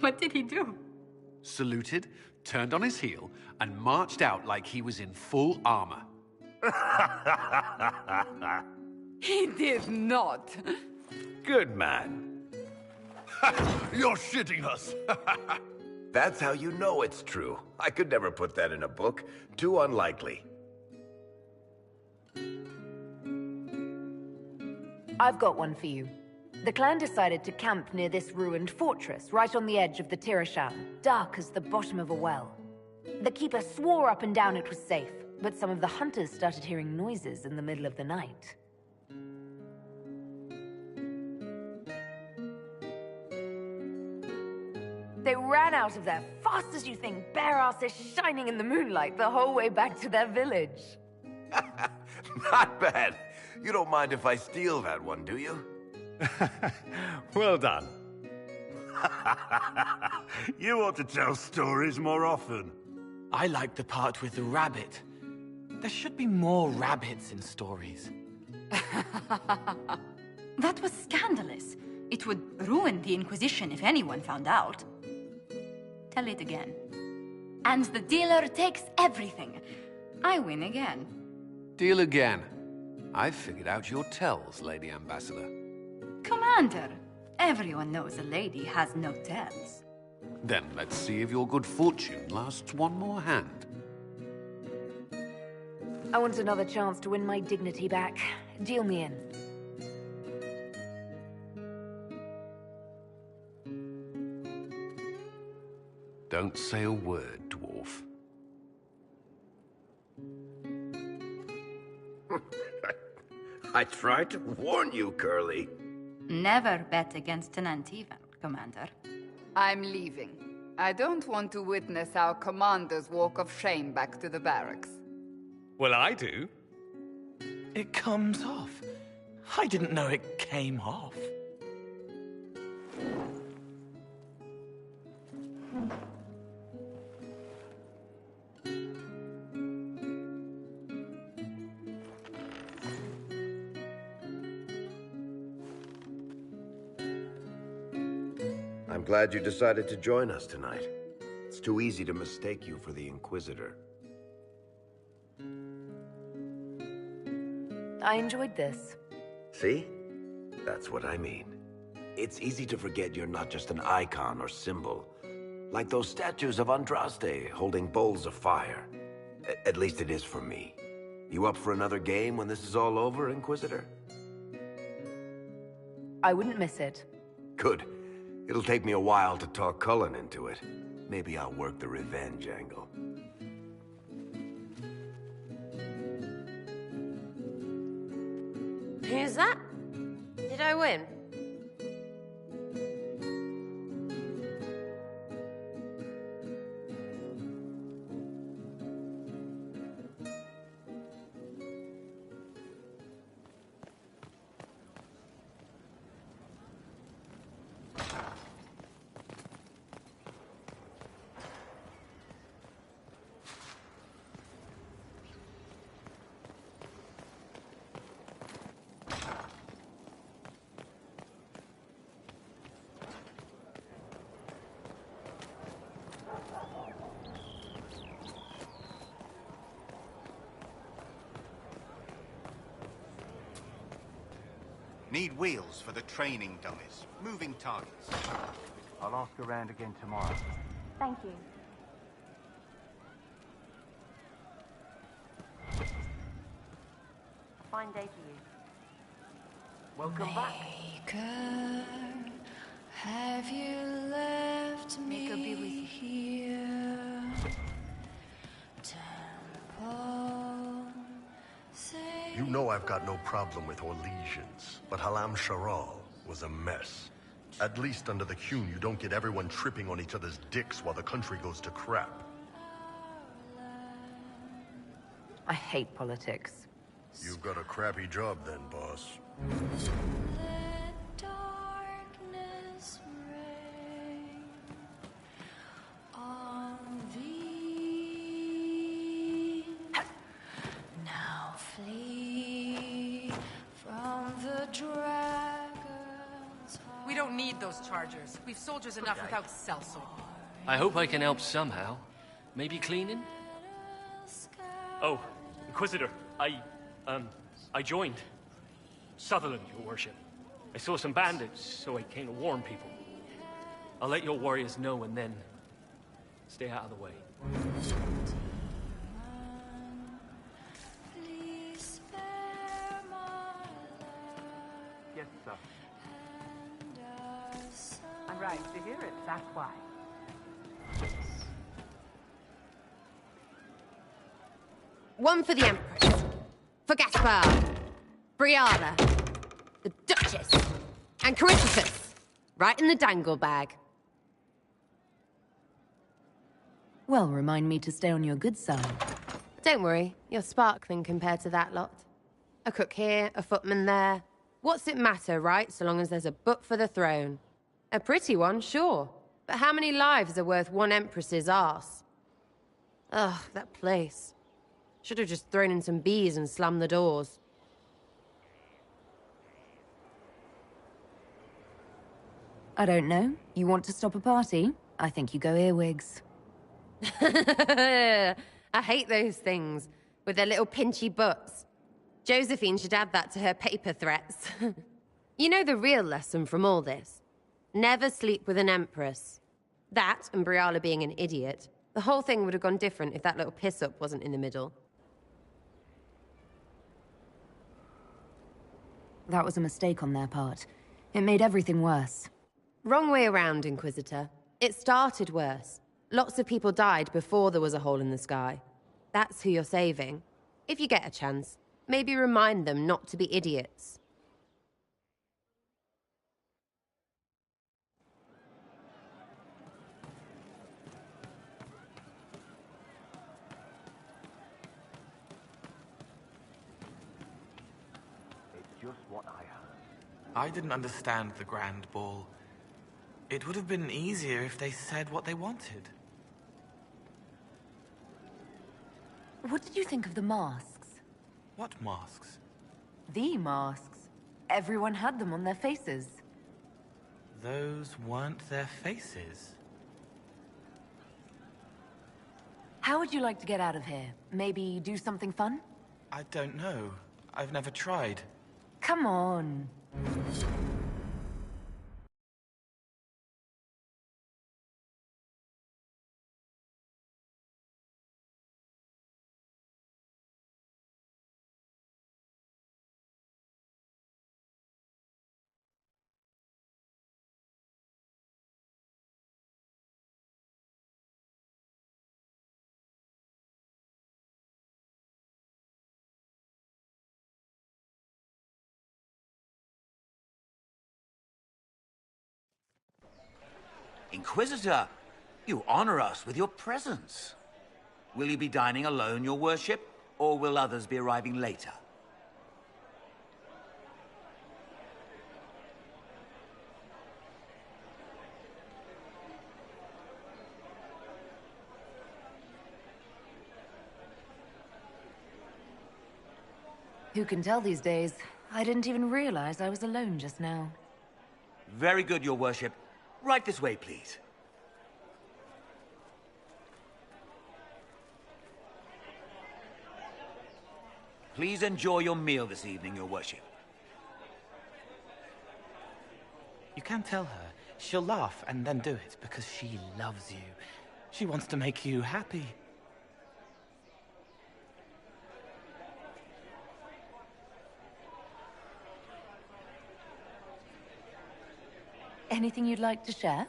Speaker 7: What did he do?
Speaker 18: Saluted, turned on his heel, and marched out like he was in full armor.
Speaker 12: He did not.
Speaker 17: Good man.
Speaker 21: You're shitting us.
Speaker 17: That's how you know it's true. I could never put that in a book. Too unlikely.
Speaker 9: I've got one for you. The clan decided to camp near this ruined fortress, right on the edge of the Tirasham, dark as the bottom of a well. The keeper swore up and down it was safe, but some of the hunters started hearing noises in the middle of the night. They ran out of there fast as you think, bare asses shining in the moonlight the whole way back to their village.
Speaker 17: Not bad. You don't mind if I steal that one, do you?
Speaker 21: Well done. You ought to tell stories more often.
Speaker 23: I like the part with the rabbit. There should be more rabbits in stories.
Speaker 7: That was scandalous. It would ruin the Inquisition if anyone found out. Tell it again. And the dealer takes everything. I win again.
Speaker 5: Deal again. I've figured out your tells, Lady Ambassador.
Speaker 7: Commander, everyone knows a lady has no tells.
Speaker 5: Then let's see if your good fortune lasts one more hand.
Speaker 9: I want another chance to win my dignity back. Deal me in.
Speaker 5: Don't say a word, dwarf.
Speaker 17: I tried to warn you, Curly.
Speaker 7: Never bet against an Antivan, Commander.
Speaker 12: I'm leaving. I don't want to witness our commander's walk of shame back to the barracks.
Speaker 15: Well, I do.
Speaker 23: It comes off. I didn't know it came off.
Speaker 17: I'm glad you decided to join us tonight. It's too easy to mistake you for the Inquisitor.
Speaker 9: I enjoyed this.
Speaker 17: See? That's what I mean. It's easy to forget you're not just an icon or symbol. Like those statues of Andraste holding bowls of fire. At least it is for me. You up for another game when this is all over, Inquisitor?
Speaker 9: I wouldn't miss it.
Speaker 17: Good. It'll take me a while to talk Cullen into it. Maybe I'll work the revenge angle.
Speaker 14: Who's that? Did I win?
Speaker 8: Need wheels for the training dummies. Moving targets.
Speaker 22: I'll ask around again tomorrow.
Speaker 24: Thank you. Fine day to you.
Speaker 22: Welcome back.
Speaker 25: Have you left me here?
Speaker 21: You know I've got no problem with Orlesians, but Halam Sharal was a mess. At least under the Qun, you don't get everyone tripping on each other's dicks while the country goes to crap.
Speaker 9: I hate politics.
Speaker 21: You've got a crappy job then, boss.
Speaker 25: Darkness reign on thee. Now flee from the dragon's
Speaker 26: We don't need those chargers. We've soldiers enough without sellsword.
Speaker 27: I hope I can help somehow. Maybe cleaning?
Speaker 28: Oh, Inquisitor, I joined. Sutherland, your worship. I saw some bandits, so I came to warn people. I'll let your warriors know and then stay out of the way.
Speaker 22: Yes, sir. I'm right to hear it, that's why.
Speaker 14: One for the Empress. For Gaspard. Briala. The Duchess. And Coryphaeus. Right in the dangle bag.
Speaker 4: Well, remind me to stay on your good side.
Speaker 14: Don't worry, you're sparkling compared to that lot. A cook here, a footman there. What's it matter, right, so long as there's a butt for the throne? A pretty one, sure. But how many lives are worth one Empress's arse? Ugh, that place. Should have just thrown in some bees and slammed the doors.
Speaker 4: I don't know. You want to stop a party? I think you go earwigs.
Speaker 1: I hate those things, with their little pinchy butts. Josephine should add that to her paper threats. You know the real lesson from all this? Never sleep with an empress. That, and Briala being an idiot. The whole thing would have gone different if that little piss-up wasn't in the middle.
Speaker 4: That was a mistake on their part. It made everything worse.
Speaker 1: Wrong way around, Inquisitor. It started worse. Lots of people died before there was a hole in the sky. That's who you're saving. If you get a chance, maybe remind them not to be idiots.
Speaker 22: It's just what I heard.
Speaker 23: I didn't understand the Grand Ball. It would have been easier if they said what they wanted.
Speaker 4: What did you think of the masks?
Speaker 23: What masks?
Speaker 4: The masks. Everyone had them on their faces.
Speaker 23: Those weren't their faces.
Speaker 4: How would you like to get out of here? Maybe do something fun?
Speaker 23: I don't know. I've never tried.
Speaker 4: Come on.
Speaker 3: Inquisitor, you honor us with your presence. Will you be dining alone, your worship, or will others be arriving later?
Speaker 4: Who can tell these days? I didn't even realize I was alone just now.
Speaker 3: Very good, your worship. Right this way, please. Please enjoy your meal this evening, your worship.
Speaker 23: You can tell her. She'll laugh and then do it because she loves you. She wants to make you happy.
Speaker 4: Anything you'd like to share?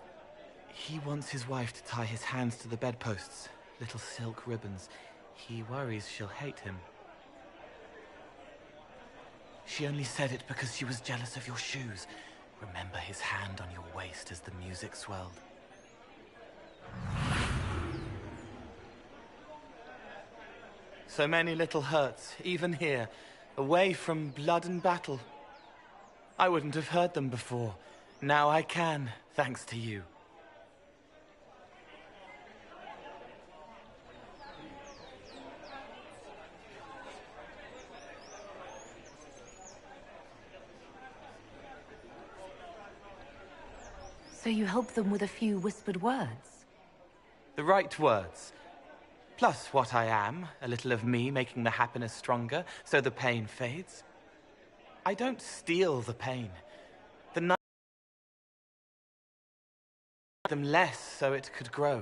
Speaker 23: He wants his wife to tie his hands to the bedposts, little silk ribbons. He worries she'll hate him. She only said it because she was jealous of your shoes. Remember his hand on your waist as the music swelled. So many little hurts, even here, away from blood and battle. I wouldn't have heard them before. Now I can, thanks to you.
Speaker 4: So you help them with a few whispered words?
Speaker 23: The right words. Plus what I am, a little of me making the happiness stronger, so the pain fades. I don't steal the pain. The night them less so it could grow.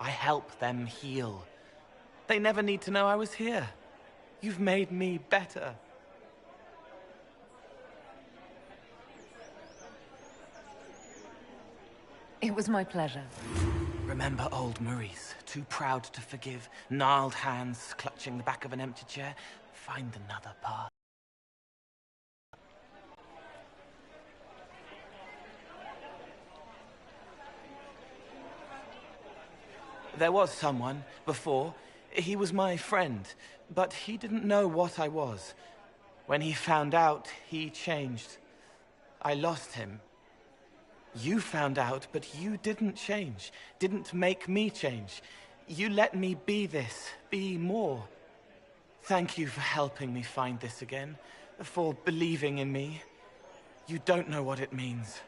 Speaker 23: I help them heal. They never need to know I was here. You've made me better.
Speaker 4: It was my pleasure.
Speaker 23: Remember old Maurice, too proud to forgive, gnarled hands clutching the back of an empty chair? Find another path. There was someone, before. He was my friend, but he didn't know what I was. When he found out, he changed. I lost him. You found out, but you didn't change. Didn't make me change. You let me be this, be more. Thank you for helping me find this again, for believing in me. You don't know what it means.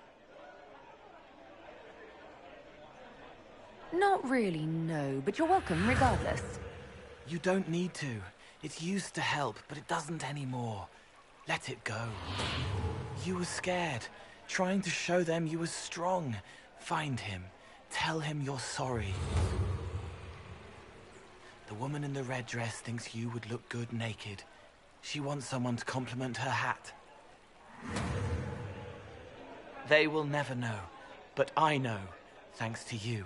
Speaker 4: Not really, no, but you're welcome regardless.
Speaker 23: You don't need to. It used to help, but it doesn't anymore. Let it go. You were scared, trying to show them you were strong. Find him. Tell him you're sorry. The woman in the red dress thinks you would look good naked. She wants someone to compliment her hat. They will never know, but I know, thanks to you.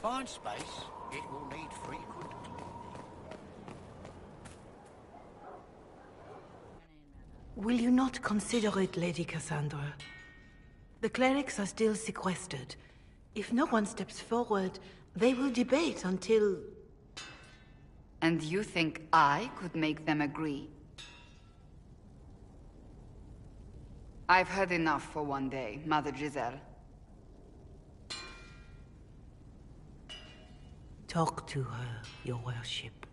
Speaker 22: Find space, it will need frequent.
Speaker 2: Will you not consider it, Lady Cassandra? The clerics are still sequestered. If no one steps forward, they will debate until...
Speaker 12: And you think I could make them agree? I've heard enough for one day, Mother Giselle.
Speaker 2: Talk to her, your worship.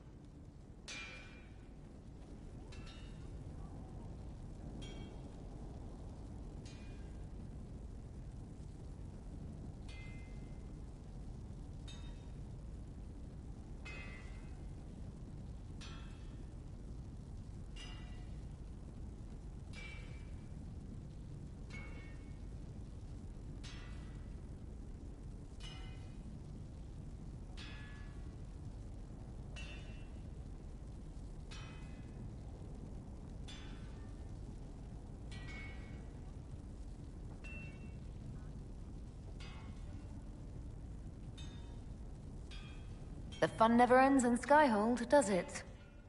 Speaker 4: The fun never ends in Skyhold, does it?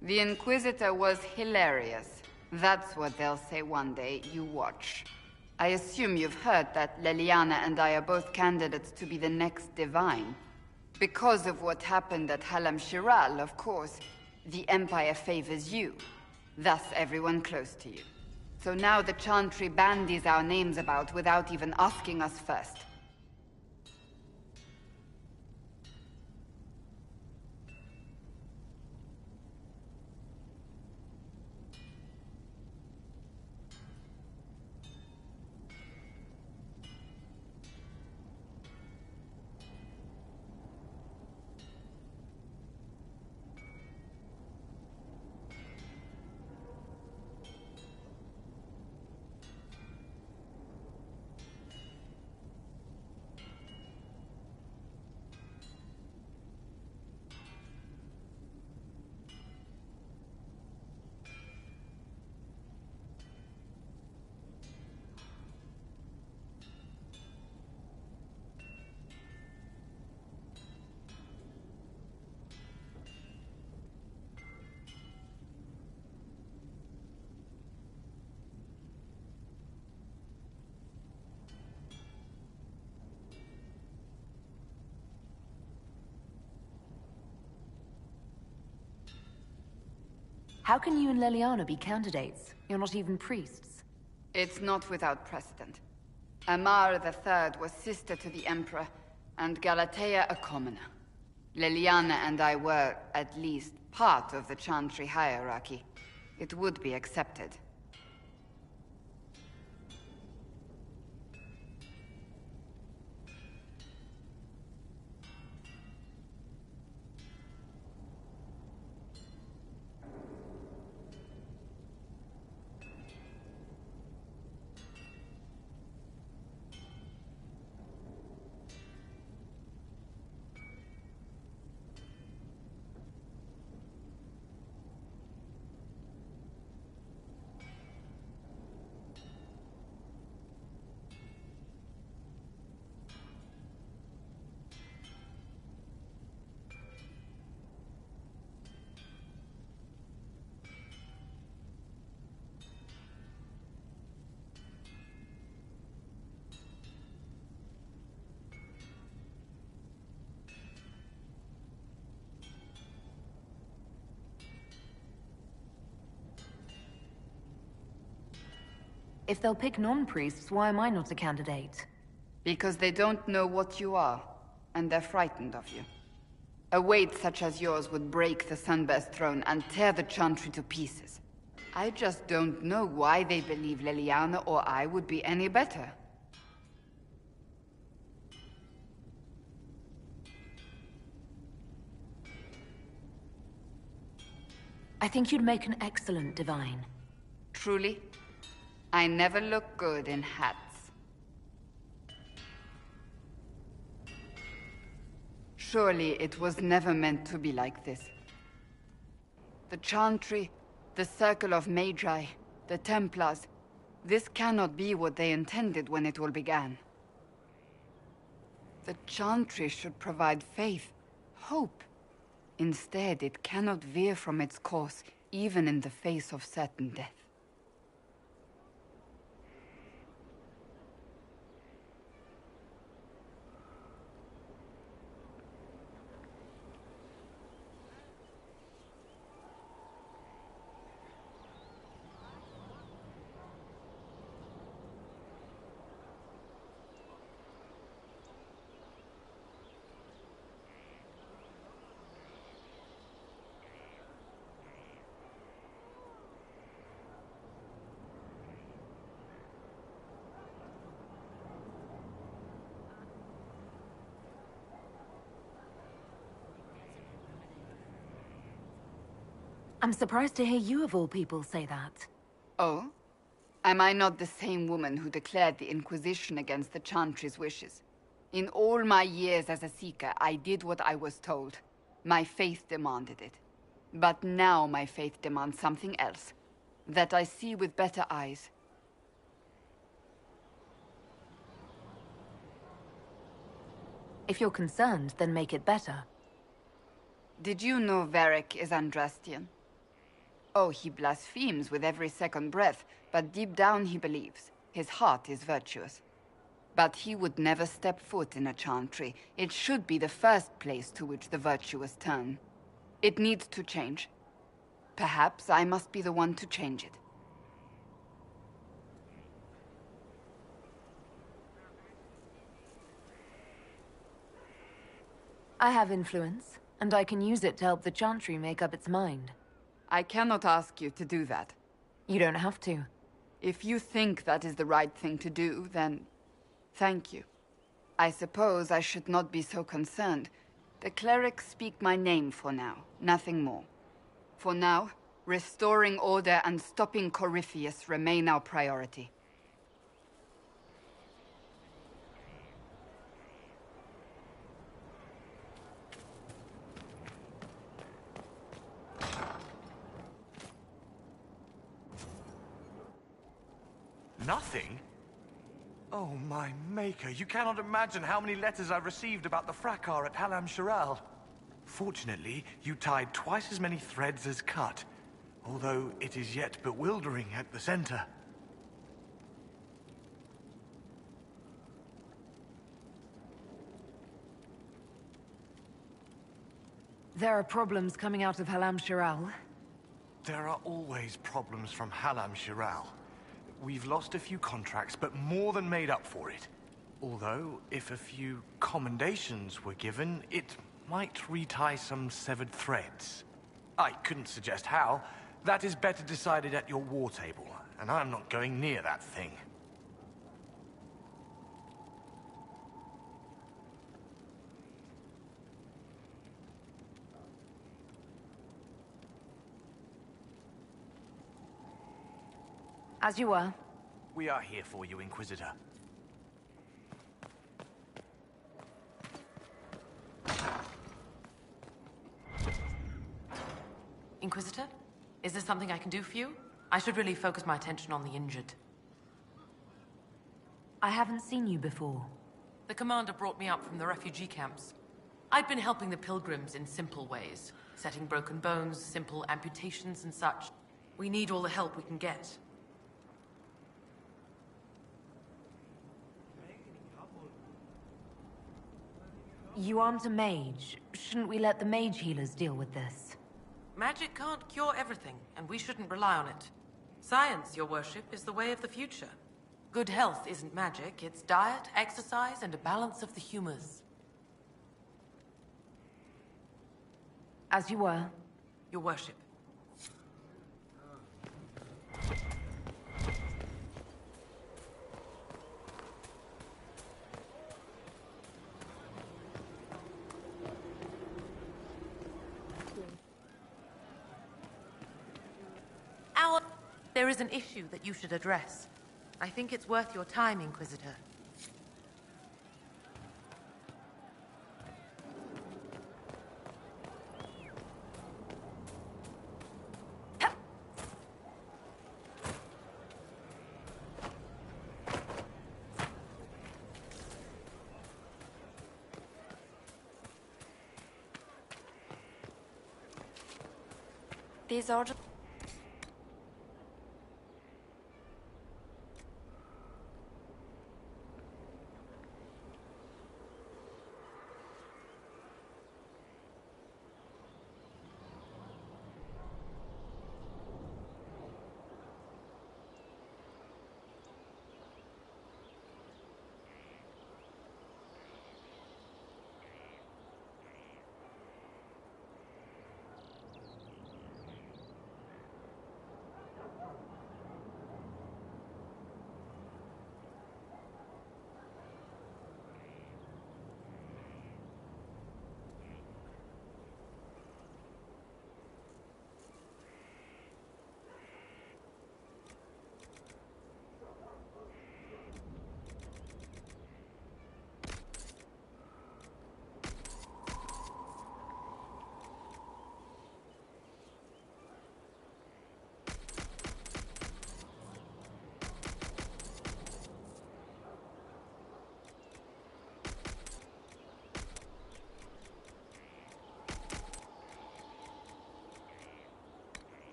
Speaker 12: The Inquisitor was hilarious. That's what they'll say one day, you watch. I assume you've heard that Leliana and I are both candidates to be the next Divine. Because of what happened at Halam Shiral, of course, the Empire favors you. Thus everyone close to you. So now the Chantry bandies our names about without even asking us first.
Speaker 4: How can you and Leliana be candidates? You're not even priests.
Speaker 12: It's not without precedent. Amar III was sister to the Emperor, and Galatea a commoner. Leliana and I were, at least, part of the Chantry hierarchy. It would be accepted.
Speaker 4: If they'll pick non-priests, why am I not a candidate?
Speaker 12: Because they don't know what you are, and they're frightened of you. A weight such as yours would break the Sunburst throne and tear the Chantry to pieces. I just don't know why they believe Leliana or I would be any better.
Speaker 4: I think you'd make an excellent Divine.
Speaker 12: Truly? I never look good in hats. Surely it was never meant to be like this. The Chantry, the Circle of Magi, the Templars, this cannot be what they intended when it all began. The Chantry should provide faith, hope. Instead, it cannot veer from its course, even in the face of certain death.
Speaker 4: I'm surprised to hear you of all people say that.
Speaker 12: Oh? Am I not the same woman who declared the Inquisition against the Chantry's wishes? In all my years as a Seeker, I did what I was told. My faith demanded it. But now my faith demands something else. That I see with better eyes.
Speaker 4: If you're concerned, then make it better.
Speaker 12: Did you know Varric is Andrastian? Oh, he blasphemes with every second breath, but deep down he believes. His heart is virtuous. But he would never step foot in a chantry. It should be the first place to which the virtuous turn. It needs to change. Perhaps I must be the one to change it.
Speaker 4: I have influence, and I can use it to help the Chantry make up its mind.
Speaker 12: I cannot ask you to do that.
Speaker 4: You don't have to.
Speaker 12: If you think that is the right thing to do, then thank you. I suppose I should not be so concerned. The clerics speak my name for now, nothing more. For now, restoring order and stopping Corypheus remain our priority.
Speaker 15: Nothing? Oh, my maker, you cannot imagine how many letters I've received about the fracas at Halam Shiral. Fortunately, you tied twice as many threads as cut, although it is yet bewildering at the center.
Speaker 4: There are problems coming out of Halam Shiral.
Speaker 15: There are always problems from Halam Shiral. We've lost a few contracts, but more than made up for it. Although, if a few commendations were given, it might retie some severed threads. I couldn't suggest how. That is better decided at your war table, and I'm not going near that thing.
Speaker 4: As you were.
Speaker 15: We are here for you, Inquisitor.
Speaker 14: Inquisitor? Is there something I can do for you? I should really focus my attention on the injured.
Speaker 4: I haven't seen you before.
Speaker 14: The commander brought me up from the refugee camps. I'd been helping the pilgrims in simple ways. Setting broken bones, simple amputations and such. We need all the help we can get.
Speaker 4: You aren't a mage. Shouldn't we let the mage healers deal with this?
Speaker 14: Magic can't cure everything, and we shouldn't rely on it. Science, your worship, is the way of the future. Good health isn't magic, it's diet, exercise, and a balance of the humors.
Speaker 4: As you were.
Speaker 14: Your worship. There is an issue that you should address. I think it's worth your time, Inquisitor.
Speaker 25: These are just...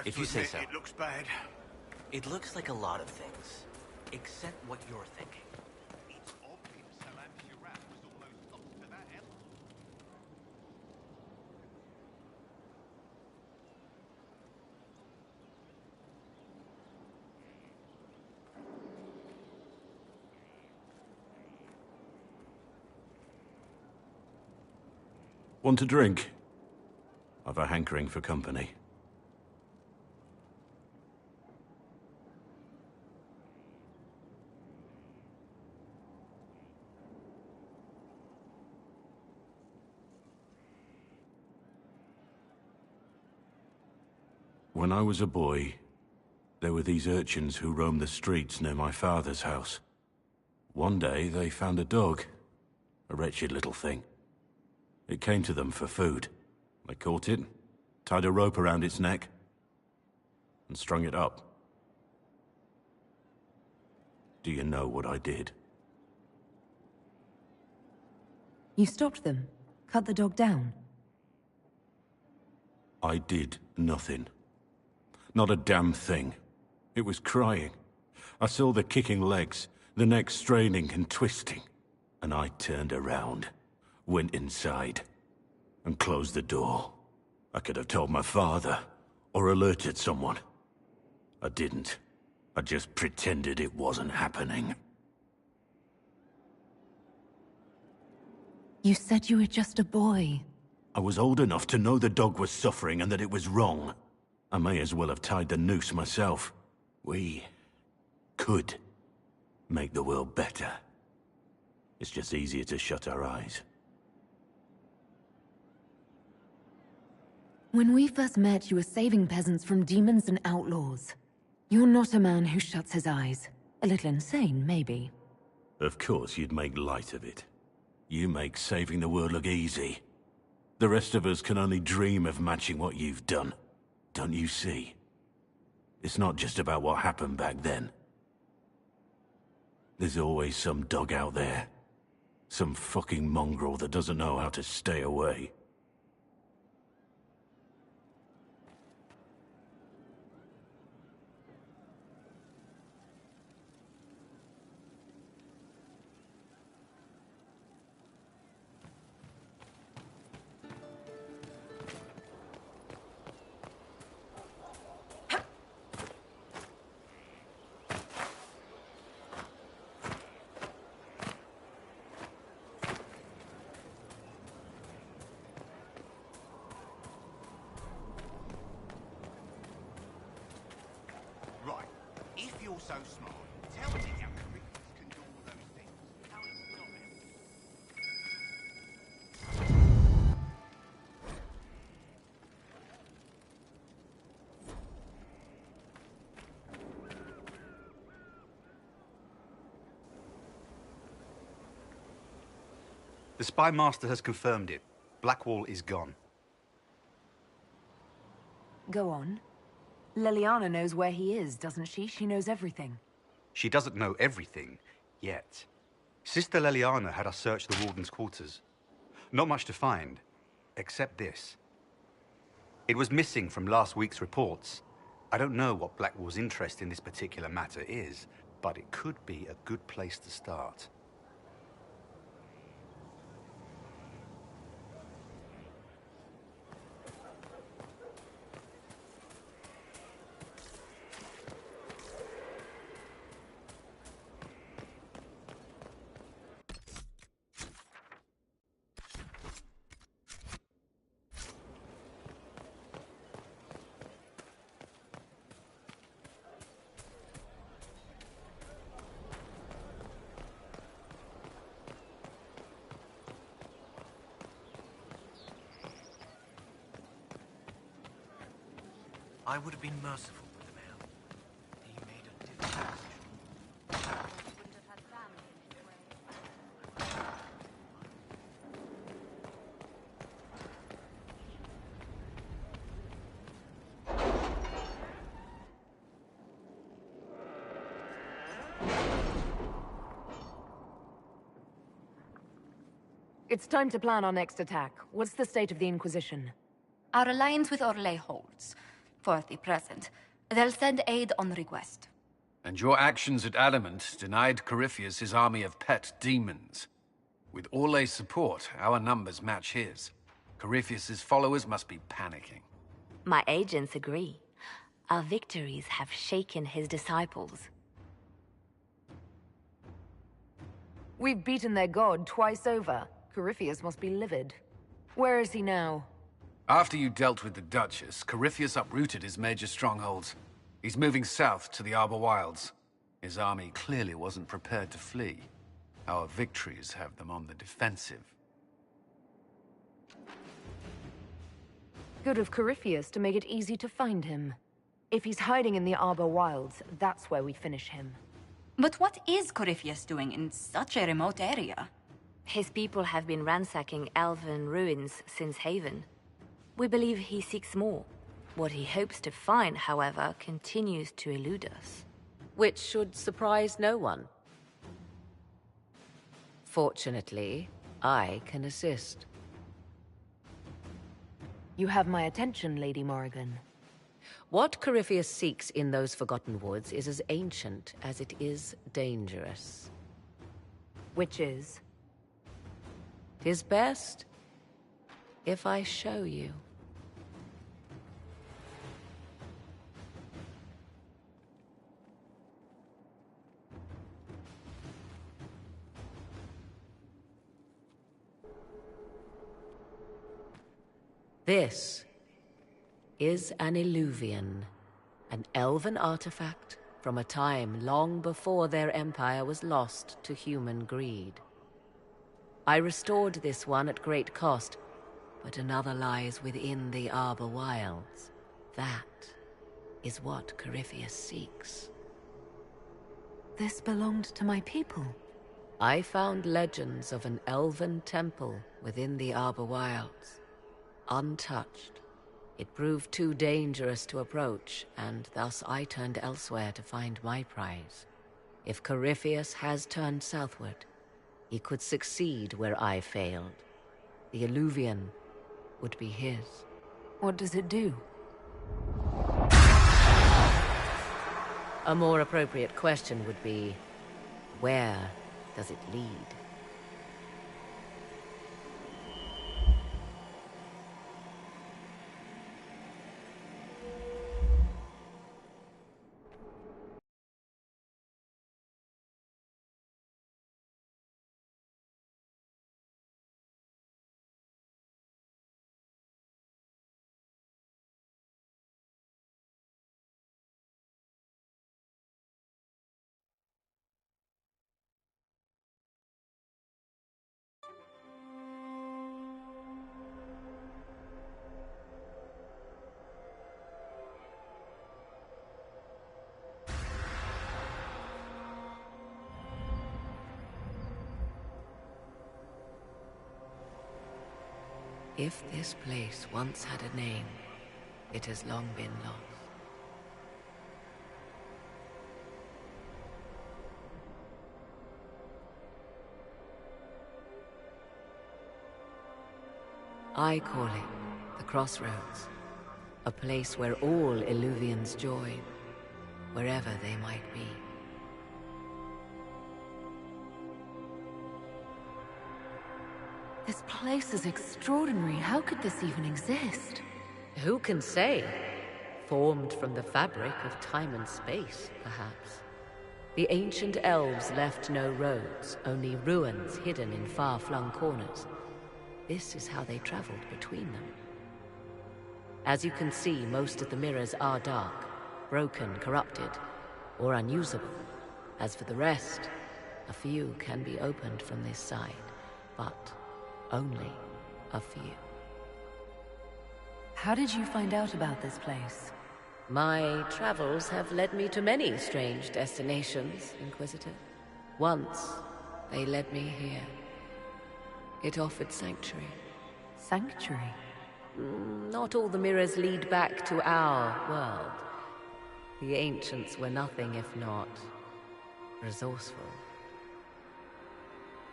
Speaker 6: If you say so.
Speaker 21: It looks bad.
Speaker 6: It looks like a lot of things, except what you're thinking.
Speaker 8: It's obvious Salam Shiraz was almost up to that element.
Speaker 10: Want a drink? I've a hankering for company. When I was a boy, there were these urchins who roamed the streets near my father's house. One day, they found a dog. A wretched little thing. It came to them for food. They caught it, tied a rope around its neck, and strung it up. Do you know what I did?
Speaker 9: You stopped them? Cut the dog down?
Speaker 10: I did nothing. Not a damn thing. It was crying. I saw the kicking legs, the neck straining and twisting. And I turned around, went inside, and closed the door. I could have told my father, or alerted someone. I didn't. I just pretended it wasn't happening.
Speaker 9: You said you were just a boy.
Speaker 10: I was old enough to know the dog was suffering and that it was wrong. I may as well have tied the noose myself. We could make the world better. It's just easier to shut our eyes.
Speaker 9: When we first met, you were saving peasants from demons and outlaws. You're not a man who shuts his eyes. A little insane, maybe.
Speaker 10: Of course you'd make light of it. You make saving the world look easy. The rest of us can only dream of matching what you've done. Don't you see? It's not just about what happened back then. There's always some dog out there. Some fucking mongrel that doesn't know how to stay away.
Speaker 8: Right. If you're so smart, tell me how the creatures can do all those things. How it's not evident.
Speaker 11: The Spy Master has confirmed it. Blackwall is gone.
Speaker 9: Go on. Leliana knows where he is, doesn't she? She knows everything.
Speaker 11: She doesn't know everything, yet. Sister Leliana had us search the Warden's quarters. Not much to find, except this. It was missing from last week's reports. I don't know what Blackwall's interest in this particular matter is, but it could be a good place to start.
Speaker 21: I would have been merciful with the man. He made a different decision.
Speaker 9: It's time to plan our next attack. What's the state of the Inquisition?
Speaker 13: Our alliance with Orlais holds.
Speaker 5: For the present. They'll send aid on request.
Speaker 7: And your actions at Adamant denied Corypheus his army of pet demons. With Orlay's support, our numbers match his. Corypheus's followers must be panicking.
Speaker 9: My agents agree. Our victories have shaken his disciples.
Speaker 4: We've beaten their god twice over. Corypheus must be livid. Where is he now?
Speaker 7: After you dealt with the Duchess, Corypheus uprooted his major strongholds. He's moving south to the Arbor Wilds. His army clearly wasn't prepared to flee. Our victories have them on the defensive.
Speaker 4: Good of Corypheus to make it easy to find him. If he's hiding in the Arbor Wilds, that's where we finish him.
Speaker 5: But what is Corypheus doing in such a remote area?
Speaker 9: His people have been ransacking elven ruins since Haven. We believe he seeks more. What he hopes to find, however, continues to elude us.
Speaker 13: Which should surprise no one. Fortunately, I can assist.
Speaker 4: You have my attention, Lady Morrigan.
Speaker 13: What Corypheus seeks in those Forgotten Woods is as ancient as it is dangerous.
Speaker 4: Which is?
Speaker 13: 'Tis best if I show you. This is an Illuvian, an elven artifact from a time long before their empire was lost to human greed. I restored this one at great cost, but another lies within the Arbor Wilds. That is what Corypheus seeks.
Speaker 4: This belonged to my people.
Speaker 13: I found legends of an elven temple within the Arbor Wilds. Untouched. It proved too dangerous to approach, and thus I turned elsewhere to find my prize. If Corypheus has turned southward, he could succeed where I failed. The Illuvian would be his.
Speaker 4: What does it do?
Speaker 13: A more appropriate question would be, where does it lead? If this place once had a name, it has long been lost. I call it the Crossroads, a place where all Illuvians join, wherever they might be.
Speaker 4: This place is extraordinary. How could this even exist?
Speaker 13: Who can say? Formed from the fabric of time and space, perhaps. The ancient elves left no roads, only ruins hidden in far-flung corners. This is how they traveled between them. As you can see, most of the mirrors are dark, broken, corrupted, or unusable. As for the rest, a few can be opened from this side, but only a few.
Speaker 4: How did you find out about this place?
Speaker 13: My travels have led me to many strange destinations, Inquisitor. Once, they led me here. It offered sanctuary.
Speaker 4: Sanctuary?
Speaker 13: Not all the mirrors lead back to our world. The ancients were nothing if not resourceful.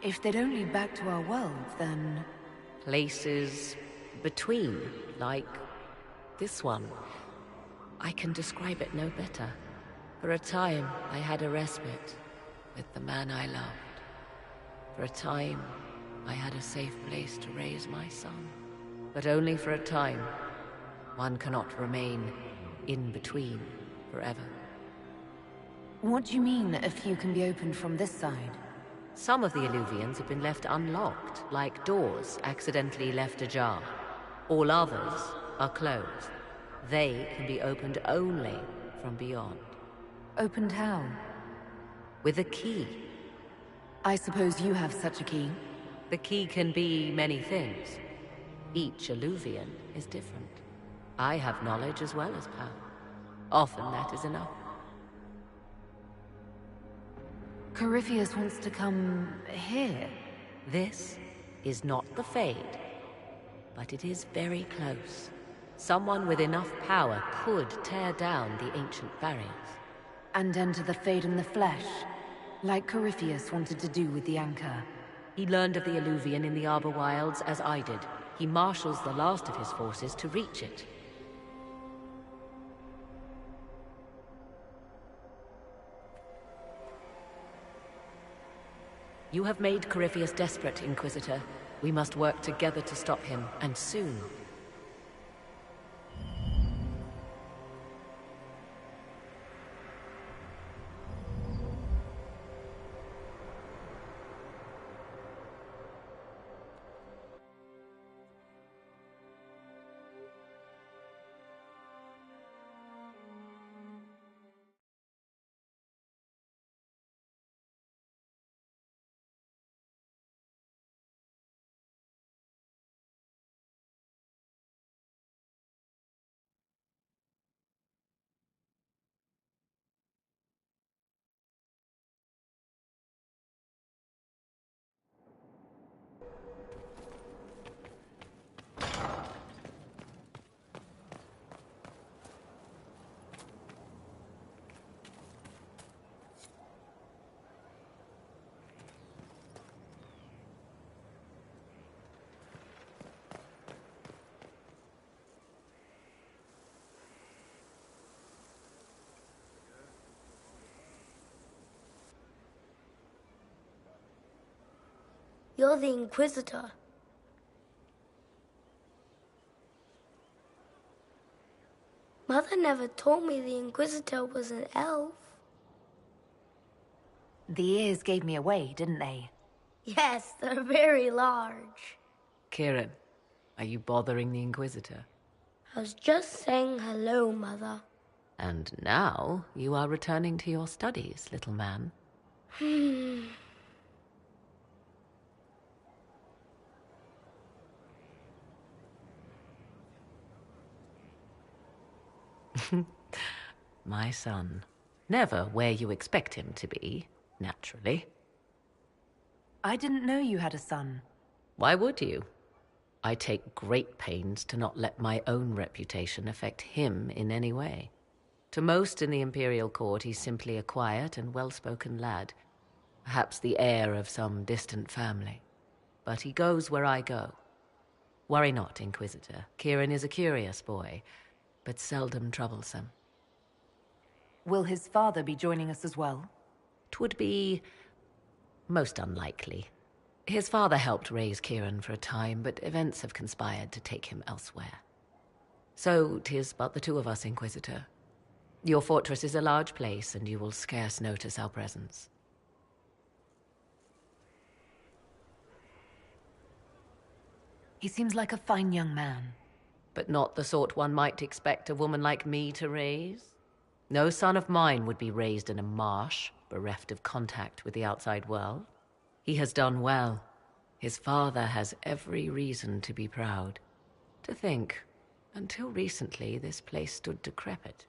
Speaker 4: If they don't lead back to our world, then...
Speaker 13: Places between, like this one. I can describe it no better. For a time, I had a respite with the man I loved. For a time, I had a safe place to raise my son. But only for a time. One cannot remain in between forever.
Speaker 4: What do you mean, a few can be opened from this side?
Speaker 13: Some of the Illuvians have been left unlocked, like doors accidentally left ajar. All others are closed. They can be opened only from beyond.
Speaker 4: Opened how?
Speaker 13: With a key.
Speaker 4: I suppose you have such a key?
Speaker 13: The key can be many things. Each Illuvian is different. I have knowledge as well as power. Often that is enough.
Speaker 4: Corypheus wants to come here.
Speaker 13: This is not the Fade, but it is very close. Someone with enough power could tear down the ancient barriers.
Speaker 4: And enter the Fade in the flesh, like Corypheus wanted to do with the Anchor.
Speaker 13: He learned of the Illuvian in the Arbor Wilds as I did. He marshals the last of his forces to reach it. You have made Corypheus desperate, Inquisitor. We must work together to stop him, and soon.
Speaker 16: You're the Inquisitor. Mother never told me the Inquisitor was an elf.
Speaker 4: The ears gave me away, didn't they?
Speaker 16: Yes, they're very large.
Speaker 13: Kieran, are you bothering the Inquisitor?
Speaker 16: I was just saying hello, Mother.
Speaker 13: And now you are returning to your studies, little man. My son. Never where you expect him to be, naturally.
Speaker 4: I didn't know you had a son.
Speaker 13: Why would you? I take great pains to not let my own reputation affect him in any way. To most in the Imperial Court, he's simply a quiet and well-spoken lad. Perhaps the heir of some distant family. But he goes where I go. Worry not, Inquisitor. Kieran is a curious boy, but seldom troublesome.
Speaker 4: Will his father be joining us as well?
Speaker 13: 'Twould be most unlikely. His father helped raise Kieran for a time, but events have conspired to take him elsewhere. So 'tis but the two of us, Inquisitor. Your fortress is a large place, and you will scarce notice our presence.
Speaker 4: He seems like a fine young man.
Speaker 13: But not the sort one might expect a woman like me to raise. No son of mine would be raised in a marsh, bereft of contact with the outside world. He has done well. His father has every reason to be proud. To think, until recently, this place stood decrepit,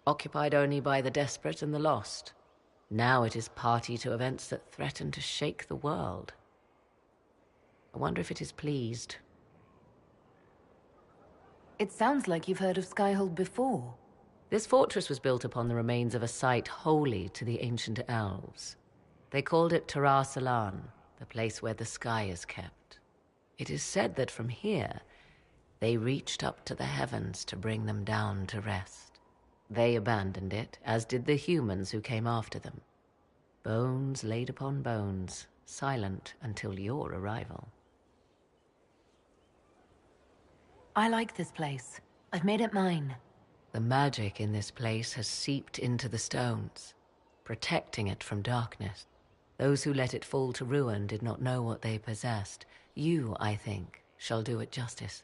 Speaker 13: occupied only by the desperate and the lost. Now it is party to events that threaten to shake the world. I wonder if it is pleased.
Speaker 4: It sounds like you've heard of Skyhold before.
Speaker 13: This fortress was built upon the remains of a site holy to the ancient elves. They called it Tarar Salan, the place where the sky is kept. It is said that from here, they reached up to the heavens to bring them down to rest. They abandoned it, as did the humans who came after them. Bones laid upon bones, silent until your arrival.
Speaker 9: I like this place. I've made it mine.
Speaker 13: The magic in this place has seeped into the stones, protecting it from darkness. Those who let it fall to ruin did not know what they possessed. You, I think, shall do it justice.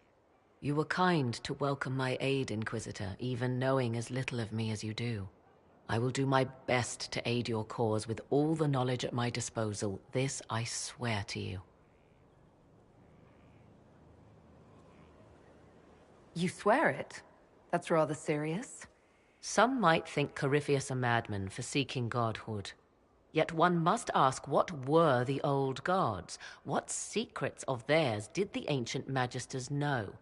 Speaker 13: You were kind to welcome my aid, Inquisitor, even knowing as little of me as you do. I will do my best to aid your cause with all the knowledge at my disposal. This I swear to you.
Speaker 9: You swear it? That's rather serious.
Speaker 13: Some might think Corypheus a madman for seeking godhood. Yet one must ask, what were the old gods? What secrets of theirs did the ancient magisters know?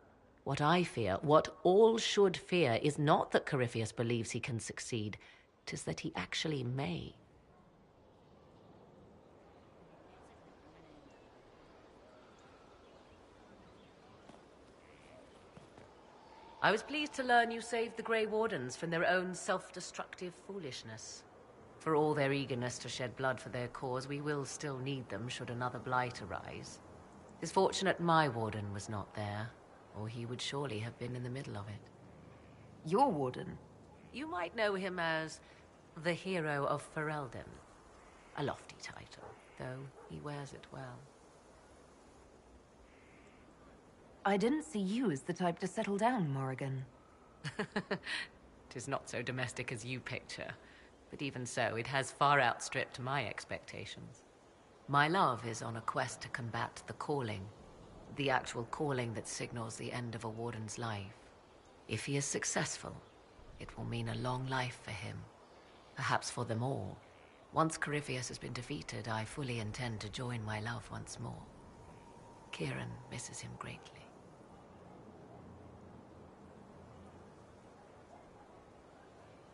Speaker 13: What I fear, what all should fear, is not that Corypheus believes he can succeed. 'Tis that he actually may. I was pleased to learn you saved the Grey Wardens from their own self-destructive foolishness. For all their eagerness to shed blood for their cause, we will still need them should another blight arise. It's fortunate my warden was not there, or he would surely have been in the middle of it.
Speaker 9: Your warden?
Speaker 13: You might know him as the Hero of Ferelden. A lofty title, though he wears it well.
Speaker 9: I didn't see you as the type to settle down, Morrigan.
Speaker 13: 'Tis not so domestic as you picture, but even so, it has far outstripped my expectations. My love is on a quest to combat the calling, the actual calling that signals the end of a warden's life. If he is successful, it will mean a long life for him, perhaps for them all. Once Corypheus has been defeated, I fully intend to join my love once more. Kieran misses him greatly.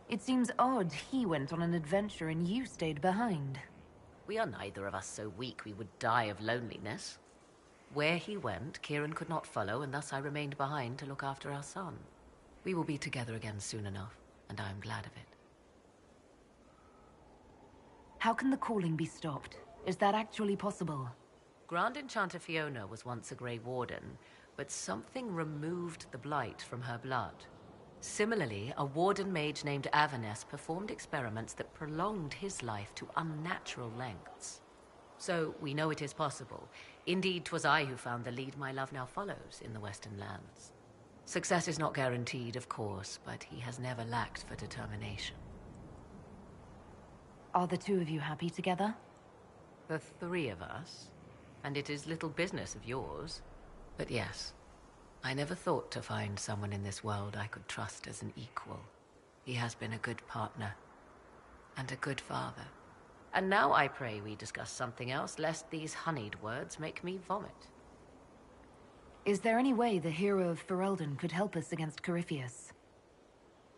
Speaker 9: It seems odd he went on an adventure and you stayed behind.
Speaker 13: We are neither of us so weak we would die of loneliness. Where he went, Kieran could not follow, and thus I remained behind to look after our son. We will be together again soon enough, and I am glad of it.
Speaker 9: How can the calling be stopped? Is that actually possible?
Speaker 13: Grand Enchanter Fiona was once a Grey Warden, but something removed the blight from her blood. Similarly, a warden mage named Avernus performed experiments that prolonged his life to unnatural lengths. So, we know it is possible. Indeed, 'twas I who found the lead my love now follows in the Western lands. Success is not guaranteed, of course, but he has never lacked for determination.
Speaker 9: Are the two of you happy together?
Speaker 13: The three of us, and it is little business of yours. But yes, I never thought to find someone in this world I could trust as an equal. He has been a good partner, and a good father. And now I pray we discuss something else, lest these honeyed words make me vomit.
Speaker 9: Is there any way the Hero of Ferelden could help us against Corypheus?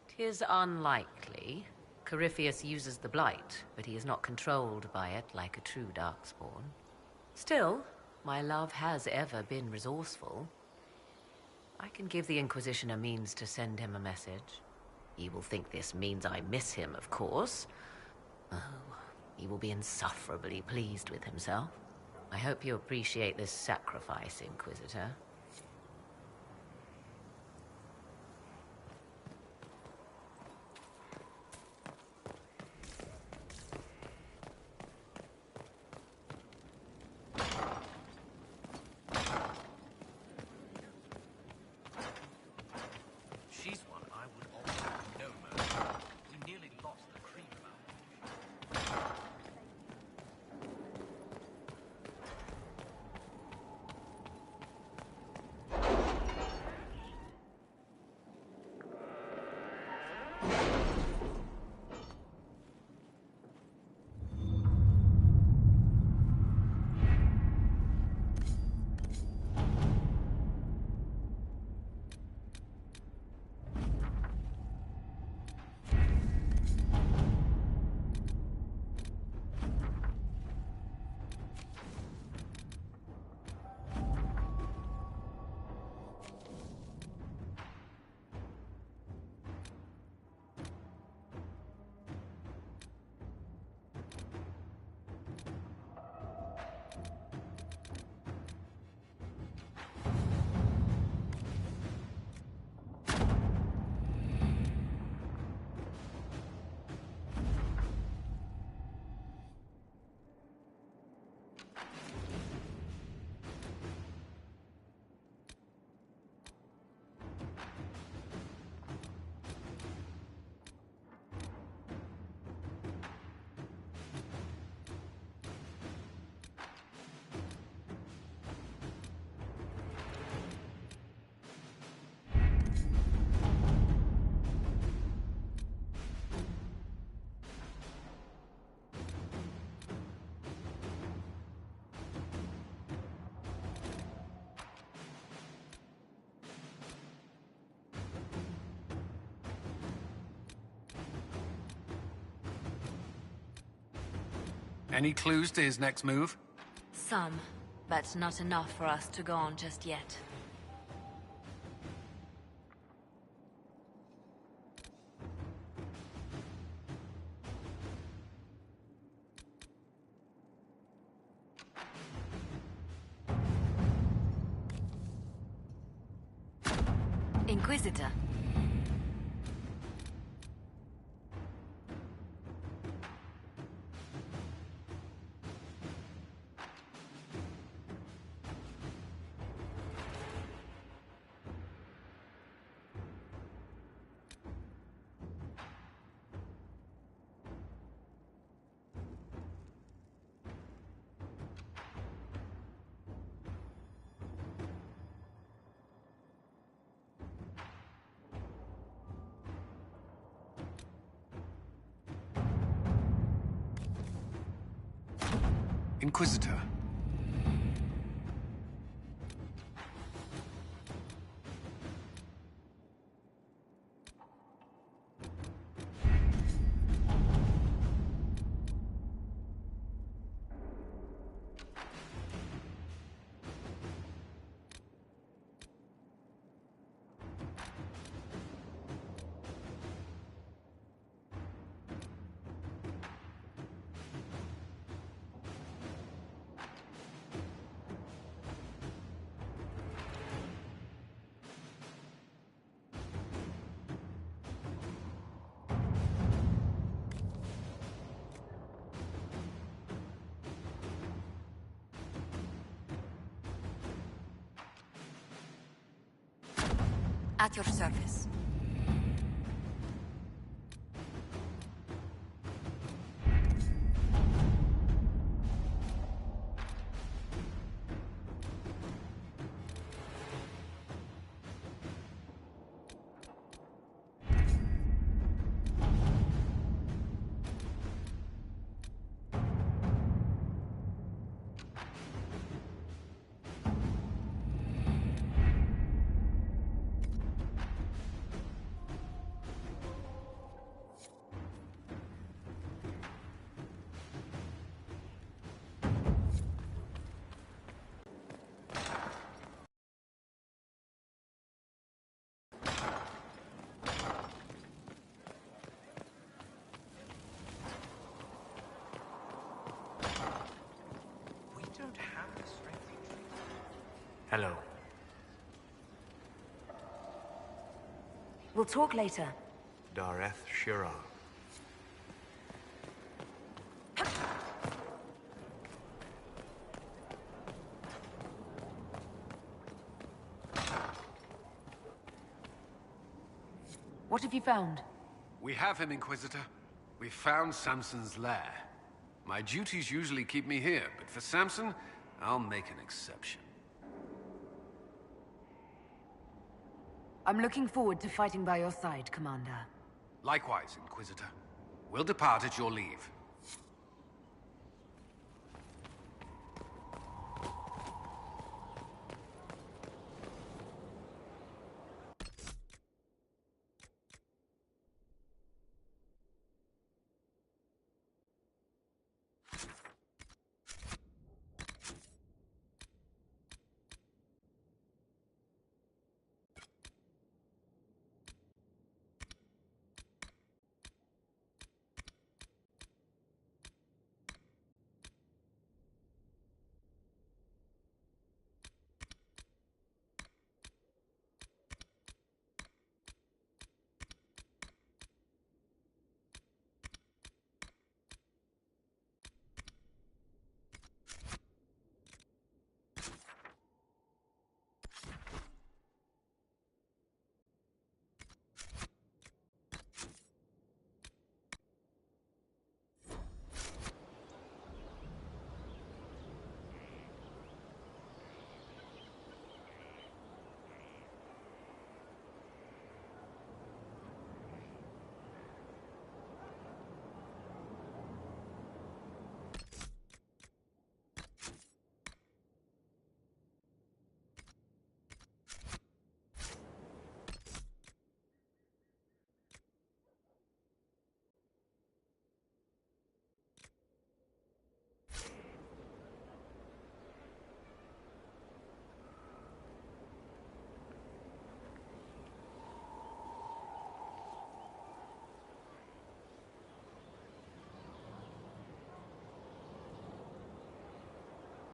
Speaker 13: 'Tis unlikely. Corypheus uses the blight, but he is not controlled by it like a true Darkspawn. Still, my love has ever been resourceful. I can give the Inquisition a means to send him a message. He will think this means I miss him, of course. Oh, he will be insufferably pleased with himself. I hope you appreciate this sacrifice, Inquisitor.
Speaker 7: Any clues to his next move?
Speaker 17: Some, but not enough for us to go on just yet. Inquisitor.
Speaker 7: Inquisitor.
Speaker 17: At your service.
Speaker 15: Hello.
Speaker 17: We'll talk later.
Speaker 15: Dareth Shira.
Speaker 4: What have you found?
Speaker 7: We have him, Inquisitor. We found Samson's lair. My duties usually keep me here, but for Samson, I'll make an exception.
Speaker 4: I'm looking forward to fighting by your side, Commander.
Speaker 7: Likewise, Inquisitor. We'll depart at your leave.